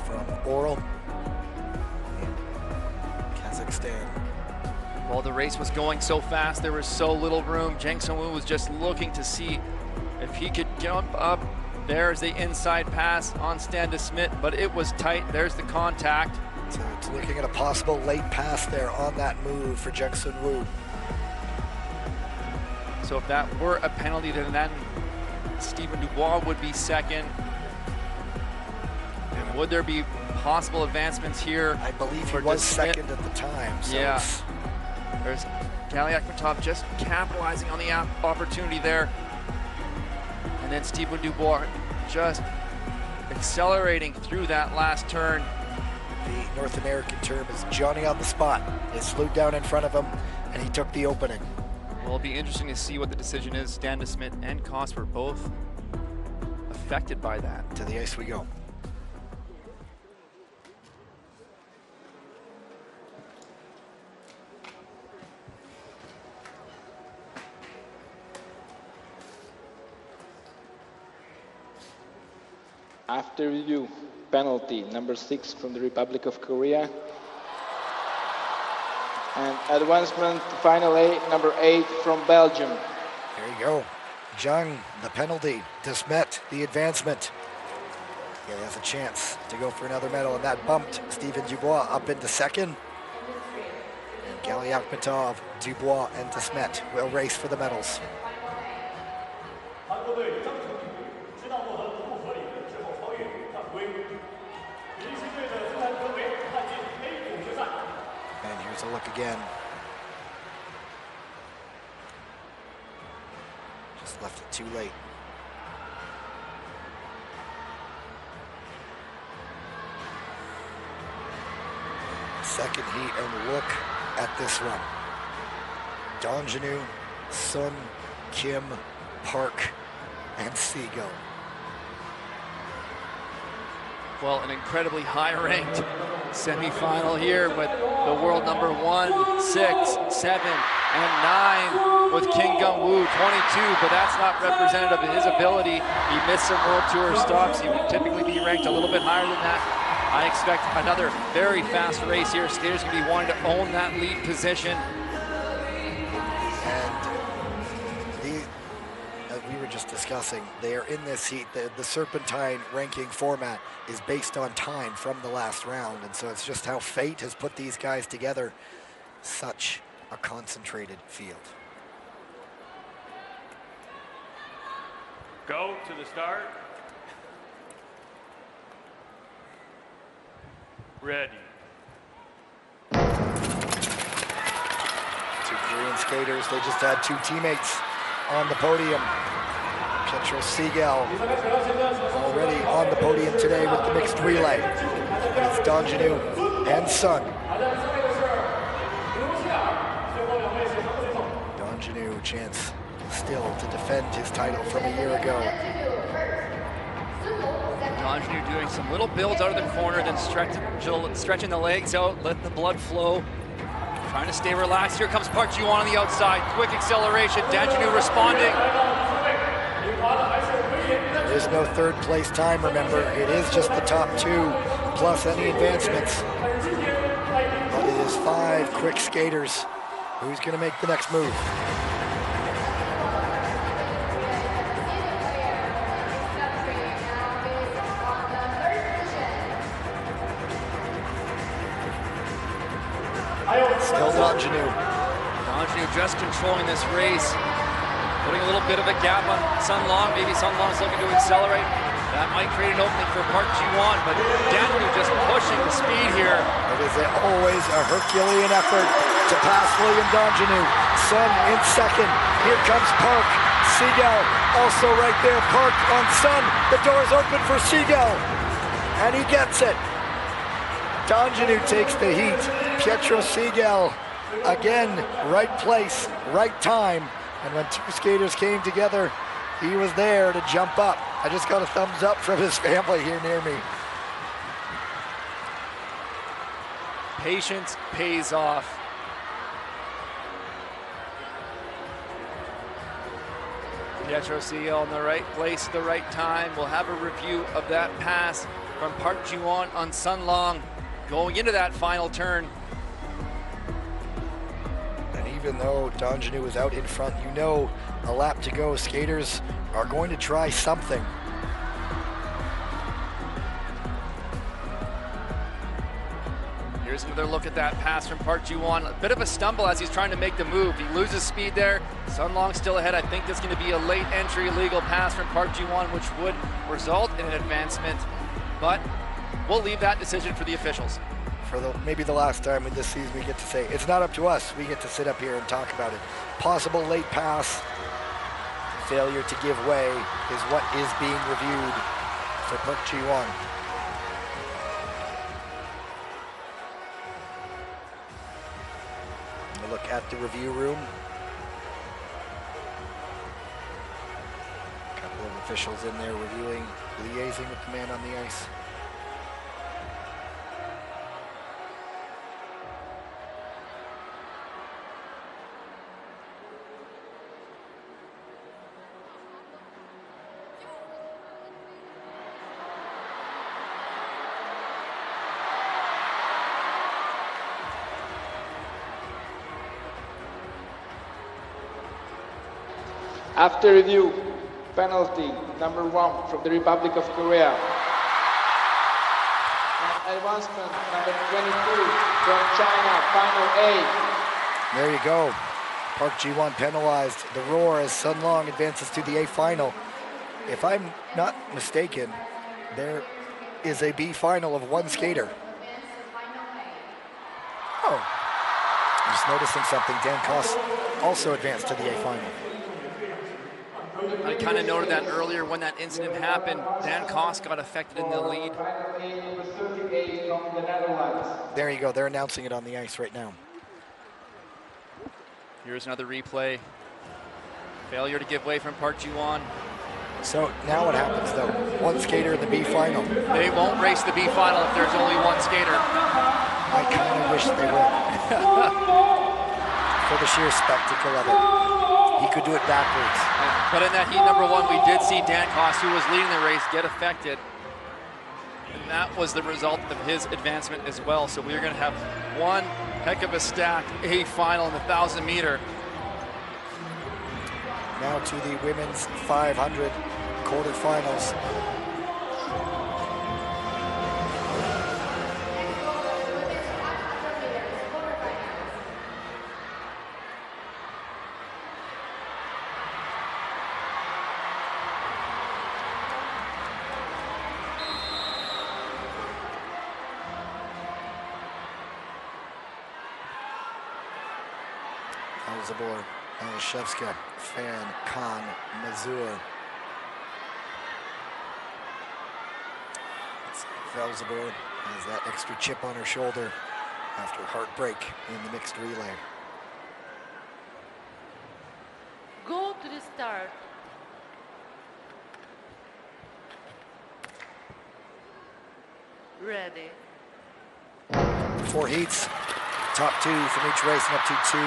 from Oral, Kazakhstan. While the race was going so fast, there was so little room. Jang Sun-woo was just looking to see if he could jump up. There's the inside pass on Stan DeSmet, but it was tight. There's the contact. So it's looking at a possible late pass there on that move for Jung Sun-woo. So if that were a penalty, then Steven Dubois would be 2nd. And would there be possible advancements here? I believe he was DeSmet? 2nd at the time. So yeah. There's Galiakhmetov just capitalizing on the opportunity there. And then Steven Dubois just accelerating through that last turn. The North American term is Johnny on the spot. It slowed down in front of him, and he took the opening. Well, it'll be interesting to see what the decision is. Stan DeSmet and Koss were both affected by that. To the ice we go. After review, penalty number 6 from the Republic of Korea. And advancement to final A, number 8 from Belgium. There you go. Jung, the penalty. DeSmet, the advancement. Yeah, he has a chance to go for another medal, and that bumped Steven Dubois up into second. And Galyakhmatov, Dubois, and Desmet will race for the medals. And here's a look again. Just left it too late. Second heat, and look at this one. Donjanu, Sun, Kim, Park, and Seagull. Well, an incredibly high-ranked semifinal here, but the world number 1, 6, 7, and 9 with Kim Gung-woo, 22, but that's not representative of his ability. He missed some World Tour stops. He would typically be ranked a little bit higher than that. I expect another very fast race here. Skaters going to be wanting to own that lead position. And as we were just discussing, they are in this heat. The Serpentine ranking format is based on time from the last round. And so it's just how fate has put these guys together. Such a concentrated field. Go to the start. Ready. Two Korean skaters, they just had two teammates on the podium. Pietro Seagull already on the podium today with the mixed relay. It's Donjanu and Sun. Donjanu, chance still to defend his title from a year ago. Donjanu doing some little builds out of the corner, then stretching the legs out, letting the blood flow. Trying to stay relaxed. Here comes Park Ji-won on the outside. Quick acceleration. Donjanu responding. There is no third place time, remember. It is just the top two, plus any advancements. But it is 5 quick skaters. Who's going to make the next move? Still Donjanu. Donjanu just controlling this race. Putting a little bit of a gap on Sun Long. Maybe Sun Long's looking to accelerate. That might create an opening for Park Ji-won, but Donjanu just pushing the speed here. It is always a Herculean effort to pass William Donjanu. Sun in second. Here comes Park. Seagull also right there. Park on Sun. The door's open for Seagull. And he gets it. Donjanu takes the heat. Pietro Seagull, again, right place, right time. And when two skaters came together, he was there to jump up. I just got a thumbs up from his family here near me. Patience pays off. Pietro Seagull in the right place at the right time. We'll have a review of that pass from Park Ji-won on Sun Long going into that final turn. And even though Donjanu is out in front, you know a lap to go. Skaters are going to try something. Here's another look at that pass from Park Ji-won. A bit of a stumble as he's trying to make the move. He loses speed there. Sun Long still ahead. I think that's going to be a late entry illegal pass from Park Ji-won, which would result in an advancement. But we'll leave that decision for the officials. For maybe the last time in this season, we get to say, it's not up to us. We get to sit up here and talk about it. Possible late pass, failure to give way is what is being reviewed for Park Ji-won. A look at the review room. A couple of officials in there reviewing, liaising with the man on the ice. After review, penalty number 1 from the Republic of Korea. advancement, number 22 from China, final A. There you go. Park Ji-won penalized the roar as Sun Long advances to the A final. If I'm not mistaken, there is a B final of one skater. Oh, just noticing something. Dan Koss also advanced to the A final. I kind of noted that earlier when that incident happened. Dan Koss got affected in the lead. There you go. They're announcing it on the ice right now. Here's another replay. Failure to give way from Park Ji-won. So now what happens though? One skater in the B final. They won't race the B final if there's only one skater. I kind of wish they would. For the sheer spectacle of it. He could do it backwards. But in that heat number one, we did see Dan Koss, who was leading the race, get affected. And that was the result of his advancement as well. So we're going to have one heck of a stacked A final in the 1,000 meter. Now to the women's 500 quarterfinals. Zabor, Malashevska, Fan, Khan, Mazur. Velzabor has that extra chip on her shoulder after heartbreak in the mixed relay. Go to the start. Ready. 4 heats, top 2 from each race and up to 2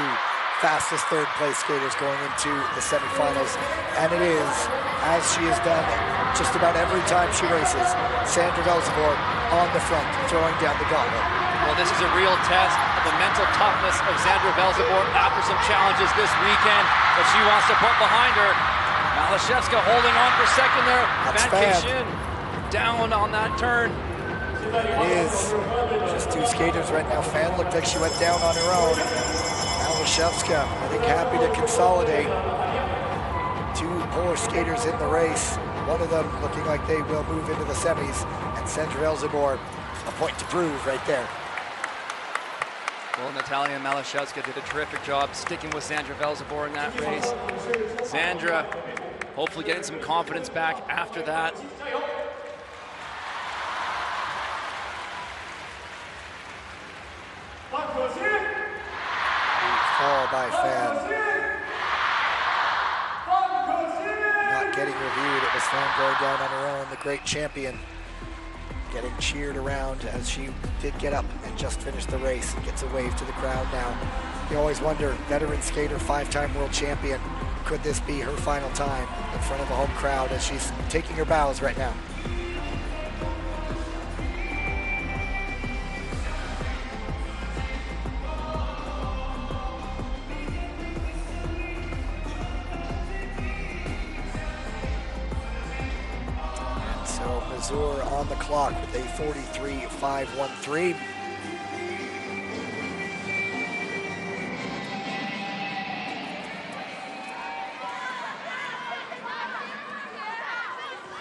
fastest third place skaters going into the semifinals. And it is, as she has done just about every time she races, Sandra Velzabor on the front, throwing down the gauntlet. Well, this is a real test of the mental toughness of Sandra Velzabor after some challenges this weekend that she wants to put behind her. Malashevska holding on for second there. Van Cation down on that turn. It is just 2 skaters right now. Fan looked like she went down on her own. Malashevska, I think, happy to consolidate. 2 poor skaters in the race. One of them looking like they will move into the semis. And Sandra Velzabor, a point to prove right there. Well, Natalia Malashevska did a terrific job sticking with Sandra Velzabor in that race. Sandra hopefully getting some confidence back after that. Fall by Fan. Not getting reviewed. It was Fan going down on her own, the great champion. Getting cheered around as she did get up and just finish the race and gets a wave to the crowd now. You always wonder, veteran skater, 5-time world champion, could this be her final time in front of a home crowd as she's taking her bows right now? On the clock with a 43.513.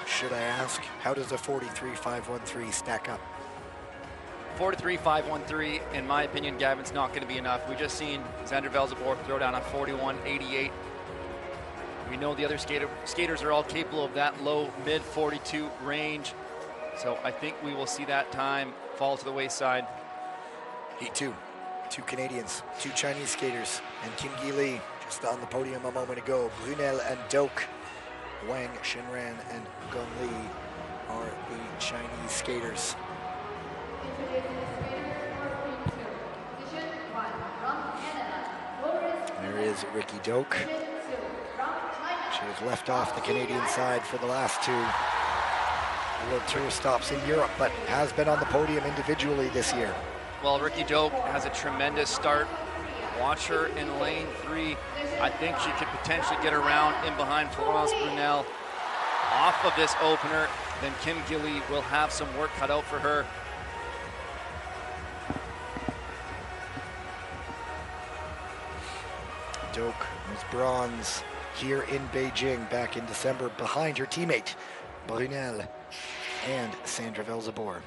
Should I ask, how does a 43.513 stack up? 43.513, in my opinion, Gavin's not going to be enough. We just seen Sandra Velzabor throw down a 41.88. We know the other skaters are all capable of that low mid 42 range. So I think we will see that time fall to the wayside. Heat 2, 2 Canadians, 2 Chinese skaters, and Kim Gi Lee just on the podium a moment ago. Brunel and Doak, Wang Shinran and Gong Li are the Chinese skaters. There is Ricky Doak. She was left off the Canadian side for the last 2 World Tour stops in Europe, but has been on the podium individually this year. Well, Ricky Doak has a tremendous start. Watch her in lane 3. I think she could potentially get around in behind Florence Brunel. Off of this opener, then Kim Gi Lee will have some work cut out for her. Doak was bronze here in Beijing back in December behind her teammate Brunel and Sandra Velzebor.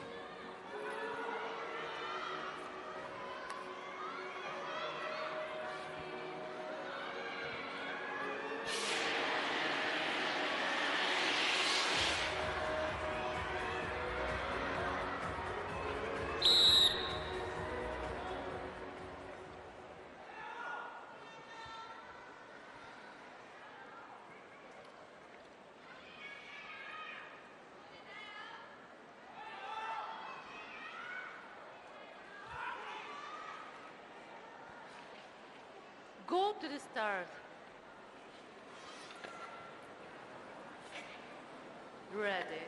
Go to the start. Ready.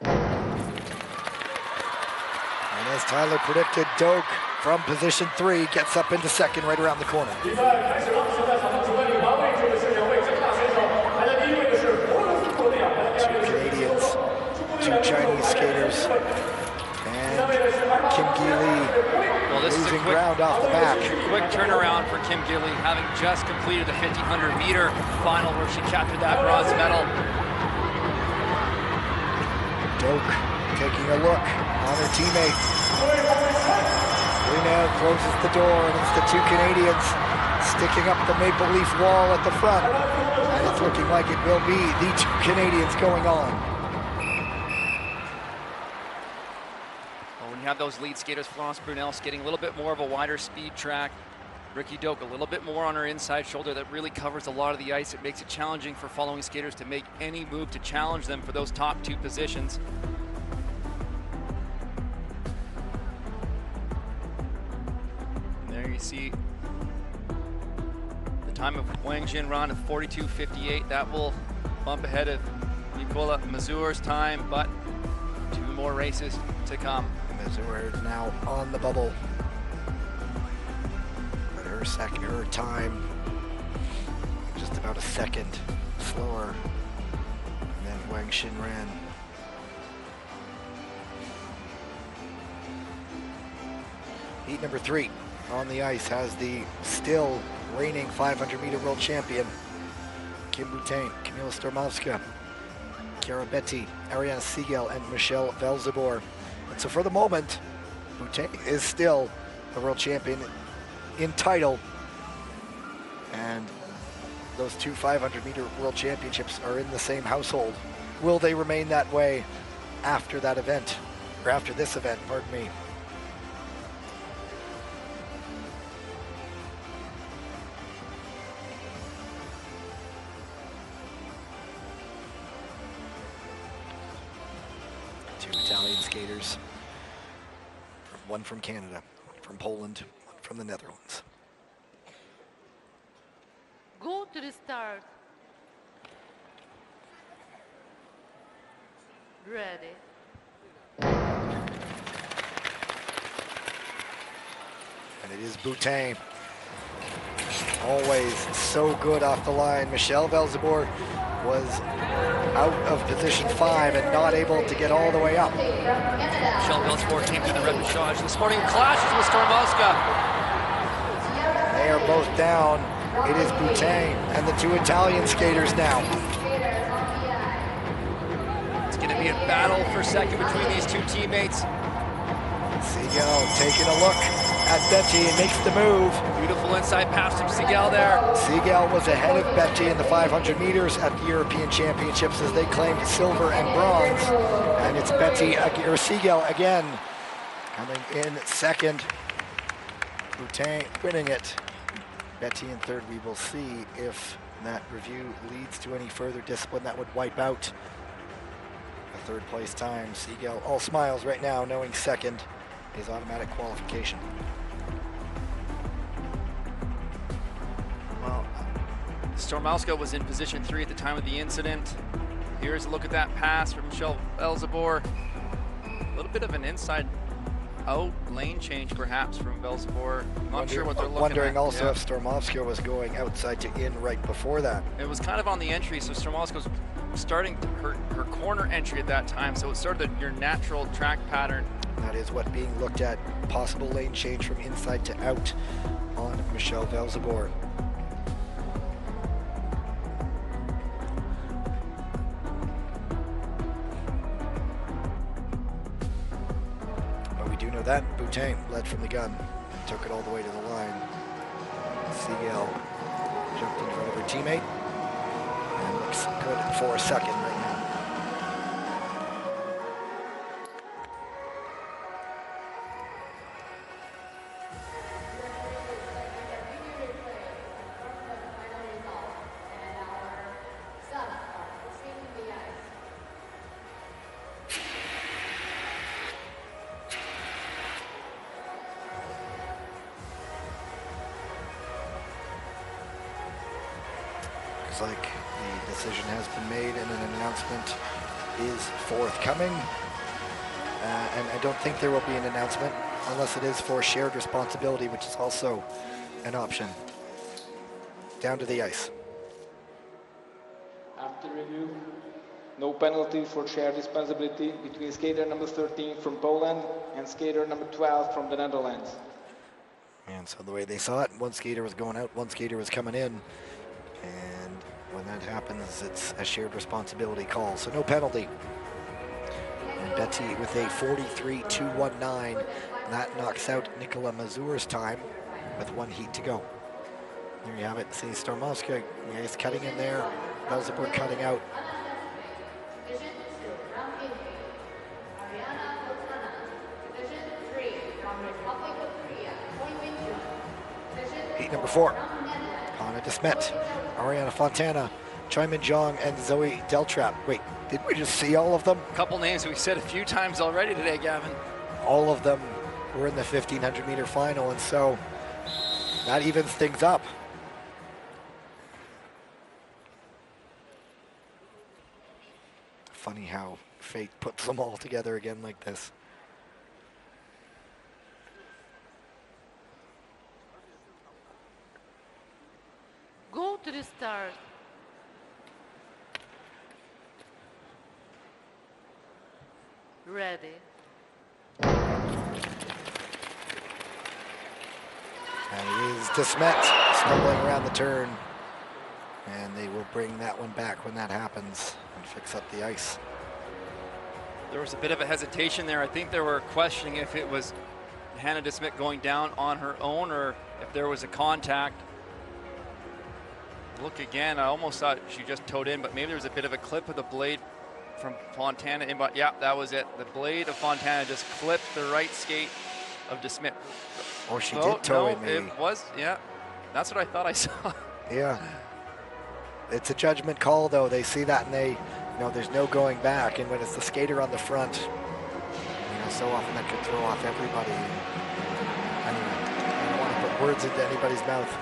And as Tyler predicted, Doak from position 3 gets up into second right around the corner. 2 Canadians, 2 Chinese skaters, and Kim Gee-Lee losing ground off the back. Quick turnaround for Kim Gee-Lee, having just completed the 1500 meter final where she captured that bronze medal. Doak taking a look on her teammate. Brunel closes the door, and it's the 2 Canadians sticking up the maple leaf wall at the front. And it's looking like it will be the 2 Canadians going on. Well, when you have those lead skaters, Florence Brunel skating a little bit more of a wider speed track, Ricky Doak a little bit more on her inside shoulder that really covers a lot of the ice. It makes it challenging for following skaters to make any move to challenge them for those top 2 positions. And there you see the time of Wang Jinran of 42.58. That will bump ahead of Nicola Mazur's time, but 2 more races to come. Mazur now on the bubble. Her time just about a second slower than Wang Xinran. Heat number 3 on the ice has the still reigning 500-meter world champion Kim Boutin, Kamila Stormovska, Kara Betty, Ariana Siegel, and Michelle Velzebor. And so for the moment, Boutin is still the world champion in title, and those 2 500-meter world championships are in the same household. Will they remain that way after that event, or after this event, pardon me? Two Italian skaters, one from Canada, from Poland, from the Netherlands. Go to the start. Ready. And it is Boutin. Always so good off the line. Michelle Velzebor was out of position 5 and not able to get all the way up. Michelle Velzebor came through the repechage this morning, clashes with Stormovska. They are both down. It is Boutin and the 2 Italian skaters now. It's going to be a battle for second between these 2 teammates. Siegel taking a look at Betty and makes the move. Beautiful inside pass from Siegel there. Siegel was ahead of Betty in the 500 meters at the European Championships as they claimed silver and bronze. And it's Betty, or Siegel again, coming in second. Boutin winning it. Betty in third. We will see if that review leads to any further discipline that would wipe out a 3rd place time. Siegel all smiles right now, knowing second is automatic qualification. Well, Stormovska was in position 3 at the time of the incident. Here's a look at that pass from Michelle Velzebor. A little bit of an inside out lane change perhaps from Velzebor. Not sure what they're looking Wondering at. also if Stormovska was going outside to in right before that. It was kind of on the entry, so Stormovska was starting her corner entry at that time, so it started your natural track pattern. That is what being looked at, possible lane change from inside to out on Michelle Velzebor. know that? Boutin led from the gun, took it all the way to the line. Siegel jumped in front of her teammate and looks good for a second right now. Looks like the decision has been made and an announcement is forthcoming. And I don't think there will be an announcement unless it is for shared responsibility, which is also an option. Down to the ice. After review, no penalty for shared responsibility between skater number 13 from Poland and skater number 12 from the Netherlands. And so the way they saw it, one skater was going out, one skater was coming in. And when that happens, it's a shared responsibility call, so no penalty. And Betty with a 43.219. That knocks out Nicola Mazur's time with one heat to go. There you have it. See Stormovska, yeah, he's cutting in there. Belzebub cutting out. Heat number 4. Hannah DeSmet, Ariana Fontana, Choi Min Jong, and Zoe Deltrap. Wait, did we just see all of them? A couple names we said a few times already today, Gavin. All of them were in the 1500 meter final, and so that evens things up. Funny how fate puts them all together again like this. Go to the start. Ready. And it is DeSmet stumbling around the turn. And they will bring that one back when that happens and fix up the ice. There was a bit of a hesitation there. I think they were questioning if it was Hannah DeSmet going down on her own or if there was a contact. Look again, I almost thought she just towed in, but maybe there was a bit of a clip of the blade from Fontana in, but yeah, that was it. The blade of Fontana just clipped the right skate of DeSmet. Or she did tow in, maybe. It was, yeah. That's what I thought I saw. Yeah. It's a judgment call, though. They see that and they, you know, there's no going back. And when it's the skater on the front, you know, so often that could throw off everybody. Anyway, I don't want to put words into anybody's mouth.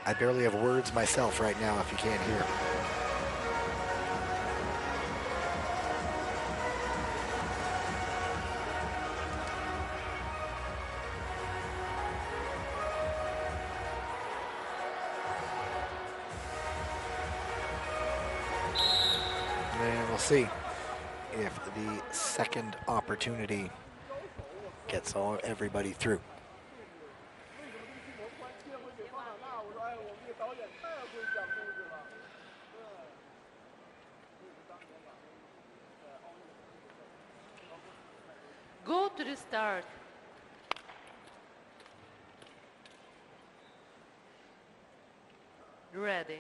I barely have words myself right now, if you can't hear. And we'll see if the second opportunity gets everybody through. Go to the start. Ready.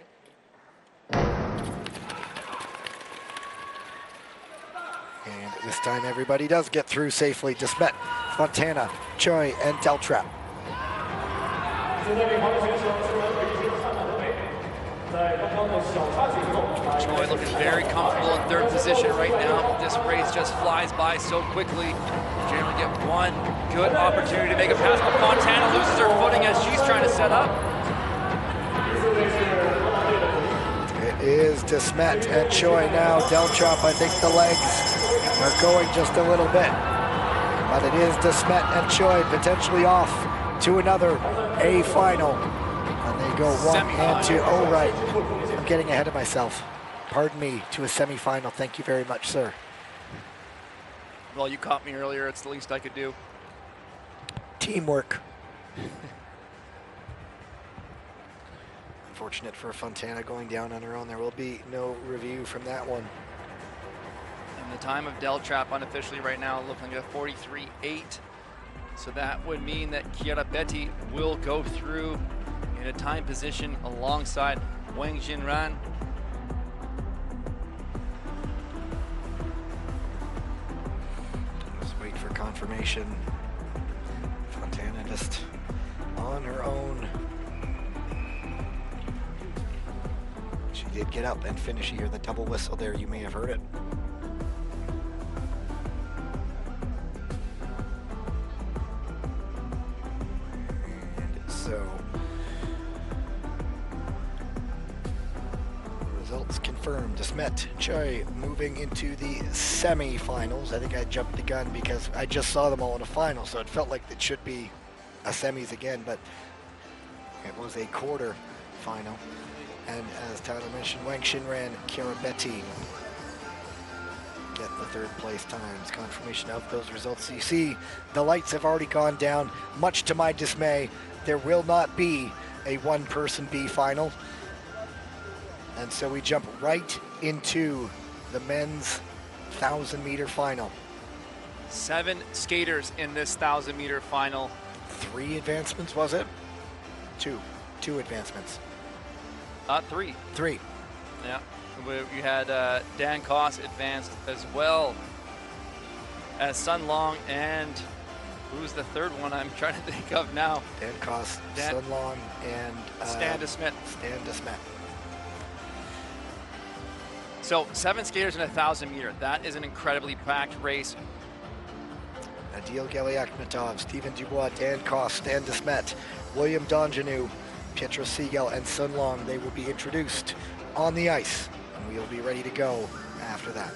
And this time everybody does get through safely. DeSmet, Fontana, Choi, and Deltrap. Choi looking very comfortable in third position right now. This race just flies by so quickly. Generally get one good opportunity to make a pass, but Fontana loses her footing as she's trying to set up. It is DeSmet and Choi now. Deltrap, I think the legs are going just a little bit. But it is DeSmet and Choi potentially off to another A final. And they go 1 and 2. Oh, right. I'm getting ahead of myself. Pardon me, to a semifinal. Thank you very much, sir. Well, you caught me earlier. It's the least I could do. Teamwork. Unfortunate for Fontana going down on her own. There will be no review from that one. And The time of Del Trap unofficially right now looking at 43.8. So that would mean that Chiara Betty will go through in a time position alongside Wang Jinran. Just wait for confirmation. Fontana just on her own. She did get up and finish here. The double whistle there, you may have heard it. And so, results confirmed. Desmet Choi moving into the semi-finals. I think I jumped the gun because I just saw them all in a final, so it felt like it should be a semis again, but it was a quarter final. And as Tyler mentioned, Wang Xinran, Chiara Betty get the third place times. Confirmation of those results. So you see, the lights have already gone down. Much to my dismay, there will not be a one-person B final. And so we jump right into the men's 1,000-meter final. 7 skaters in this 1,000-meter final. 3 advancements, was it? 2 advancements. 3. 3. Yeah, we had Dan Koss advanced as well as Sun Long, and who's the third one I'm trying to think of now? Dan Koss, Sun Long, and Stan de Smet. Stan de Smet. So 7 skaters in a 1,000-meter. That is an incredibly packed race. Adil Galiakmatov, Stephen Dubois, Dan Koss, Stan de Smet, William Donjanu, Pietro Siegel, and Sun Long. They will be introduced on the ice, and we will be ready to go after that.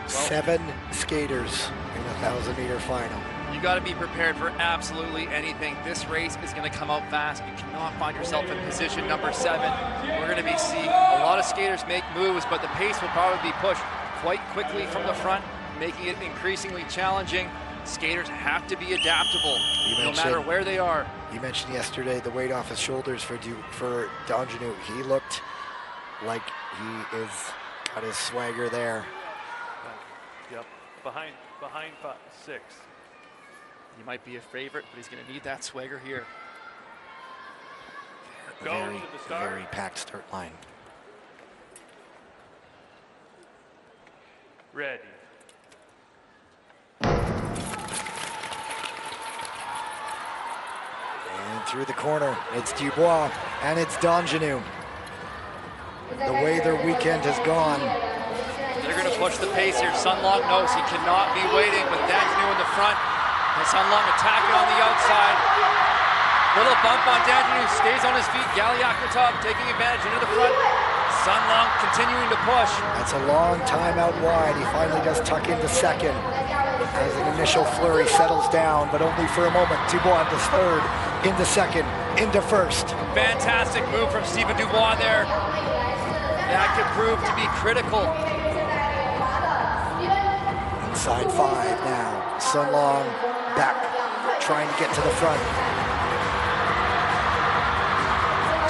7 skaters in a 1,000-meter final. You got to be prepared for absolutely anything. This race is going to come out fast. You cannot find yourself in position number 7. We're going to be seeing a lot of skaters make moves, but the pace will probably be pushed quite quickly from the front, making it increasingly challenging. Skaters have to be adaptable, no matter where they are. You mentioned yesterday the weight off his shoulders for Donjanu. He looked like he is got his swagger there. Yep, behind 6. He might be a favorite, but he's going to need that swagger here. Very packed start line. Ready. And through the corner, it's Dubois and it's Donjanu. The way their weekend has gone. They're going to push the pace here. Sunlong knows he cannot be waiting with Donjanu in the front. And Sunlong attacking on the outside. Little bump on Donjanu, stays on his feet. Galiakmatov taking advantage into the front. Sunlong continuing to push. That's a long time out wide. He finally does tuck into second as an initial flurry settles down, but only for a moment. Dubois into third, into second, into first. Fantastic move from Stephen Dubois there. That could prove to be critical. Inside 5 now. Sunlong back, trying to get to the front.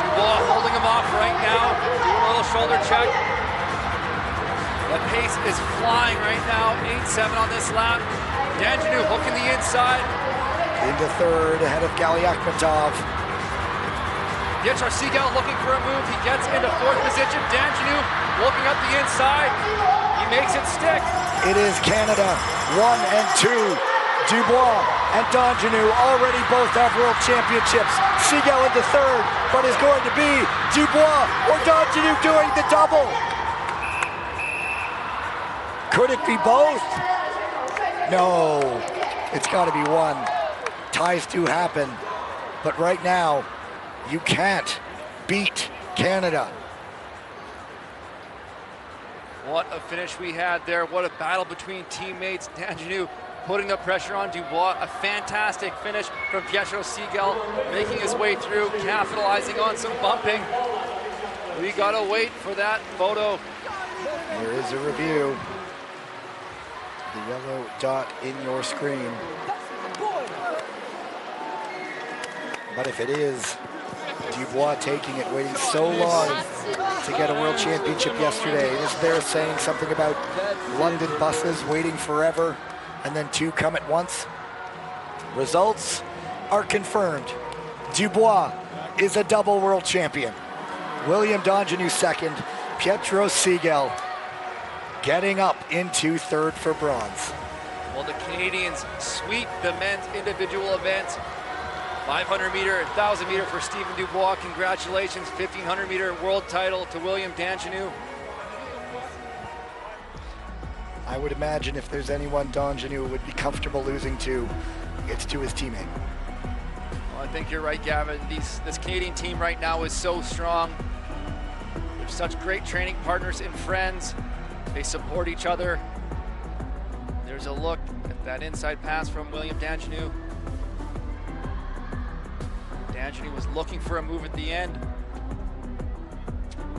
Dubois holding him off right now, doing a little shoulder check. The pace is flying right now, 8-7 on this lap. Donjanu hooking the inside. Into third, ahead of Galiakmatov. Yachar Seagal looking for a move. He gets into 4th position. Donjanu looking up the inside. He makes it stick. It is Canada, 1 and 2. Dubois and Donjanu already both have world championships. Seagal into third, but is going to be Dubois or Donjanu doing the double. Could it be both? No, it's got to be one. Ties do happen, but right now, you can't beat Canada. What a finish we had there. What a battle between teammates. Donjanu putting the pressure on Dubois. A fantastic finish from Pietro Seagal, making his way through, capitalizing on some bumping. We gotta wait for that photo. Here is a review. The yellow dot in your screen. But if it is Dubois taking it, waiting so long to get a world championship yesterday, is there saying something about London buses waiting forever and then 2 come at once? Results are confirmed. Dubois is a double world champion. William Donjanu second, Pietro Seagal getting up into third for bronze. Well, the Canadians sweep the men's individual events. 500 meter, 1,000 meter for Stephen Dubois. Congratulations, 1,500 meter world title to William Donjanu. I would imagine if there's anyone Donjanu would be comfortable losing to, it's to his teammate. Well, I think you're right, Gavin. This Canadian team right now is so strong. They're such great training partners and friends. They support each other. There's a look at that inside pass from William Donjanu. Donjanu was looking for a move at the end.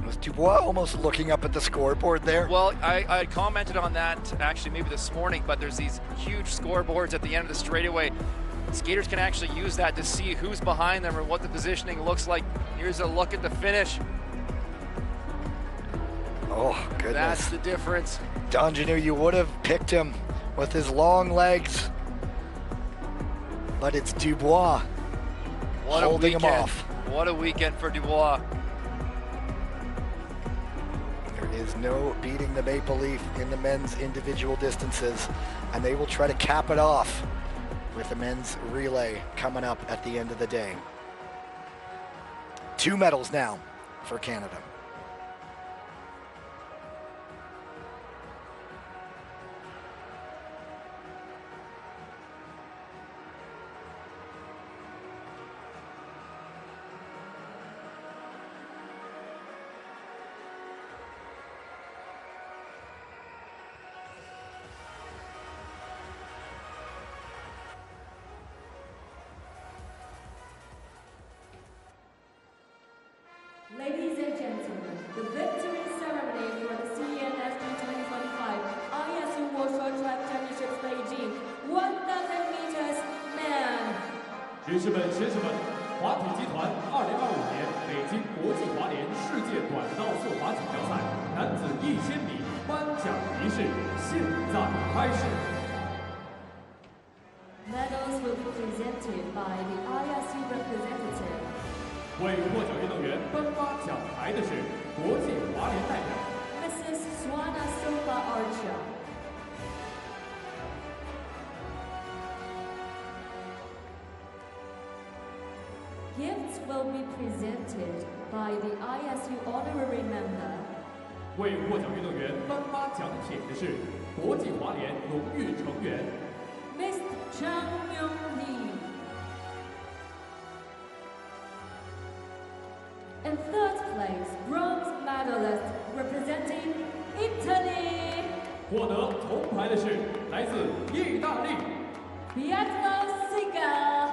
Was Dubois almost looking up at the scoreboard there? Well, I commented on that actually maybe this morning, but there's these huge scoreboards at the end of the straightaway. Skaters can actually use that to see who's behind them or what the positioning looks like. Here's a look at the finish. Oh, goodness. That's the difference. Donjanu, you would have picked him with his long legs, but it's Dubois holding him off. What a weekend for Dubois. There is no beating the Maple Leaf in the men's individual distances, and they will try to cap it off with the men's relay coming up at the end of the day. 2 medals now for Canada. Ladies and gentlemen, the victory ceremony for the CNSG 2025 ISU World Short Track Championships Beijing 1,000 meters man. 女士们、先生们，滑体集团2025年北京国际滑联世界短道速滑锦标赛男子1000米颁奖仪式现在开始。 Medals will be presented by the ISU representative. 为获奖运动员颁发奖牌的是国际滑联代表 Mrs. Swana Sofa Archer. Gifts will be presented by the ISU honorary member. 为获奖运动员颁发奖品的是国际滑联荣誉成员 Ms. Chang Myung-hee. In third place, bronze medalist representing Italy. 获得铜牌的是来自意大利 Pietro Siga.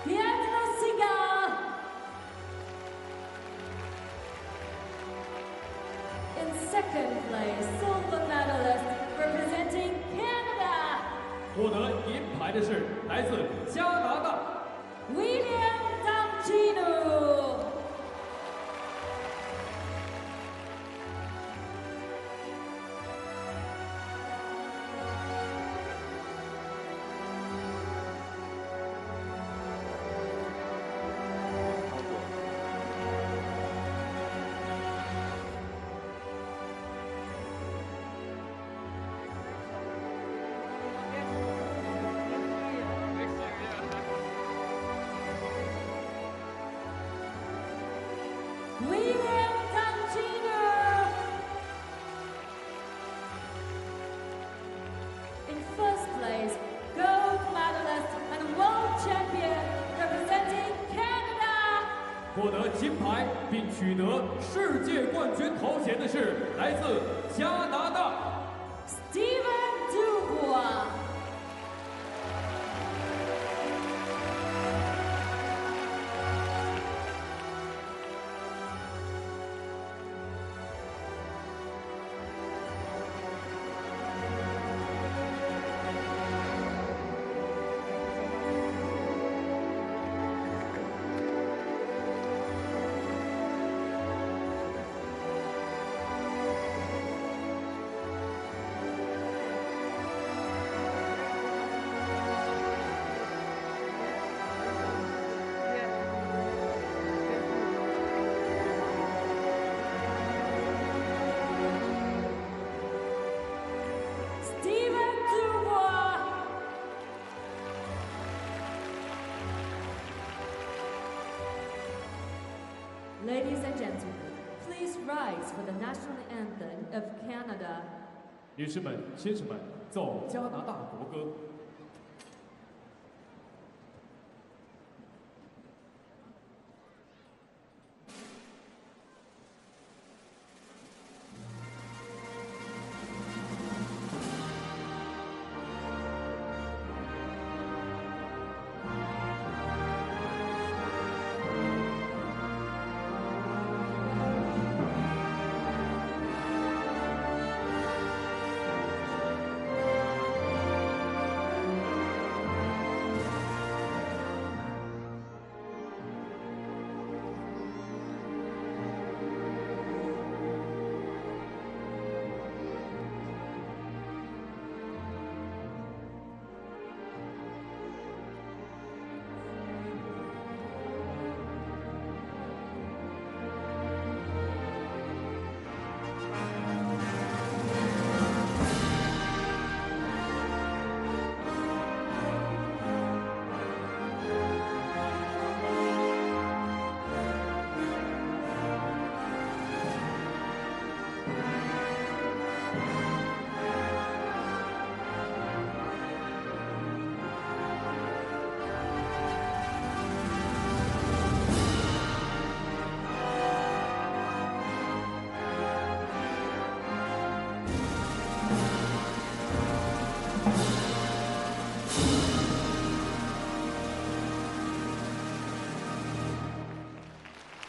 Pietro Siga. In second place, silver medalist representing Canada. 获得银牌的是来自加拿大 William Damgino. William Damgino. In first place, gold medalist and world champion representing Canada. 获得金牌并取得世界冠军头衔的是来自加拿大 Steven Dubois. Steven Dubois. Ladies and gentlemen, please rise for the national anthem of Canada. 女士们、先生们，奏加拿大国歌。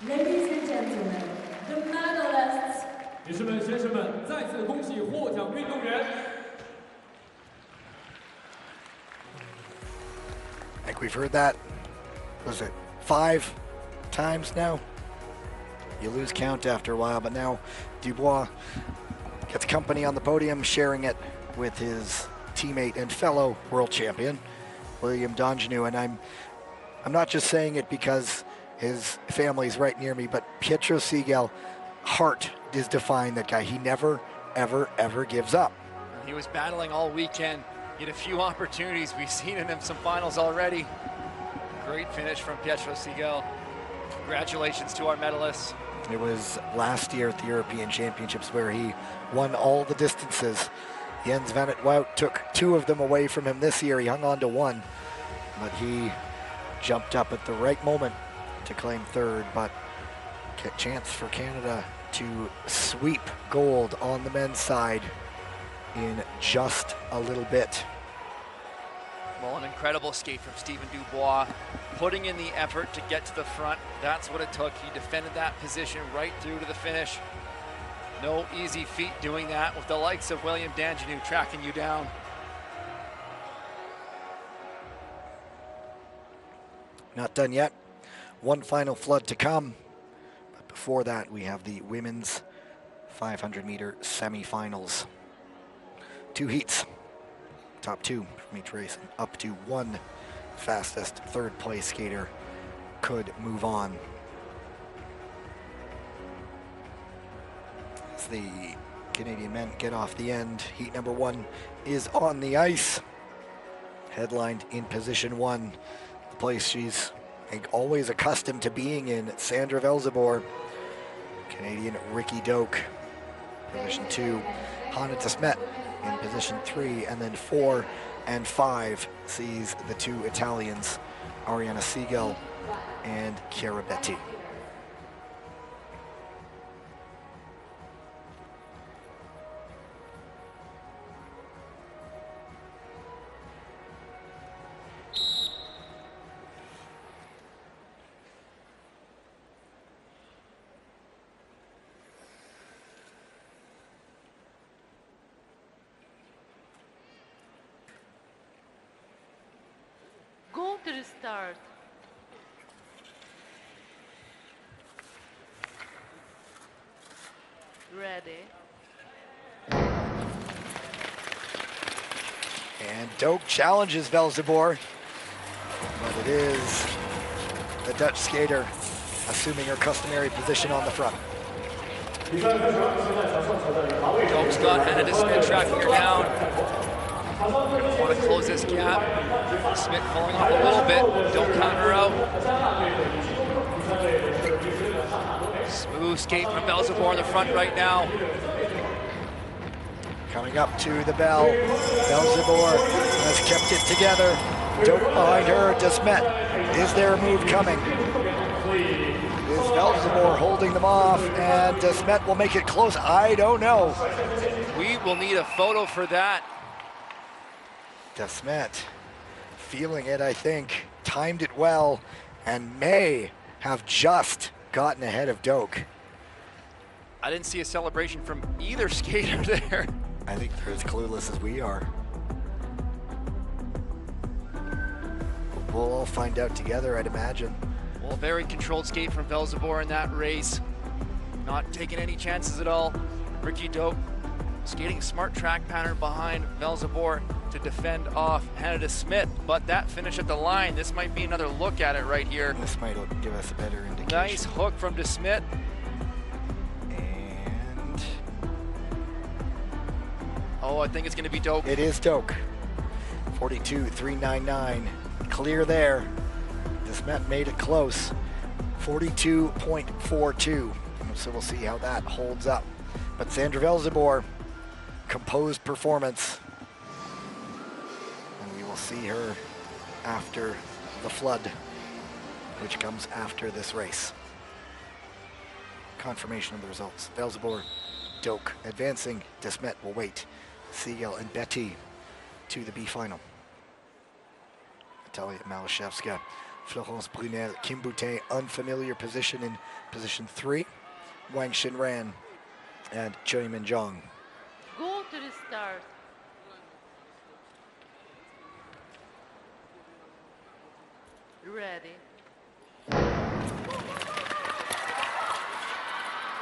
Ladies and gentlemen, the medalists. 女士们、先生们，再次恭喜获奖运动员。I think we've heard that, was it 5 times now? You lose count after a while, but now Dubois gets company on the podium, sharing it with his teammate and fellow world champion, William Dongeneau. And I'm not just saying it because his family's right near me, but Pietro Segal, heart is defying that guy. He never, ever, ever gives up. He was battling all weekend. He had a few opportunities. We've seen him in some finals already. Great finish from Pietro Segal. Congratulations to our medalists. It was last year at the European Championships where he won all the distances. Jens van het Wout took 2 of them away from him this year. He hung on to 1, but he jumped up at the right moment to claim 3rd, but a chance for Canada to sweep gold on the men's side in just a little bit. Well, an incredible skate from Stephen Dubois, putting in the effort to get to the front. That's what it took. He defended that position right through to the finish. No easy feat doing that with the likes of William Dongeneau tracking you down. Not done yet. One final flood to come. But before that, we have the women's 500-meter semifinals. 2 heats. Top 2 from each race. Up to 1 fastest 3rd place skater could move on. As the Canadian men get off the end, heat number 1 is on the ice. Headlined in position 1, the place she's always accustomed to being in, Sandra Velzeboer. Canadian Ricky Doak, position 2. Hannah de Smet in position 3, and then 4 and 5 sees the 2 Italians, Ariana Segal and Chiara Betti. Go to the start. Ready. And Doak challenges Velzeboer, but it is the Dutch skater assuming her customary position on the front. Doak's got Hannah de Smet tracking her down. Want to close this gap. Smith falling off a little bit. Don't count her out. Smooth skate from Velzeboer in the front right now. Coming up to the bell. Velzeboer has kept it together. Doak behind her. De Smet. Is there a move coming? Is Velzeboer holding them off? And De Smet will make it close. I don't know. We will need a photo for that. De Smet feeling it, I think, timed it well, and may have just gotten ahead of Doak. I didn't see a celebration from either skater there. I think they're as clueless as we are. We'll all find out together, I'd imagine. Well, very controlled skate from Velzeboer in that race. Not taking any chances at all. Ricky Doak skating a smart track pattern behind Velzeboer to defend off Hannah de Smet, but that finish at the line, this might be another look at it right here. This might give us a better indication. Nice hook from de Smet. And oh, I think it's going to be Doak. It is Doak. 42.399, clear there. De Smet made it close. 42.42. So we'll see how that holds up. But Sandra Velzeboer, composed performance. And we will see her after the flood, which comes after this race. Confirmation of the results. Velzeboer, Doak advancing. De Smet will wait. Segal and Betti to the B final. Natalia Malashevska Florence Brunel, Kim Boutin, unfamiliar position in position 3. Wang Xinran and Choi Min-jong. Go to the start. Ready.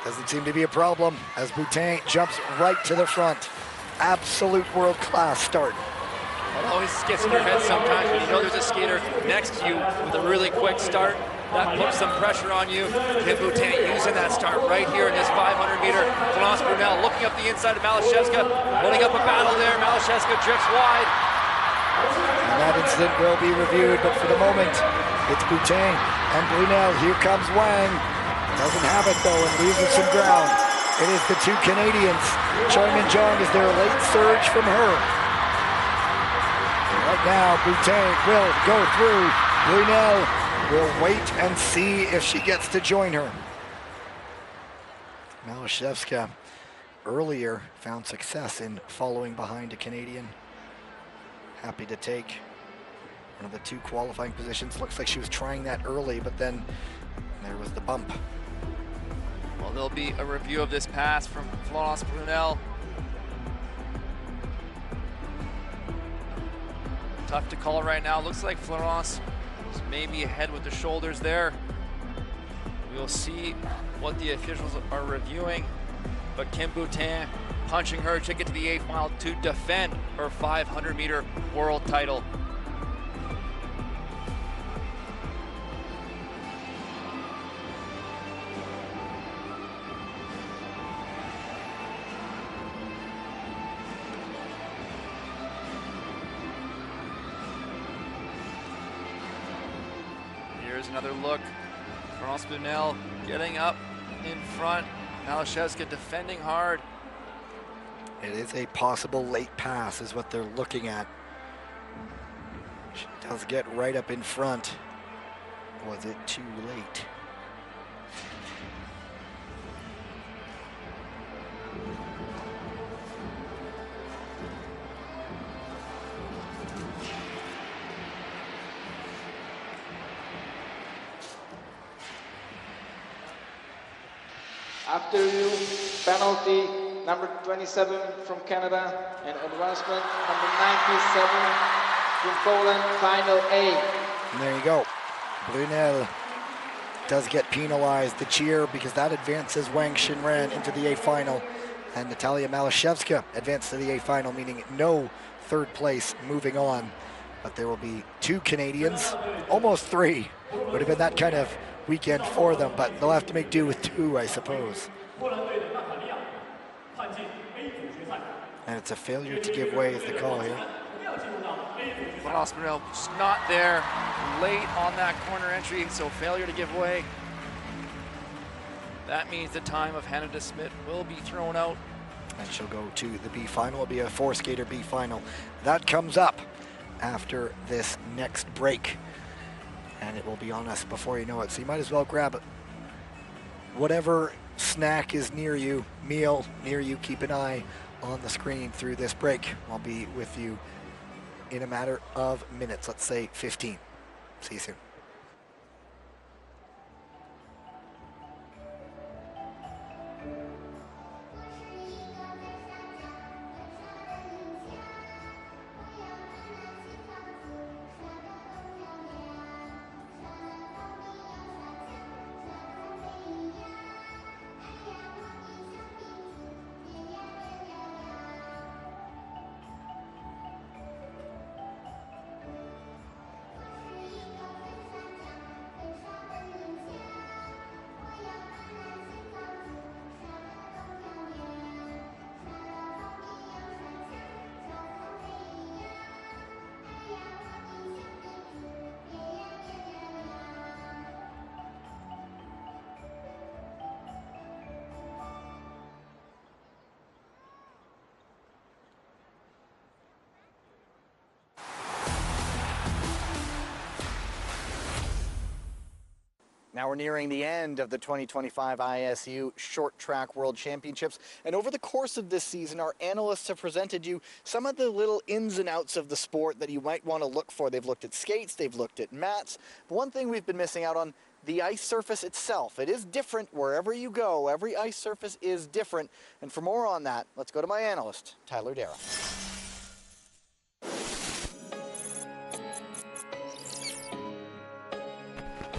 Doesn't seem to be a problem as Boutin jumps right to the front. Absolute world-class start. It always gets in your head sometimes when you know there's a skater next to you with a really quick start. That puts some pressure on you. Kim Boutin using that start right here in this 500-meter. Florence Brunel looking up the inside of Malashevska, holding up a battle there. Malashevska drifts wide. And that incident will be reviewed, but for the moment, it's Boutin and Brunel. Here comes Wang. Doesn't have it though and loses some ground. It is the two Canadians. Choi Min-jong is there a late surge from her. Right now, Boutin will go through. Brunel will wait and see if she gets to join her. Malashevska earlier found success in following behind a Canadian. Happy to take one of the two qualifying positions. Looks like she was trying that early, but then there was the bump. Well, there'll be a review of this pass from Florence Brunel. Tough to call right now. Looks like Florence is maybe ahead with the shoulders there. We'll see what the officials are reviewing. But Kim Boutin punching her ticket to the A final to defend her 500-meter world title. Here's another look. Florence Brunel getting up in front. Malashevska defending hard. It is a possible late pass is what they're looking at. She does get right up in front. Was it too late? After you, penalty number 27 from Canada and advancement number 97 from Poland, final A. And there you go. Brunel does get penalized, the cheer, because that advances Wang Xinran into the A final. And Natalia Malashevska advanced to the A final, meaning no third place moving on. But there will be two Canadians, almost three. Would have been that kind of weekend for them, but they'll have to make do with two, I suppose. And it's a failure to give way is the call here. Florence Brunel just not there late on that corner entry, so failure to give way. That means the time of Hannah DeSmit will be thrown out. And she'll go to the B final. It'll be a four-skater B final. That comes up after this next break. And it will be on us before you know it. So you might as well grab whatever snack is near you, meal near you. Keep an eye on the screen through this break. I'll be with you in a matter of minutes, let's say 15. See you soon. Now we're nearing the end of the 2025 ISU Short Track World Championships, and over the course of this season, our analysts have presented you some of the little ins and outs of the sport that you might want to look for. They've looked at skates, they've looked at mats, but one thing we've been missing out on, the ice surface itself. It is different wherever you go. Every ice surface is different, and for more on that, let's go to my analyst, Tyler Dara.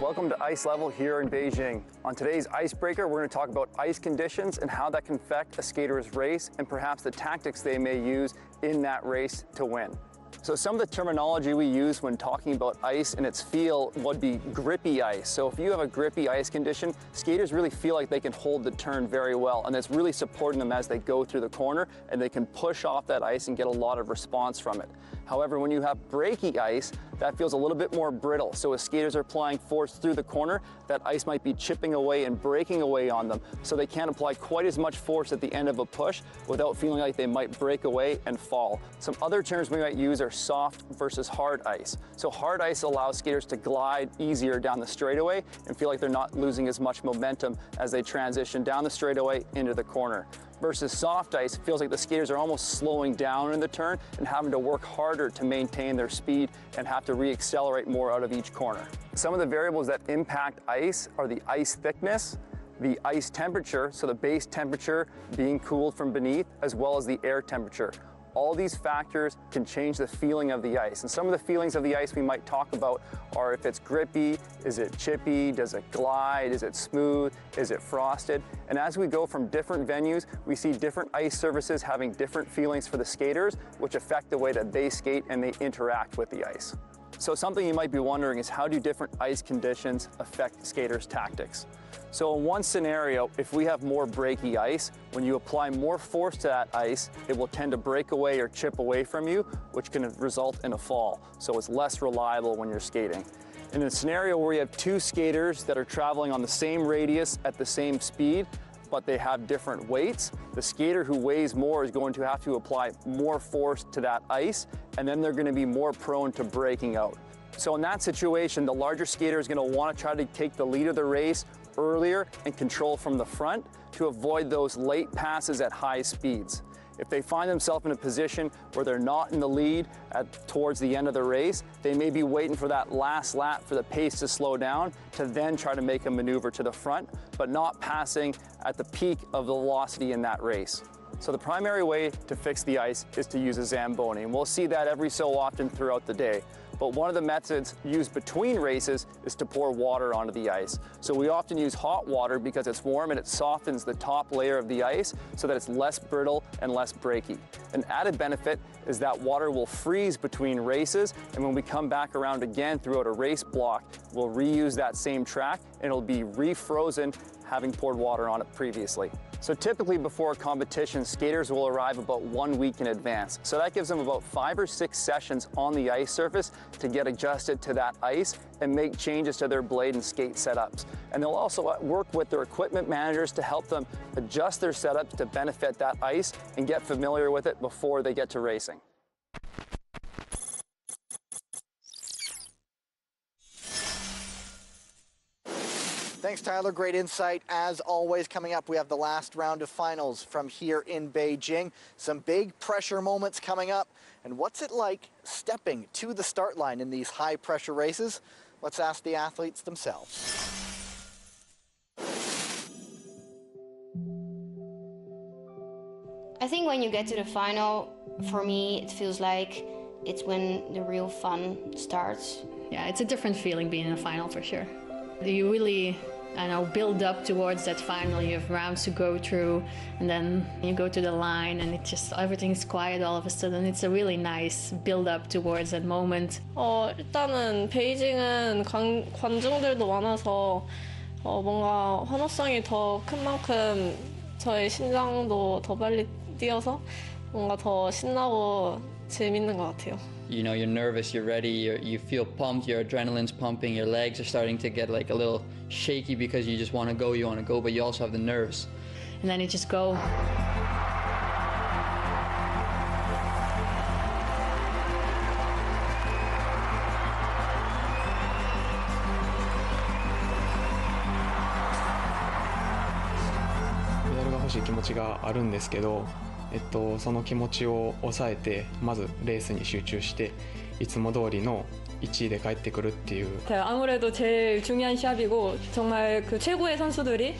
Welcome to Ice Level here in Beijing. On today's Icebreaker, we're going to talk about ice conditions and how that can affect a skater's race and perhaps the tactics they may use in that race to win. So some of the terminology we use when talking about ice and its feel would be grippy ice. So if you have a grippy ice condition, skaters really feel like they can hold the turn very well, and it's really supporting them as they go through the corner, and they can push off that ice and get a lot of response from it. However, when you have breaky ice, that feels a little bit more brittle. So as skaters are applying force through the corner, that ice might be chipping away and breaking away on them. So they can't apply quite as much force at the end of a push without feeling like they might break away and fall. Some other terms we might use are soft versus hard ice. So hard ice allows skaters to glide easier down the straightaway and feel like they're not losing as much momentum as they transition down the straightaway into the corner. Versus soft ice, feels like the skaters are almost slowing down in the turn and having to work harder to maintain their speed and have to re-accelerate more out of each corner. Some of the variables that impact ice are the ice thickness, the ice temperature, so the base temperature being cooled from beneath, as well as the air temperature. All these factors can change the feeling of the ice. And some of the feelings of the ice we might talk about are if it's grippy, is it chippy, does it glide, is it smooth, is it frosted? And as we go from different venues, we see different ice surfaces having different feelings for the skaters, which affect the way that they skate and they interact with the ice. So something you might be wondering is, how do different ice conditions affect skaters' tactics? So in one scenario, if we have more breaky ice, when you apply more force to that ice, it will tend to break away or chip away from you, which can result in a fall. So it's less reliable when you're skating. In a scenario where you have two skaters that are traveling on the same radius at the same speed, but they have different weights, the skater who weighs more is going to have to apply more force to that ice, and then they're going to be more prone to breaking out. So in that situation, the larger skater is going to want to try to take the lead of the race earlier and control from the front to avoid those late passes at high speeds. If they find themselves in a position where they're not in the lead towards the end of the race, they may be waiting for that last lap for the pace to slow down to then try to make a maneuver to the front, but not passing at the peak of the velocity in that race. So the primary way to fix the ice is to use a Zamboni, and we'll see that every so often throughout the day. But one of the methods used between races is to pour water onto the ice. So we often use hot water because it's warm and it softens the top layer of the ice so that it's less brittle and less breaky. An added benefit is that water will freeze between races, and when we come back around again throughout a race block, we'll reuse that same track and it'll be refrozen having poured water on it previously. So typically before a competition, skaters will arrive about 1 week in advance. So that gives them about 5 or 6 sessions on the ice surface to get adjusted to that ice and make changes to their blade and skate setups. And they'll also work with their equipment managers to help them adjust their setups to benefit that ice and get familiar with it before they get to racing. Thanks, Tyler. Great insight. As always, coming up, we have the last round of finals from here in Beijing. Some big pressure moments coming up. And what's it like stepping to the start line in these high-pressure races? Let's ask the athletes themselves. I think when you get to the final, for me, it feels like it's when the real fun starts. Yeah, it's a different feeling being in a final for sure. You really, build up towards that final. You have rounds to go through, and then you go to the line, and it just everything's quiet all of a sudden. It's a really nice build up towards that moment. 일단은 베이징은 관중들도 많아서 뭔가 환호성이 더 큰 만큼 저의 심장도 더 빨리 뛰어서 뭔가 더 신나고 재밌는 것 같아요. You know, you're nervous, you're ready, you feel pumped, your adrenaline's pumping, your legs are starting to get like a little shaky because you just want to go, but you also have the nerves. And then you just go. ほしい気持ちがあるんですけど、その気持ちを抑えてまずレースに集中していつも通りの1位で帰ってくるっていう。 아무래도 제일 중요한 시합이고 정말 그 최고의 선수들이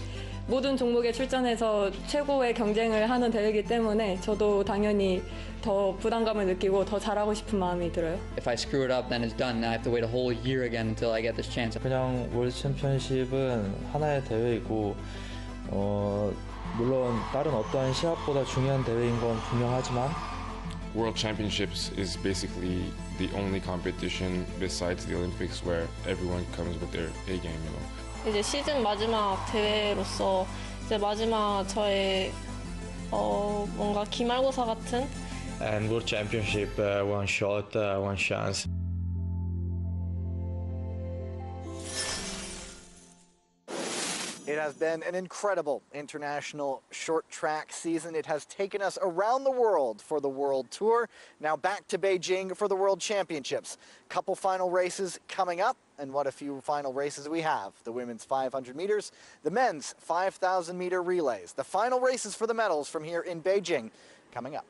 모든 종목에 출전해서 최고의 경쟁을 하는 대회이기 때문에 저도 당연히 더 부담감을 느끼고 더 잘하고 싶은 마음이 들어요. If I screw it up, then it's done. I have to wait a whole year again until I get this chance. 그냥 월드 챔피언십은 하나의 대회이고 물론 다른 어떠한 시합보다 중요한 대회인 건 분명하지만 World Championships is basically the only competition besides the Olympics where everyone comes with their A game, you know. 이제 시즌 마지막 대회로서 이제 마지막 저의 뭔가 기말고사 같은. And World Championship, one shot, one chance. It has been an incredible international short track season. It has taken us around the world for the World Tour. Now back to Beijing for the World Championships. Couple final races coming up, and what a few final races we have. The women's 500 meters, the men's 5,000 meter relays. The final races for the medals from here in Beijing coming up.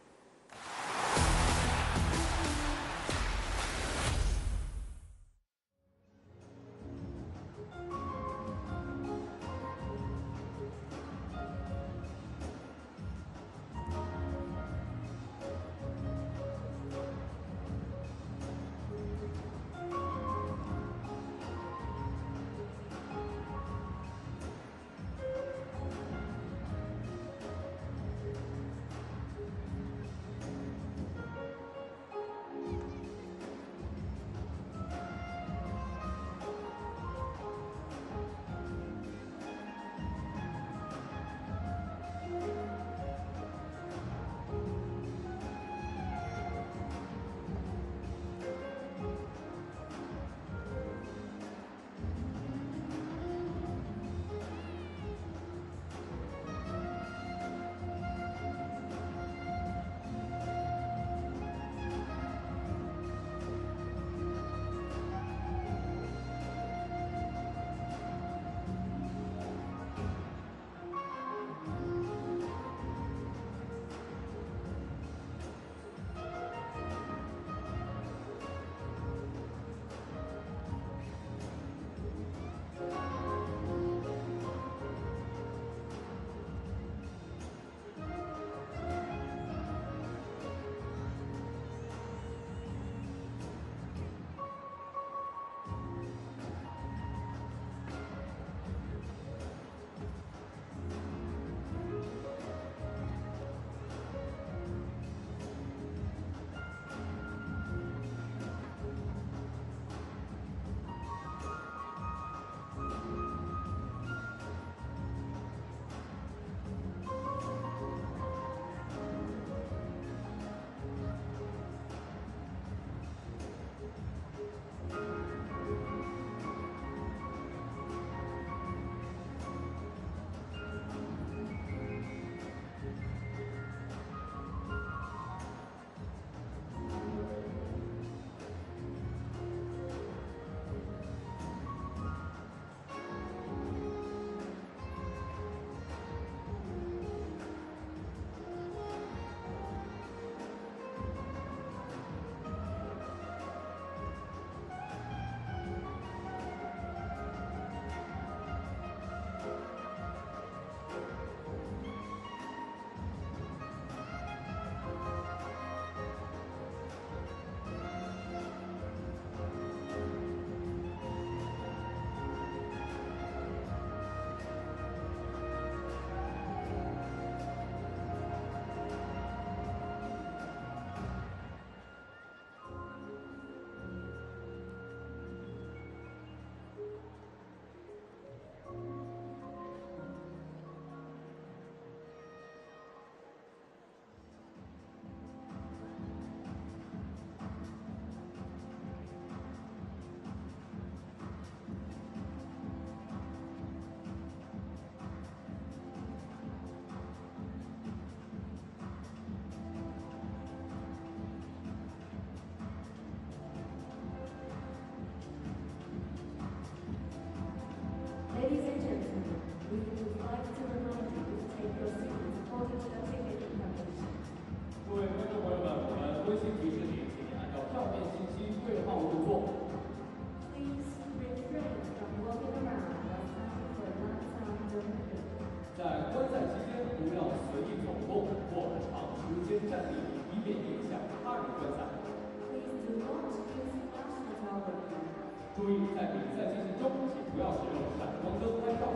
注意在比赛进行中，请不要使用闪光灯拍照。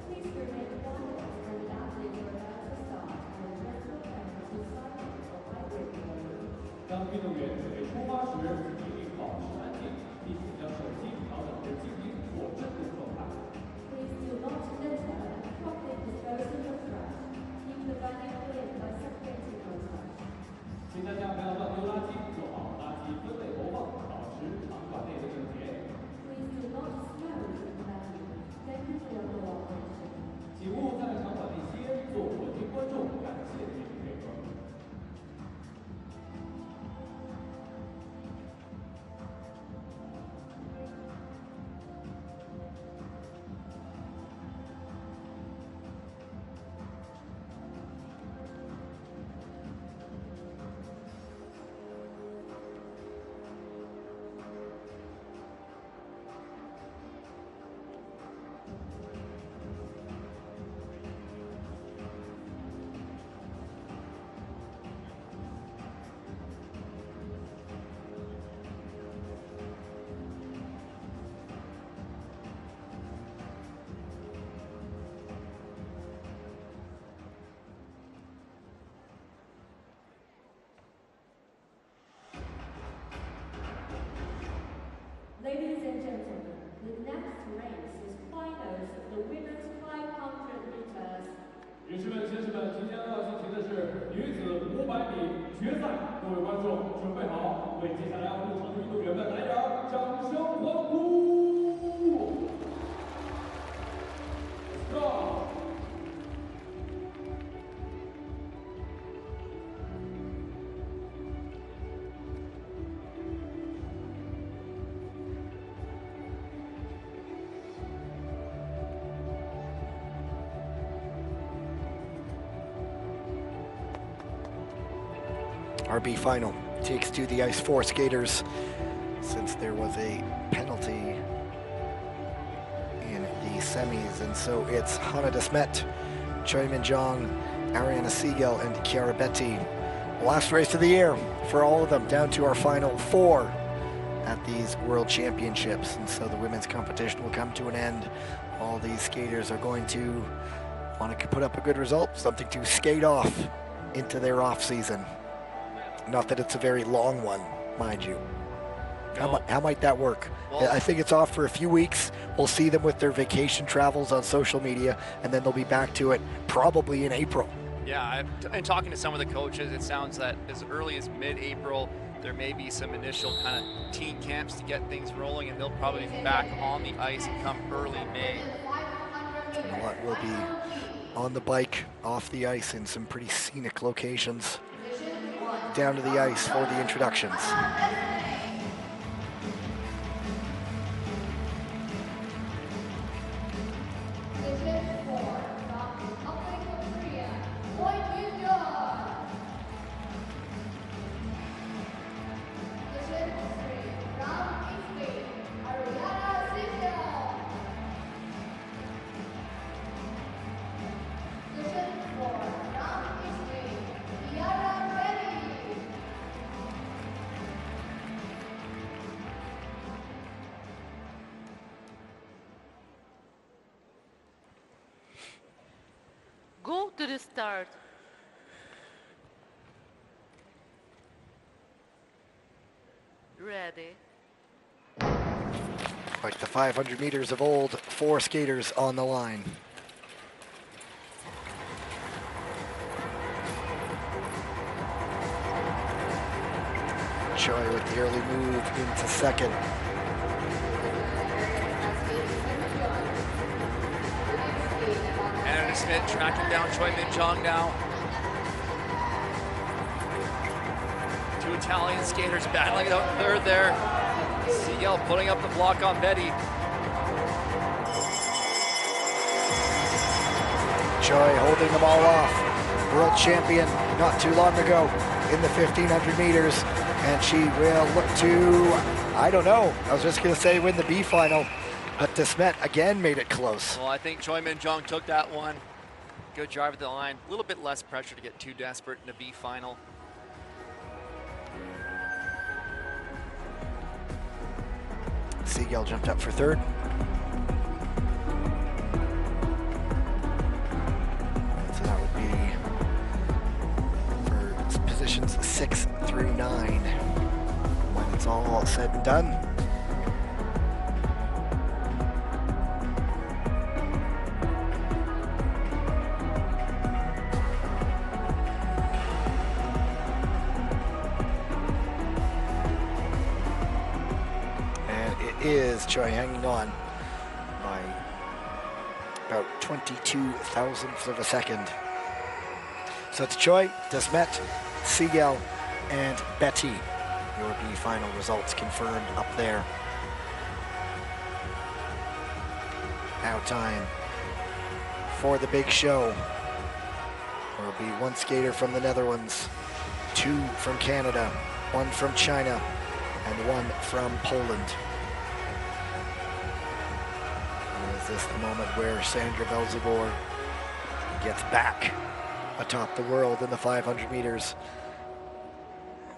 Please remain quiet and athlete are about to start and rest your hands to silence or vibrate mode. 当运动员准备出发时，请一定保持安静，并且将手机调整至静音或震动状态。 Please do not litter and properly dispose of your trash. Keep the venue clean by separating your trash. 请大家不要乱丢垃圾，做好垃圾分类投放，保持场馆内的整洁。 Please do not smoke in the venue. Thank you for your cooperation. 请勿在场馆内吸烟，做闻听观众，感谢您的配合。 Ladies and gentlemen, the next race is finals of the women's 500 meters. 女士们、先生们，即将要进行的是女子500米决赛。各位观众，准备好，为接下来要入场的运动员们来点儿掌声欢呼 ！Start！ Our B final takes to the ice 4 skaters since there was a penalty in the semis, and so it's Hannah Desmet, Choi Min-jong, Ariana Siegel, and Chiara Betti. Last race of the year for all of them, down to our final 4 at these World Championships, and so the women's competition will come to an end. All these skaters are going to want to put up a good result, something to skate off into their off season. Not that it's a very long one, mind you. How might that work? Well, I think it's off for a few weeks. We'll see them with their vacation travels on social media, and then they'll be back to it probably in April. Yeah, and talking to some of the coaches, it sounds that as early as mid-April, there may be some initial kind of teen camps to get things rolling, and they'll probably be back on the ice and come early May. And what will be on the bike, off the ice, in some pretty scenic locations. Down to the ice for the introductions. Go to the start. Ready. Like the 500 meters of old, 4 skaters on the line. Choi with the early move into second. Anna Smith tracking down Choi Min-jong now. 2 Italian skaters battling it out in third there. Siegel putting up the block on Betti. Choi holding them all off. World champion not too long ago in the 1500 meters. And she will look to, I don't know, I was just going to say win the B final. But Desmet again made it close. Well, I think Choi Min-jong took that one. Good drive at the line. A little bit less pressure to get too desperate in the B final. Siegel jumped up for third. So that would be for positions 6 through 9 when it's all said and done. Is Choi hanging on by about 22 thousandths of a second. So it's Choi, Desmet, Siegel, and Betty. Your B final results confirmed up there. Now time for the big show. There will be one skater from the Netherlands, 2 from Canada, 1 from China, and 1 from Poland. Is this the moment where Sandra Velzebor gets back atop the world in the 500 meters?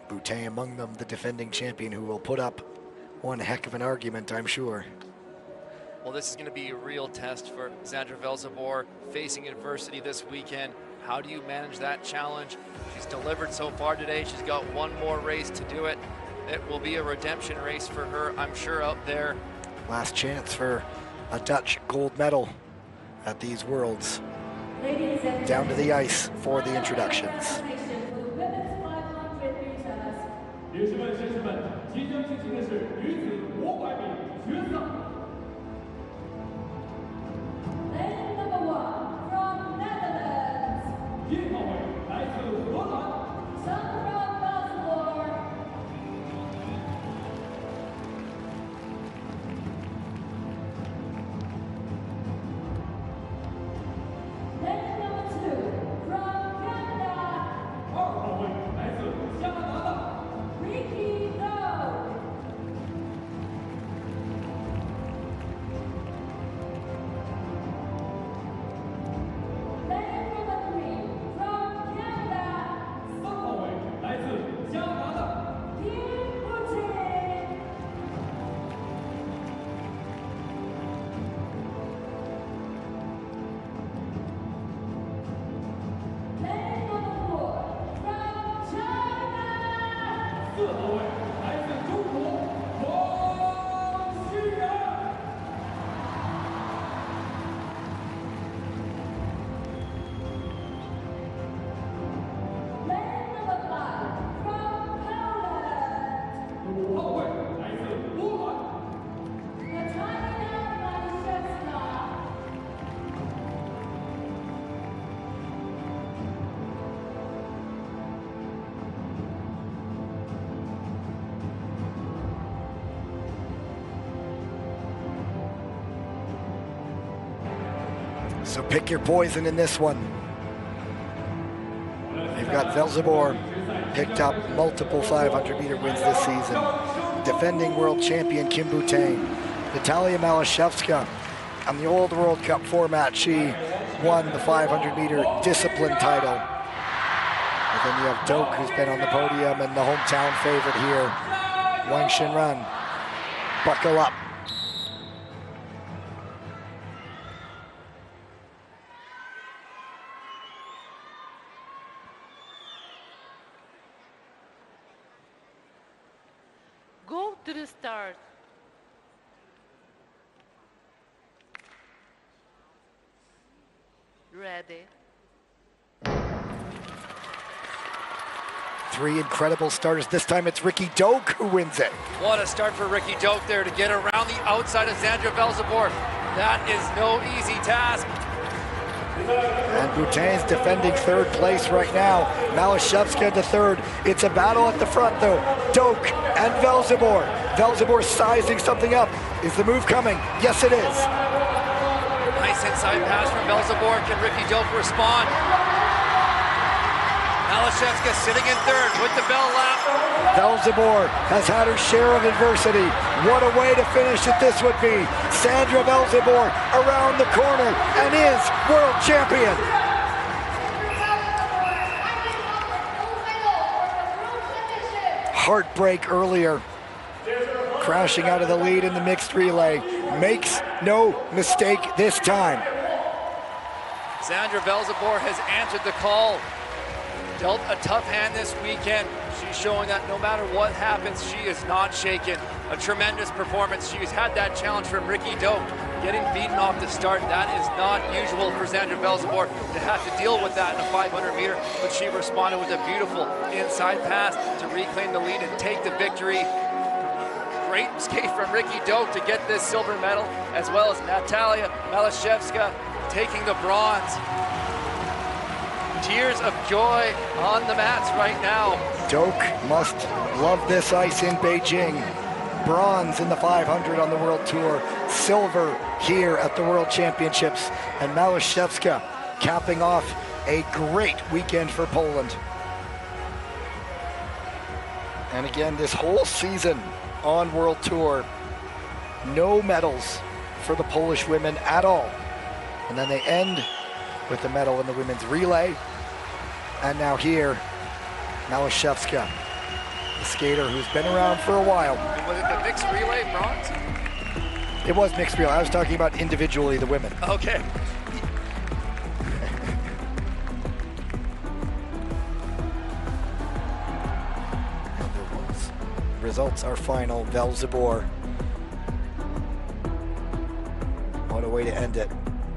Boutin among them, the defending champion, who will put up one heck of an argument, I'm sure. Well, this is going to be a real test for Sandra Velzebor, facing adversity this weekend. How do you manage that challenge? She's delivered so far today. She's got one more race to do it. It will be a redemption race for her, I'm sure, out there. Last chance for a Dutch gold medal at these Worlds. Down to the ice for the introductions. So pick your poison in this one. You've got Velzebor, picked up multiple 500-meter wins this season. Defending world champion Kim Boutin. Natalia Malashevska, on the old World Cup format, she won the 500-meter discipline title. And then you have Doak, who's been on the podium, and the hometown favorite here, Wang Xinran. Buckle up. Go to the start. Ready. 3 incredible starters. This time it's Ricky Doak who wins it. What a start for Ricky Doak there to get around the outside of Sandra Velzebor. That is no easy task. And Boutin's defending third place right now. Malashevska to third. It's a battle at the front though. Doak and Velzebor. Velzebor sizing something up. Is the move coming? Yes, it is. Nice inside pass from Velzebor. Can Ricky Doak respond? Malashevska sitting in third with the bell lap. Velzebor has had her share of adversity. What a way to finish it this would be. Sandra Velzebor around the corner and is world champion. Heartbreak earlier. crashing out of the lead in the mixed relay. Makes no mistake this time. Sandra Velzebor has answered the call. Dealt a tough hand this weekend. She's showing that no matter what happens, she is not shaken. A tremendous performance. She's had that challenge from Ricky Doak, getting beaten off the start. That is not usual for Sandra Velzebor to have to deal with that in a 500 meter, but she responded with a beautiful inside pass to reclaim the lead and take the victory. Great skate from Ricky Doak to get this silver medal, as well as Natalia Malashevska taking the bronze. Tears of joy on the mats right now. Doak must love this ice in Beijing. Bronze in the 500 on the World Tour, silver here at the World Championships, and Malashevska capping off a great weekend for Poland. And again, this whole season on World Tour, no medals for the Polish women at all. And then they end with the medal in the women's relay. And now here, Malashevska, the skater who's been around for a while. And was it the mixed relay bronze? It was mixed relay. I was talking about individually the women. Okay. And the results are final. Velzebor. What a way to end it.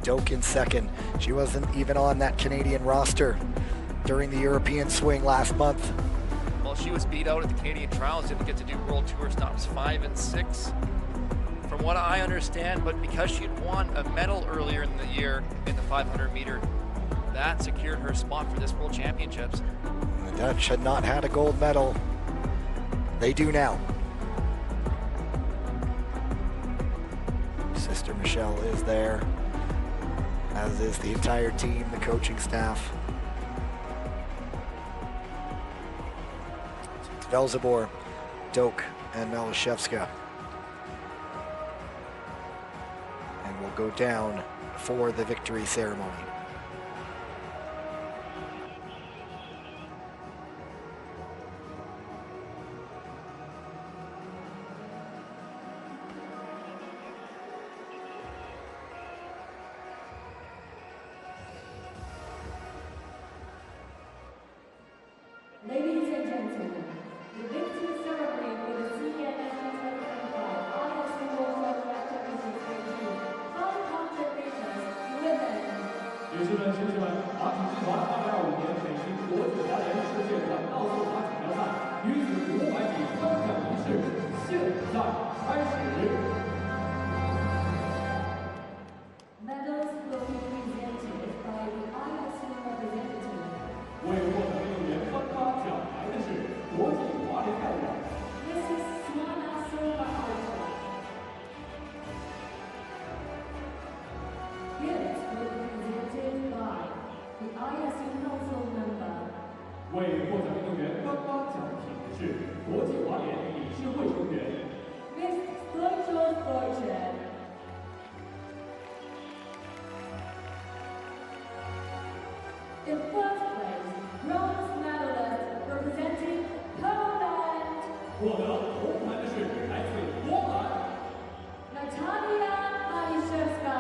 Doak in second. She wasn't even on that Canadian roster during the European swing last month. Well, she was beat out at the Canadian trials, didn't get to do World Tour stops 5 and 6. From what I understand, but because she'd won a medal earlier in the year in the 500 meter, that secured her spot for this World Championships. The Dutch had not had a gold medal. They do now. Sister Michelle is there, as is the entire team, the coaching staff. It's Velzebor, Doak, and Malashevska. And will go down for the victory ceremony. Ladies and gentlemen, the victory ceremony for the CNSG 2025 ISU World Track Championships Beijing 500 meters women. 女士们、先生们，马体集团2025年北京国际滑联世界短道速滑锦标赛女子500米颁奖仪式现在开始。 Medals will be presented by the ISU representative. 为获奖运动员颁发奖牌的是国际滑联代表。 Mrs. Suana Silva Alta. Gifts will be presented by the ISU council member. 为获奖运动员颁发奖品的是国际滑联理事会成员。 Miss Stoichos Stoichev. In first place, bronze medalist representing Poland, 获得铜牌的是来自波兰。 Natalia Malashevska.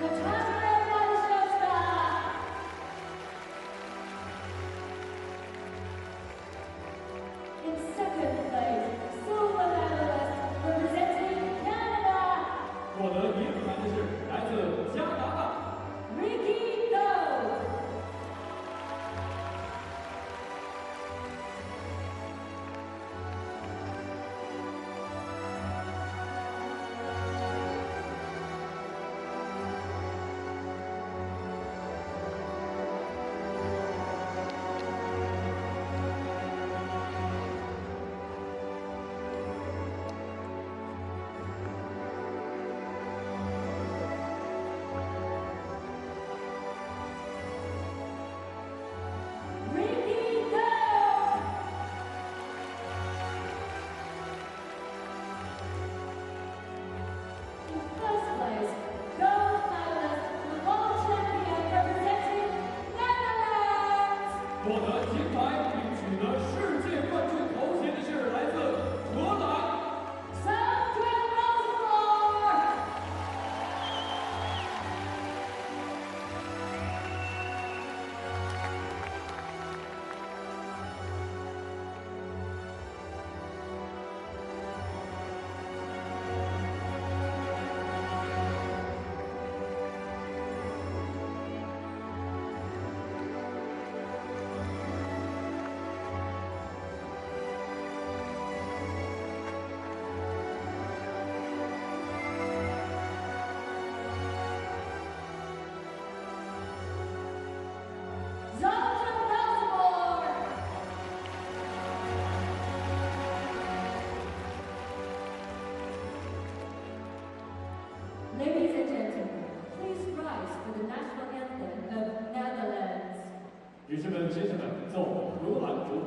Natalia Malashevska. In second place, silver medalist representing Canada, 获得银牌的是来自加拿大。 Ricky Doak. 们、先生们，奏荷兰国歌。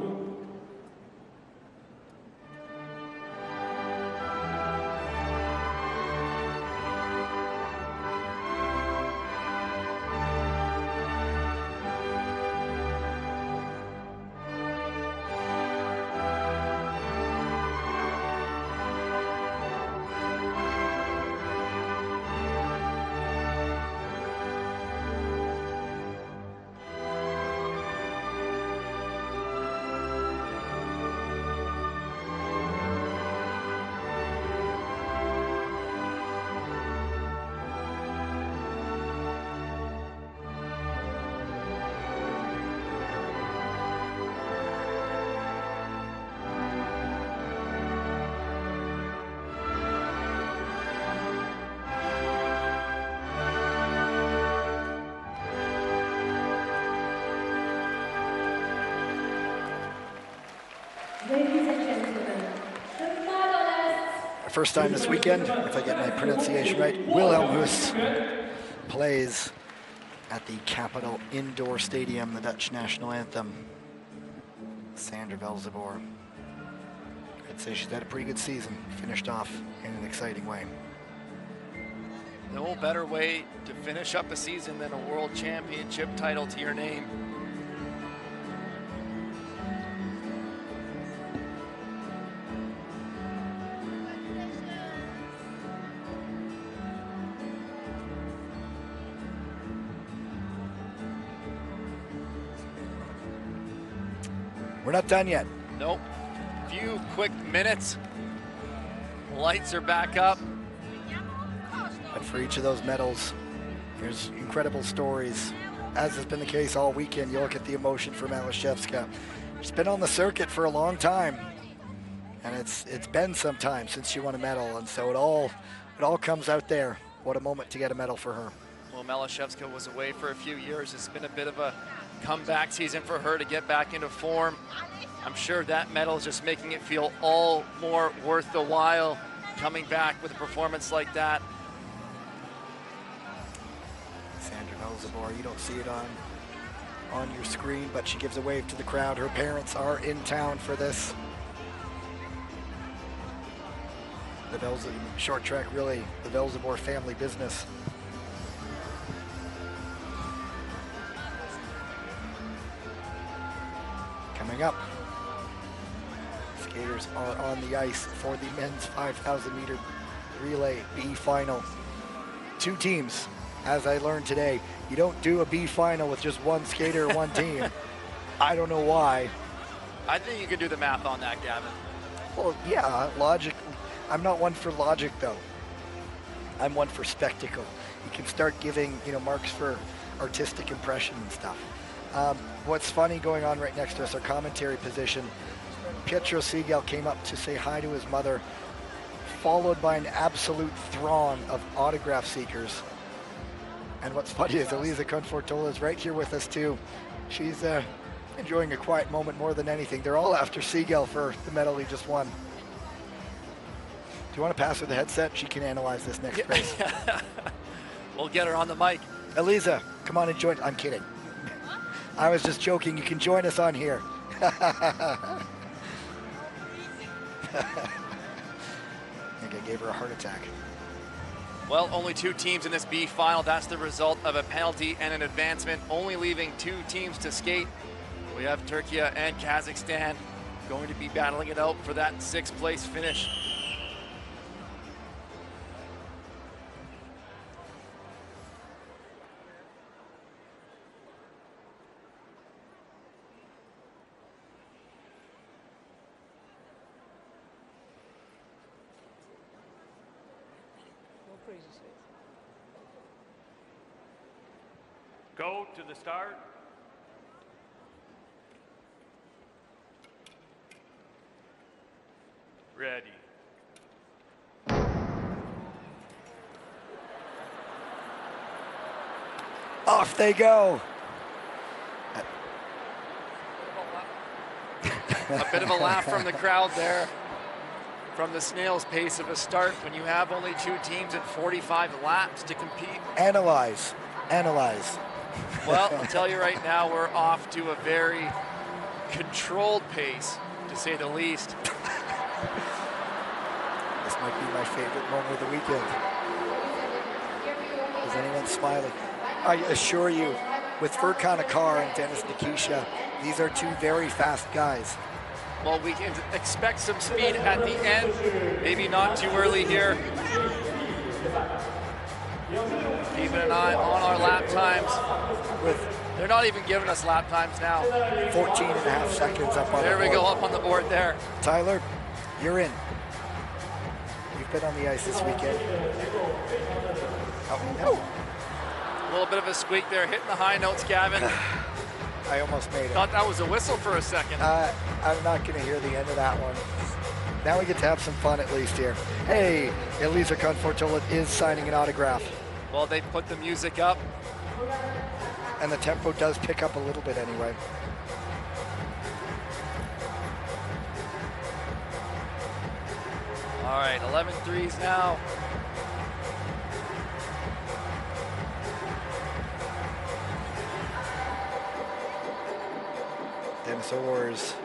Ladies and gentlemen, the finalists. First time this weekend, if I get my pronunciation right, Wilhelmus plays at the Capital Indoor Stadium, the Dutch national anthem. Sandra Velzebor. I'd say she's had a pretty good season, finished off in an exciting way. No better way to finish up a season than a world championship title to your name. We're not done yet. Nope. Few quick minutes. Lights are back up. But for each of those medals, there's incredible stories. As has been the case all weekend, you look at the emotion for Malashevska. She's been on the circuit for a long time, and it's been some time since she won a medal, and so it all comes out there. What a moment to get a medal for her. Well, Malashevska was away for a few years. It's been a bit of a comeback season for her to get back into form. I'm sure that medal is just making it feel all more worth the while coming back with a performance like that. Sandra Velzebor, you don't see it on your screen, but she gives a wave to the crowd. Her parents are in town for this. The short track, really, the Velzebor family business. Coming up, skaters are on the ice for the men's 5,000 meter relay B final. Two teams, as I learned today. You don't do a B final with just one skater or one team. I don't know why. I think you could do the math on that, Gavin. Well, yeah, logic. I'm not one for logic, though. I'm one for spectacle. You can start giving, marks for artistic impression and stuff. What's funny going on right next to us, our commentary position, Pietro Siegel came up to say hi to his mother, followed by an absolute throng of autograph seekers. And what's funny is Elisa Confortola is right here with us too. She's enjoying a quiet moment more than anything. They're all after Siegel for the medal he just won. Do you want to pass her the headset? She can analyze this next race. We'll get her on the mic. Elisa, come on and join. I'm kidding. I was just joking. You can join us on here. I think I gave her a heart attack. Well, only two teams in this B final. That's the result of a penalty and an advancement, only leaving two teams to skate. We have Turkey and Kazakhstan going to be battling it out for that 6th place finish. Go to the start. Ready. Off they go. A bit of a laugh from the crowd there. From the snail's pace of a start when you have only two teams and 45 laps to compete. Analyze. Well, I'll tell you right now, we're off to a very controlled pace, to say the least. This might be my favorite moment of the weekend. Is anyone smiling? I assure you, with Furkan Akar and Dennis Nikisha, these are two very fast guys. Well, we can expect some speed at the end. Maybe not too early here. Keeping an eye on our lap times. They're not even giving us lap times now. 14 and a half seconds up on the board. There we go, up on the board there. Tyler, you're in. You've been on the ice this weekend. Oh, no. A little bit of a squeak there, hitting the high notes, Gavin. I almost made it. Thought that was a whistle for a second. I'm not going to hear the end of that one. Now we get to have some fun at least here. Hey, Elisa Confortola is signing an autograph. Well, they put the music up. And the tempo does pick up a little bit anyway. All right, 11 threes now. Dennis Orrs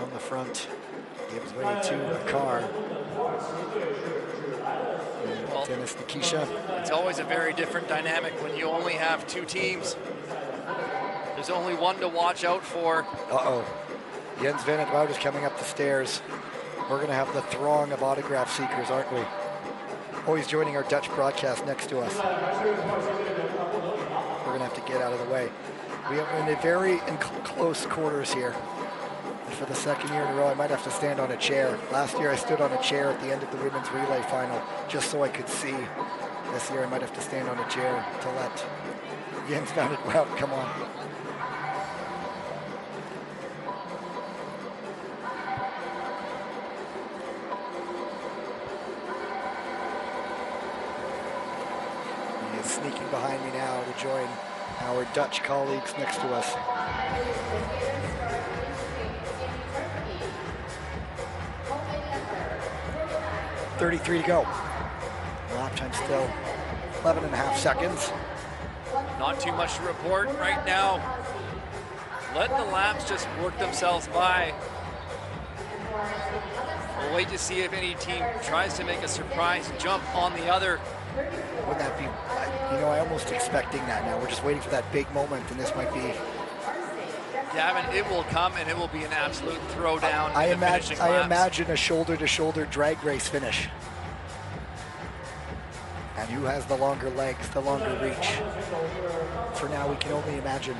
on the front, gives way to Akar. Well, Dennis Nikisha. It's always a very different dynamic when you only have two teams. There's only one to watch out for. Uh-oh. Jens Van Wout is coming up the stairs. We're going to have the throng of autograph seekers, aren't we? Oh, he's joining our Dutch broadcast next to us. We're going to have to get out of the way. We are in a very close quarters here. And for the second year in a row, I might have to stand on a chair. Last year, I stood on a chair at the end of the women's relay final just so I could see. This year, I might have to stand on a chair to let Jens Van Wout come on. He is sneaking behind me now to join our Dutch colleagues next to us. 33 to go. Lap time still 11 and a half seconds. Not too much to report right now. Let the laps just work themselves by. We'll wait to see if any team tries to make a surprise jump on the other. Wouldn't that be, you know, I'm almost expecting that now. We're just waiting for that big moment, and this might be. Gavin, it will come, and it will be an absolute throwdown. I imagine a shoulder-to-shoulder drag race finish. And who has the longer legs, the longer reach? For now, we can only imagine.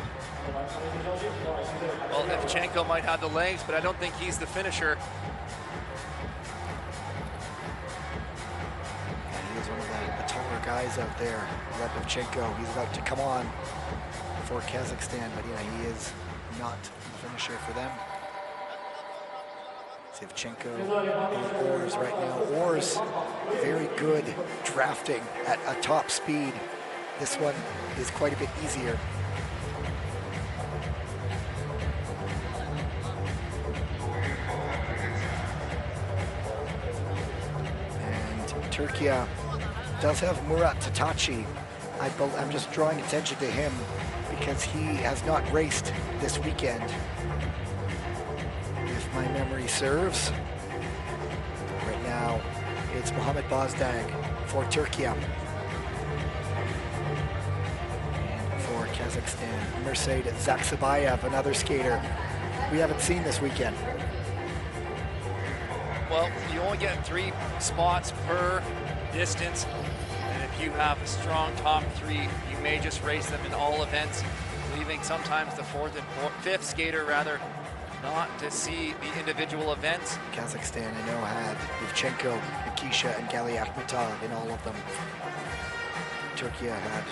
Well, Ivchenko might have the legs, but I don't think he's the finisher. And he is one of the taller guys out there, Ivchenko. He's about to come on for Kazakhstan, but yeah, he is not the finisher for them. Ivchenko and Orrs right now. Orrs, very good drafting at a top speed. This one is quite a bit easier. And Turkey does have Murat Tataci. I'm just drawing attention to him because he has not raced this weekend. If my memory serves. Right now, it's Mohamed Bozdag for Turkey. And for Kazakhstan, Mirsaid Zaksabayev, another skater we haven't seen this weekend. Well, you only get 3 spots per distance. And if you have a strong top 3, you may just race them in all events, leaving sometimes the 4th and 5th skater not to see the individual events. Kazakhstan, I know, had Ivchenko, Nikisha, and Gali Akhmetov in all of them. Turkey had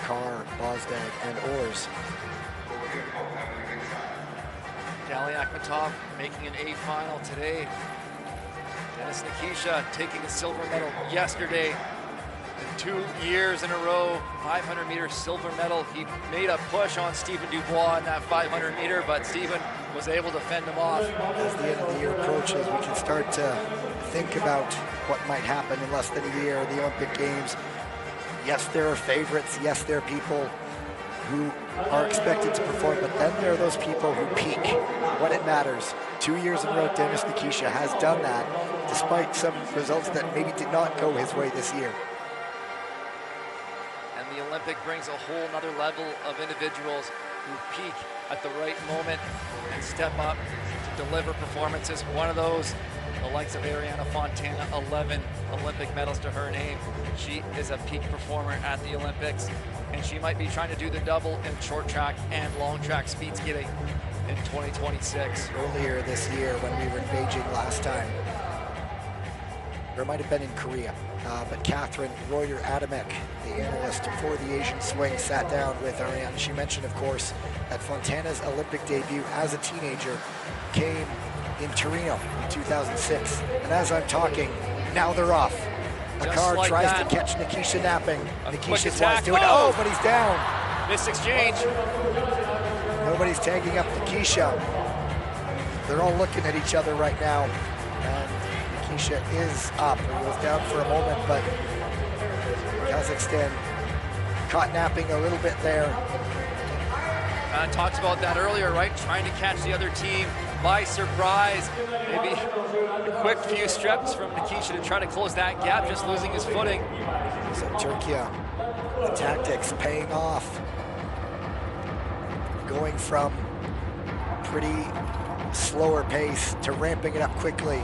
Kar, Bozdag, and Orrs. Gali Akhmetov making an A final today. Dennis Nikisha taking a silver medal yesterday. 2 years in a row, 500-meter silver medal. He made a push on Stephen Dubois in that 500-meter, but Stephen was able to fend him off. As the end of the year approaches, we can start to think about what might happen in less than a year, the Olympic Games. Yes, there are favorites. Yes, there are people who are expected to perform, but then there are those people who peak when it matters. 2 years in a row, Denis Nikisha has done that, despite some results that maybe did not go his way this year. And the Olympic brings a whole nother level of individuals who peak at the right moment and step up to deliver performances. One of those, the likes of Ariana Fontana, 11 Olympic medals to her name. She is a peak performer at the Olympics, and she might be trying to do the double in short track and long track speed skating in 2026. Earlier this year when we were in Beijing last time, or it might have been in Korea, but Catherine Reuter-Adamek, the analyst for the Asian swing, sat down with Ariane. She mentioned, of course, that Fontana's Olympic debut as a teenager came in Torino in 2006. And as I'm talking, now they're off. A car like tries that. to catch Nikisha napping. Nikisha's attack. wants to do it. Oh, but he's down. Missed exchange. Nobody's tagging up Nikisha. They're all looking at each other right now. And Nikisha is up. He was down for a moment, but Kazakhstan caught napping a little bit there. Talked about that earlier, right? Trying to catch the other team by surprise. Maybe a quick few steps from Nikisha to try to close that gap, just losing his footing. So Turkey, the tactics paying off. Going from pretty slower pace to ramping it up quickly.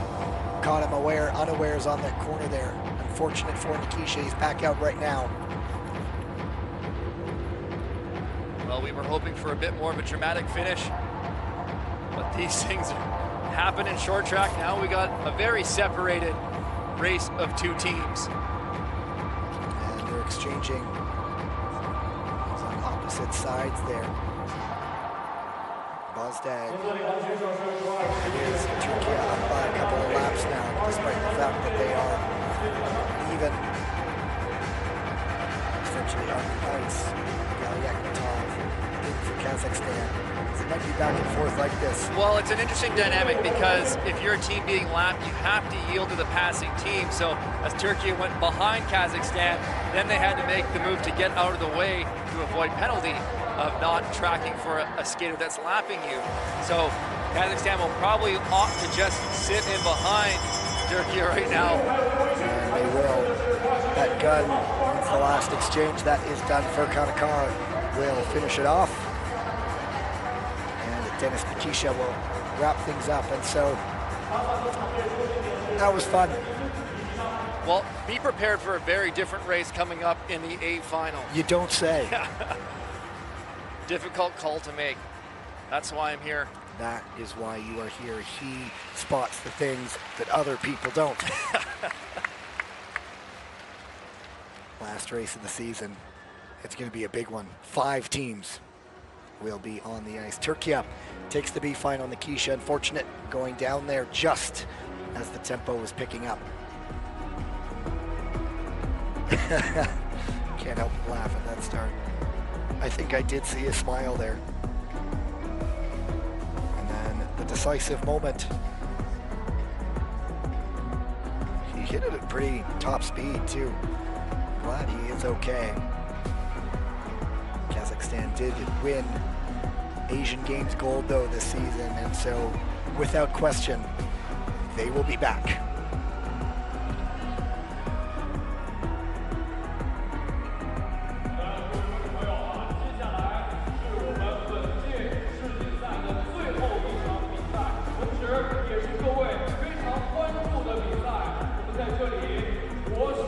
Caught him unawares on that corner there. Unfortunate for Nikisha, he's back out right now. Well, we were hoping for a bit more of a dramatic finish, but these things happen in short track. Now we got a very separated race of two teams. And they're exchanging on opposite sides there. Bozdag. It is Turkey up by a couple of laps now, despite the fact that they are even. Essentially on the ice. For Kazakhstan. So it might be back and forth like this. Well, it's an interesting dynamic because if you're a team being lapped, you have to yield to the passing team. So as Turkey went behind Kazakhstan, then they had to make the move to get out of the way to avoid penalty of not tracking for a skater that's lapping you. So Kazakhstan will probably opt to just sit in behind Turkey right now. And they will. That gun, it's the last exchange that is done for Kanakar. Will finish it off, and Denis Nikisha will wrap things up. And so that was fun. Well, be prepared for a very different race coming up in the A final. You don't say. Difficult call to make. That's why I'm here. That is why you are here. He spots the things that other people don't. Last race of the season. It's going to be a big one. 5 teams will be on the ice. Turkey takes the B final. Nikisha, unfortunate, going down there just as the tempo was picking up. Can't help but laugh at that start. I think I did see a smile there. And then the decisive moment. He hit it at pretty top speed too. Glad he is okay. Kazakhstan did win Asian Games gold though this season, and so without question, they will be back.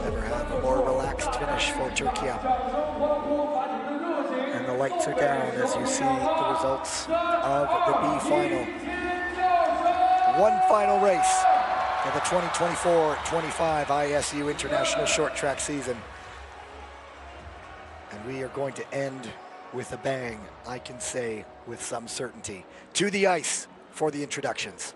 Never have a more relaxed finish for Turkey. And the lights are down as you see the results of the B final. One final race for the 2024-25 ISU International Short Track season. And we are going to end with a bang, I can say with some certainty. To the ice for the introductions.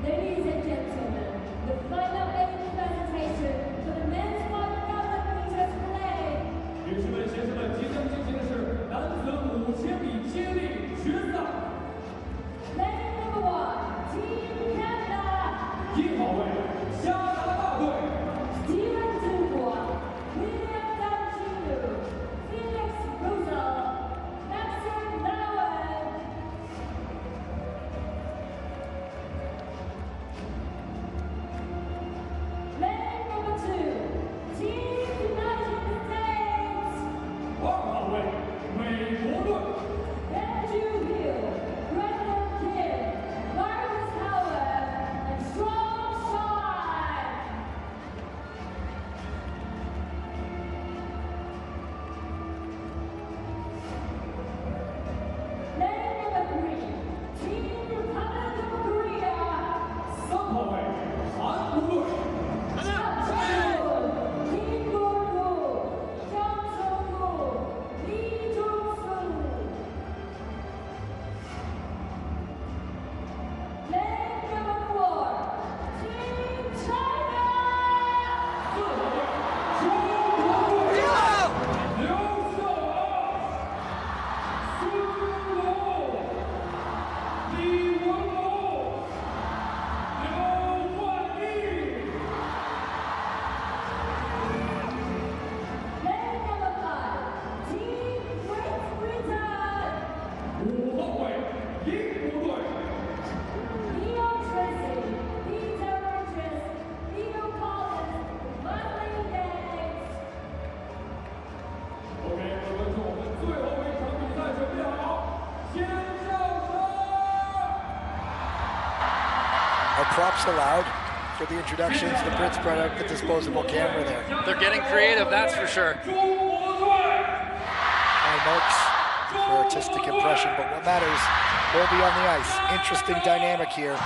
Ladies and gentlemen. 5号位英国队。OK， 各位观众，我们最后一场比赛准备好，先上场。Are props allowed for the introductions? The Brits brought out the disposable camera there. They're getting creative, that's for sure. High marks for artistic impression, but what matters will be on the ice. Interesting dynamic here.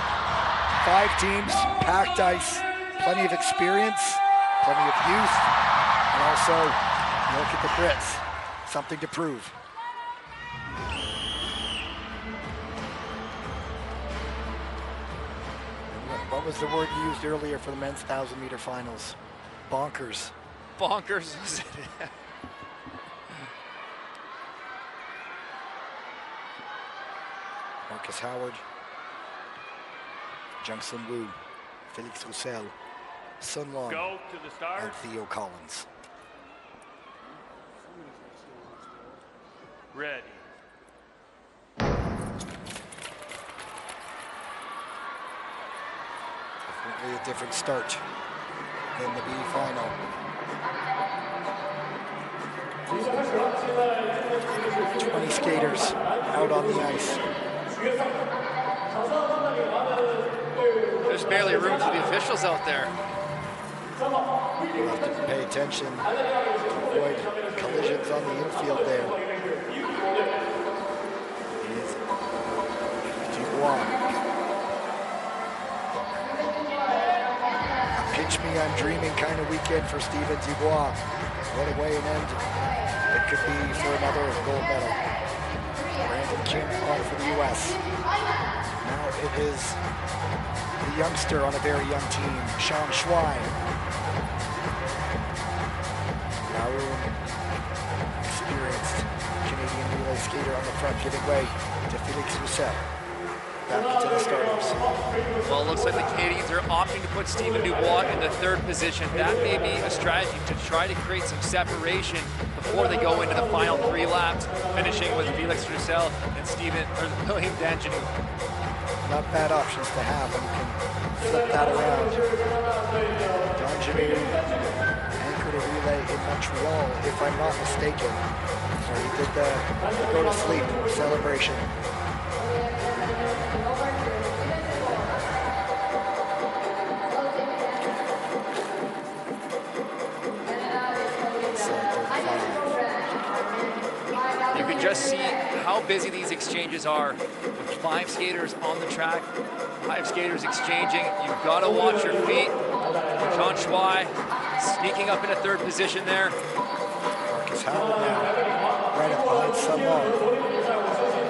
5 teams, packed ice, plenty of experience, plenty of youth, and also look at the Brits, something to prove. What was the word you used earlier for the men's 1,000-meter finals? Bonkers. Bonkers, was it? Marcus Howard, Jungsun Wu, Felix Roussel, Sun Long, Go to the start. and Theo Collins. Ready. Definitely a different start than the B final. 20 skaters out on the ice. There's barely room for the officials out there. You'll have to pay attention to avoid collisions on the infield there. Is Dubois. A pinch me, I'm dreaming kind of weekend for Steven Dubois. What a way and end it could be for another gold medal. Brandon King on for the U.S. Now it is the youngster on a very young team, Sean Schwein. Raoul, experienced Canadian relay skater on the front, giving way to Felix Roussel. Back into the starters. Well, it looks like the Canadians are opting to put Steven Dubois in the 3rd position. That may be a strategy to try to create some separation before they go into the final 3 laps, finishing with Felix Roussel and William Danjanu. Not bad options to have when you can flip that around. Danjanu anchored a relay in Montreal, if I'm not mistaken. So he did the go to sleep celebration. You can just see how busy these exchanges are with 5 skaters on the track, 5 skaters exchanging. You've got to watch your feet. Sean Schwein sneaking up in a 3rd position there. Marcus Howard now, right up behind Sun Long.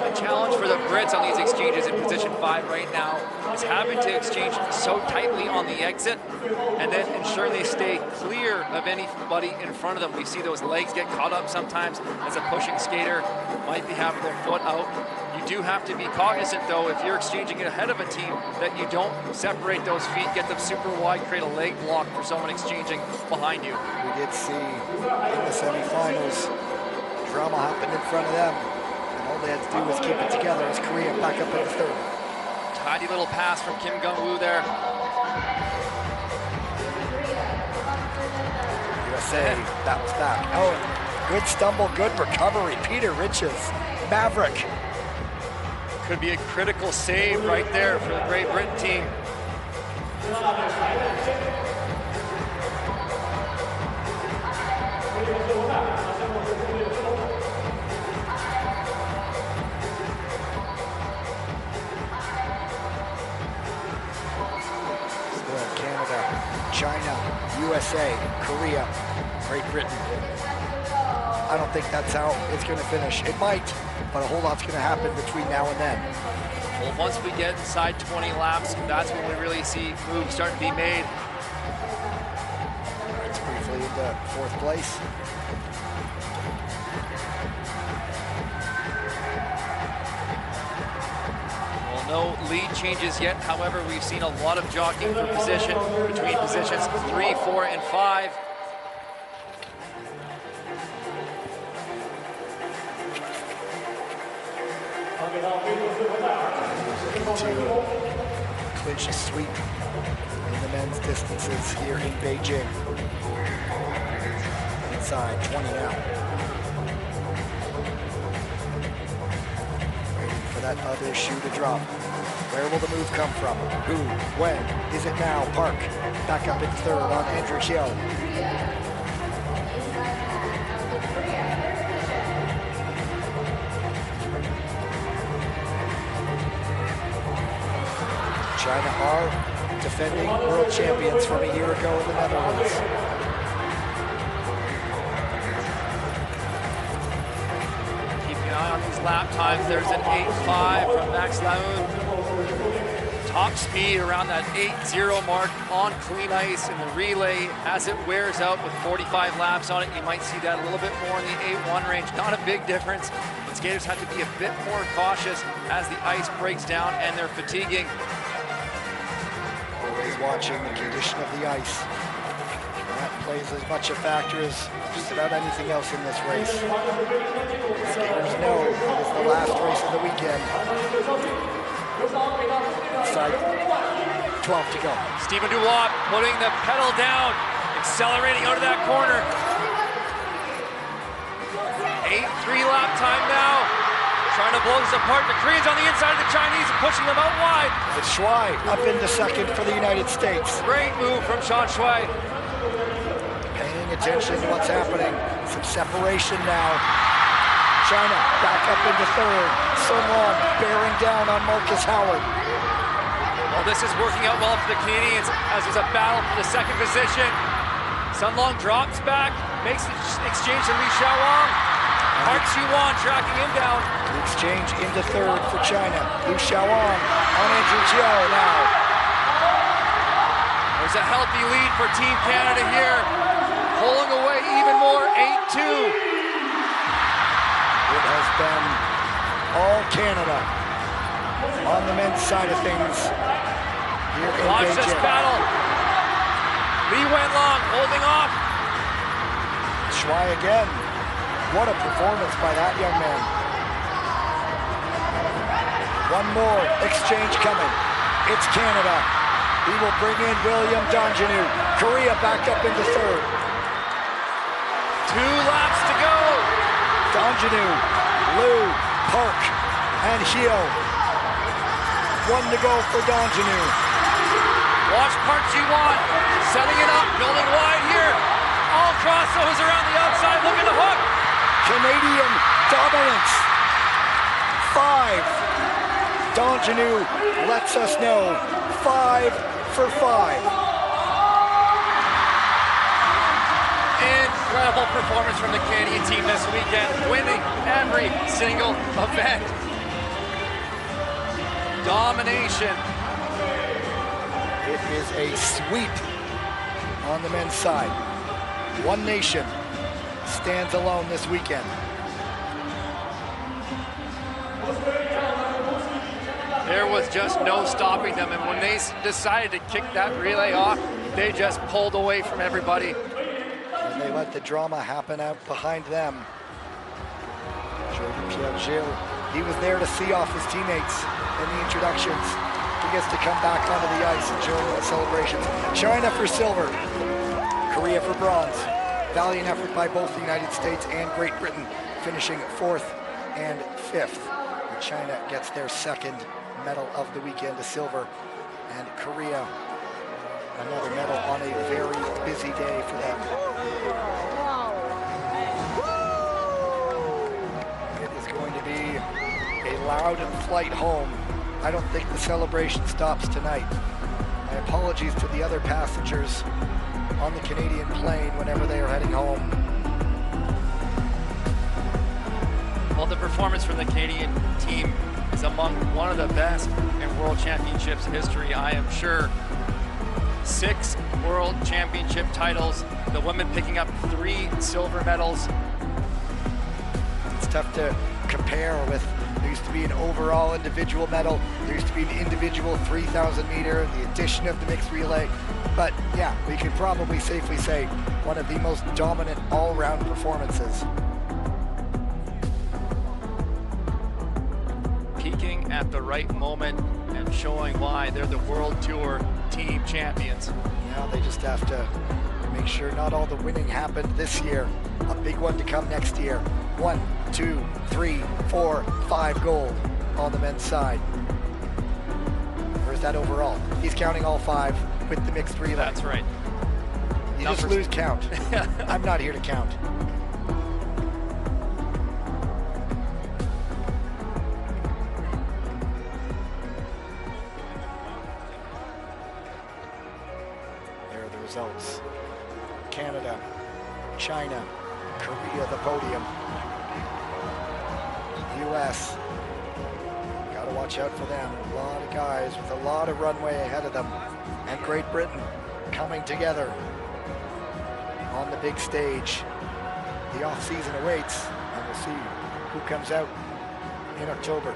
The challenge for the Brits on these exchanges in position 5 right now is having to exchange so tightly on the exit and then ensuring they stay clear of anybody in front of them. We see those legs get caught up sometimes as a pushing skater might be having their foot out. You do have to be cognizant, though, if you're exchanging it ahead of a team, that you don't separate those feet, get them super wide, create a leg block for someone exchanging behind you. We did see in the semifinals, drama happened in front of them. All they had to do was keep it together as Korea back up in the 3rd. Tidy little pass from Kim Gung-woo there. USA bounce back. Oh, good stumble, good recovery. Peter Riches, Maverick. Could be a critical save right there for the Great Britain team. China, USA, Korea, Great Britain. I don't think that's how it's going to finish. It might, but a whole lot's going to happen between now and then. Well, once we get inside 20 laps, that's when we really see moves starting to be made. It's briefly into 4th place. No lead changes yet. However, we've seen a lot of jockeying for position between positions 3, 4, and 5. To clinch a sweep in the men's distances here in Beijing. Inside 20 now. Waiting for that other shoe to drop. Where will the move come from? Who? When? Is it now? Park. Back up in third on Andrew Hill. China are defending world champions from a year ago in the Netherlands. Keeping an eye on these lap times. There's an 8.5 from Max Laun. Top speed around that 8.0 mark on clean ice in the relay. As it wears out with 45 laps on it, you might see that a little bit more in the 8.1 range. Not a big difference, but skaters have to be a bit more cautious as the ice breaks down and they're fatiguing. Always watching the condition of the ice. That plays as much a factor as just about anything else in this race. Skaters know it is the last race of the weekend. Inside 12 to go. Stephen Dubois putting the pedal down, accelerating out of that corner. 8.3 lap time now. Trying to blow this apart. The Koreans on the inside of the Chinese and pushing them out wide. It's Shuai up into second for the United States. Great move from Sean Shuai. Paying attention to what's happening. Some separation now. China back up into third. Sun Long bearing down on Marcus Howard. Well, this is working out well for the Canadians as there's a battle for the second position. Sun Long drops back, makes the exchange to Li Xiaowang. Park Ji-won tracking him down. The exchange into third for China. Liu Xiaowang on Andrew Jiao now. There's a healthy lead for Team Canada here. Pulling away even more, 8-2. It has been all Canada on the men's side of things here in Watch Beijing. this battle. Li Wenlong holding off. Shuai again. What a performance by that young man. One more exchange coming. It's Canada. He will bring in William Donjanu. Korea back up into third. 2 laps to go. Donjanu, Liu, Park, and Hio. 1 to go for Donjanu. Watch Park Ji-won setting it up, building wide here. All crossovers around the outside, looking to hook. Canadian dominance. 5. Donjanu lets us know 5 for 5. Incredible performance from the Canadian team this weekend, winning every single event. Domination. It is a sweep on the men's side. One nation stands alone this weekend. There was just no stopping them, and when they decided to kick that relay off, they just pulled away from everybody. And they let the drama happen out behind them. Jordan Pierre-Gilles, he was there to see off his teammates in the introductions. He gets to come back onto the ice and join the celebrations. China for silver, Korea for bronze. Valiant effort by both the United States and Great Britain, finishing 4th and 5th. And China gets their second medal of the weekend, a silver, and Korea another medal on a very busy day for them. It is going to be a loud flight home. I don't think the celebration stops tonight. My apologies to the other passengers on the Canadian plane whenever they are heading home. Well, the performance from the Canadian team is among one of the best in World Championships history, I am sure. 6 World Championship titles, the women picking up 3 silver medals. It's tough to compare with, there used to be an overall individual medal, there used to be an individual 3,000 meter, the addition of the mixed relay. But yeah, we could probably safely say one of the most dominant all-round performances. peaking at the right moment and showing why they're the World Tour team champions. Yeah, they just have to make sure not all the winning happened this year. A big one to come next year. 1, 2, 3, 4, 5 gold on the men's side. Or is that overall? He's counting all 5 with the mixed relay. That's right. You just lose count. I'm not here to count. There are the results. Canada, China, Korea, the podium. US, got to watch out for them. A lot of guys with a lot of runway ahead of them. And Great Britain coming together on the big stage. The off-season awaits, and we'll see who comes out in October.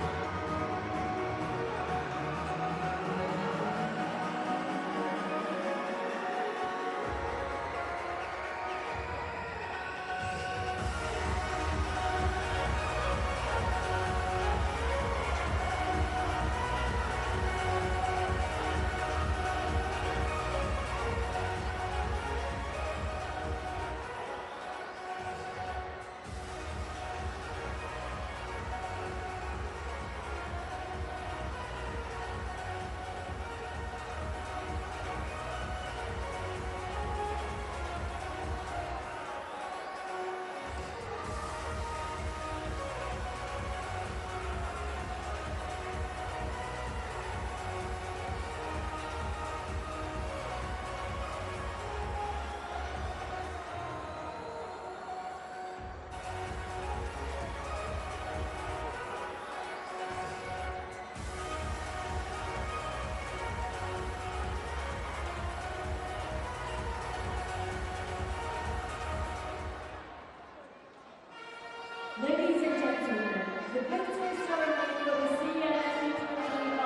Ladies and gentlemen, the victory ceremony for the CNSG 2025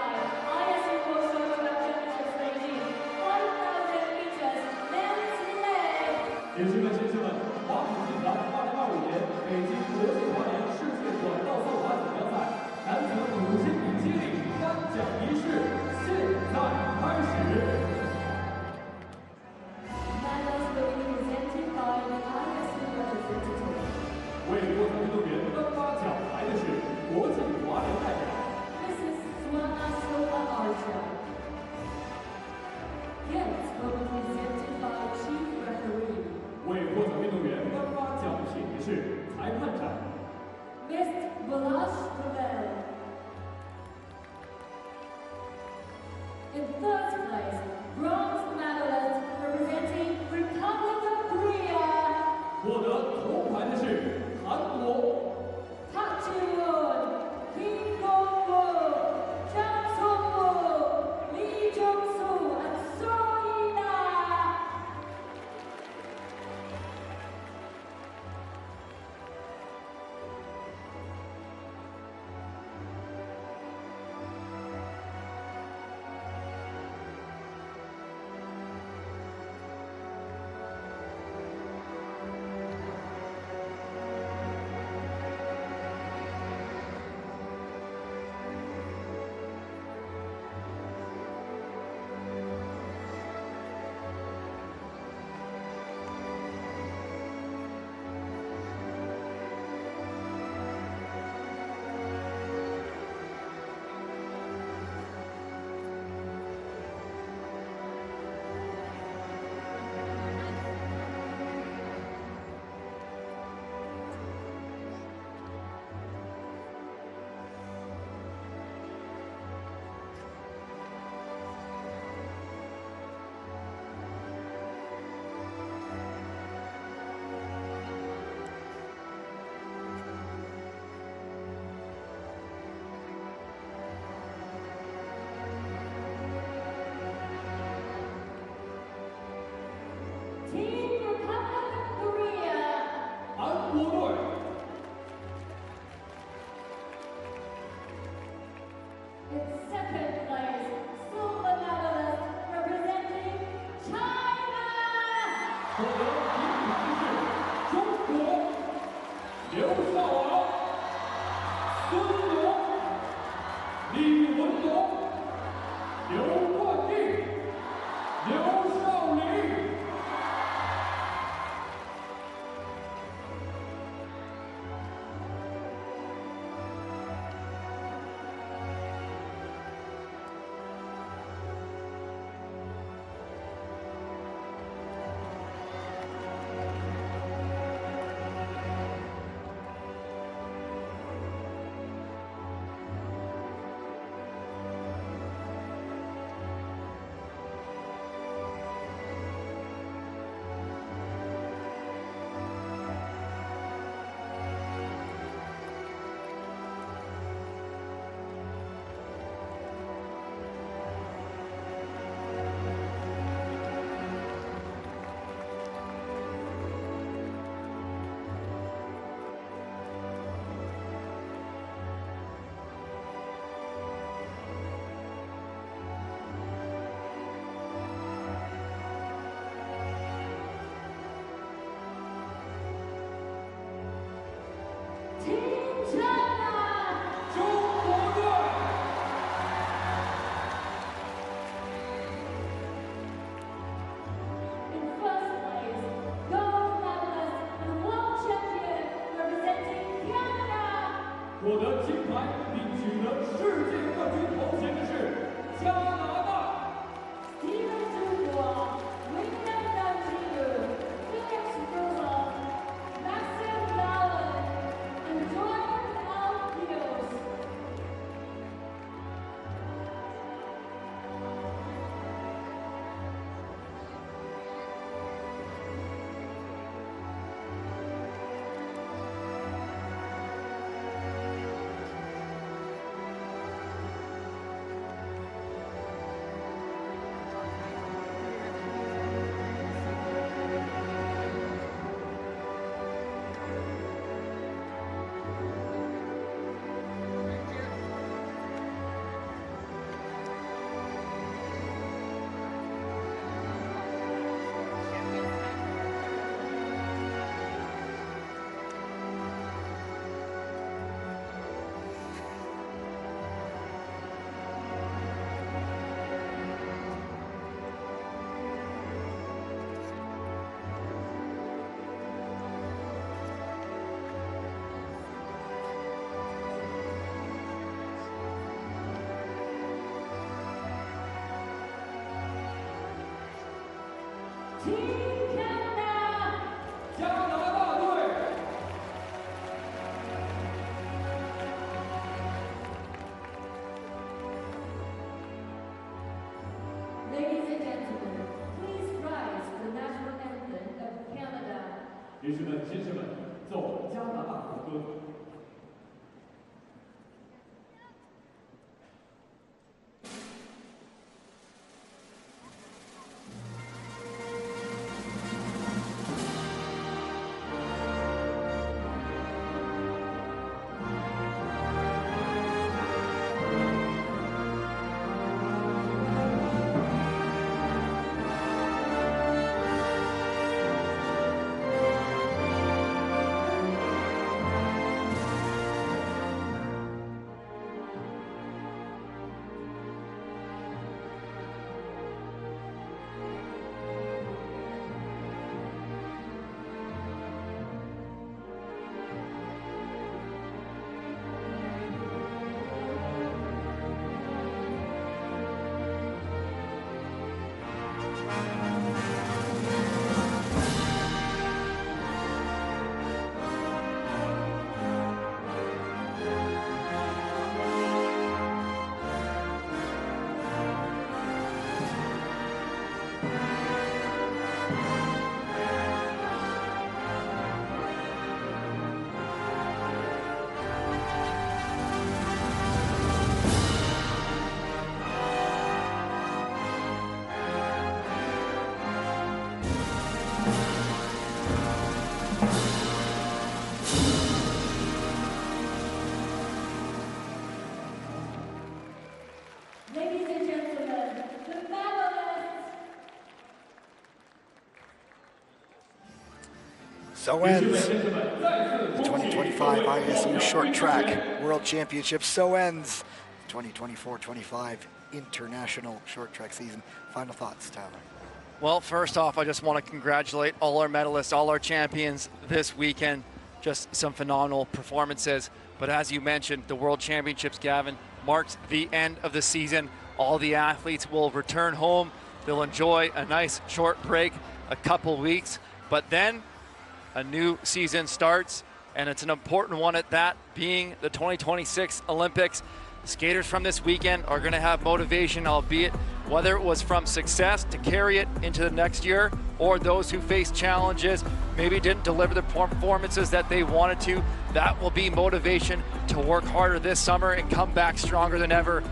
ISU World Championships Beijing 1,000 meters men's relay. 女士们、先生们，华体集团2025年北京国际滑联世界短道速滑锦标赛男子5000米接力颁奖仪式现在开始。 Medals will be presented by the ISU representative. 为获奖运动员颁发奖牌的是国际滑联代表。Mrs. Suana Silva Archer. Gifts will be presented by Chief Referee. 为获奖运动员颁发奖品的是裁判长。Miss Balash Pavel. In third place, bronze medalist representing Republic of Korea. 获得铜牌的是韩国。 Tachiwon, Kim Dong-woo, Jang Sung-woo, Lee Jung-soo, and So Ina. Team Republic of Korea. 韩国队。 In second place, silver medalist representing China. 获得银牌的是中国刘少昂、孙龙。东、刘冠定、刘少林。获得金牌并取得世界冠军头衔的是加拿大。加拿大队。Ladies and gentlemen, please rise for the national anthem of Canada. 女士们、先生们，奏加拿大国歌。Ladies and gentlemen, the medalists. So ends the 2025 ISU Short Track World Championship. So ends 2024-25 international short track season. Final thoughts, Tyler? Well, first off, I just want to congratulate all our medalists, all our champions this weekend. Just some phenomenal performances. But as you mentioned, the World Championships, Gavin, marks the end of the season. All the athletes will return home. They'll enjoy a nice short break, a couple weeks, but then a new season starts, and it's an important one at that, being the 2026 Olympics. Skaters from this weekend are going to have motivation, albeit whether it was from success to carry it into the next year, or those who face challenges, maybe didn't deliver the performances that they wanted to. That will be motivation to work harder this summer and come back stronger than ever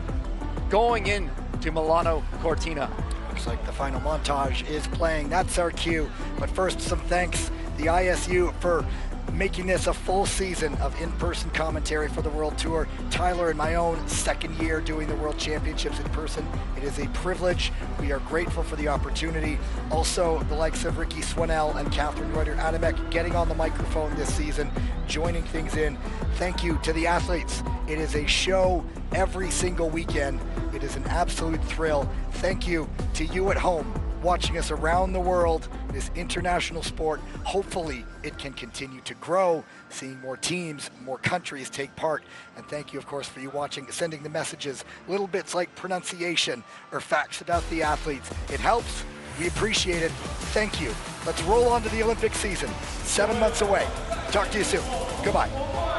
going into Milano Cortina. Looks like the final montage is playing. That's our cue. But first, some thanks the ISU for making this a full season of in-person commentary for the World Tour. Tyler and my own second year doing the World Championships in person. It is a privilege. We are grateful for the opportunity. Also, the likes of Ricky Swannell and Catherine Reuter-Adamek getting on the microphone this season, joining things in. Thank you to the athletes. It is a show every single weekend. It is an absolute thrill. Thank you to you at home watching us around the world. This international sport, hopefully it can continue to grow, seeing more teams, more countries take part. And thank you, of course, for you watching, sending the messages, little bits like pronunciation or facts about the athletes. It helps. We appreciate it. Thank you. Let's roll on to the Olympic season. 7 months away. Talk to you soon. Goodbye.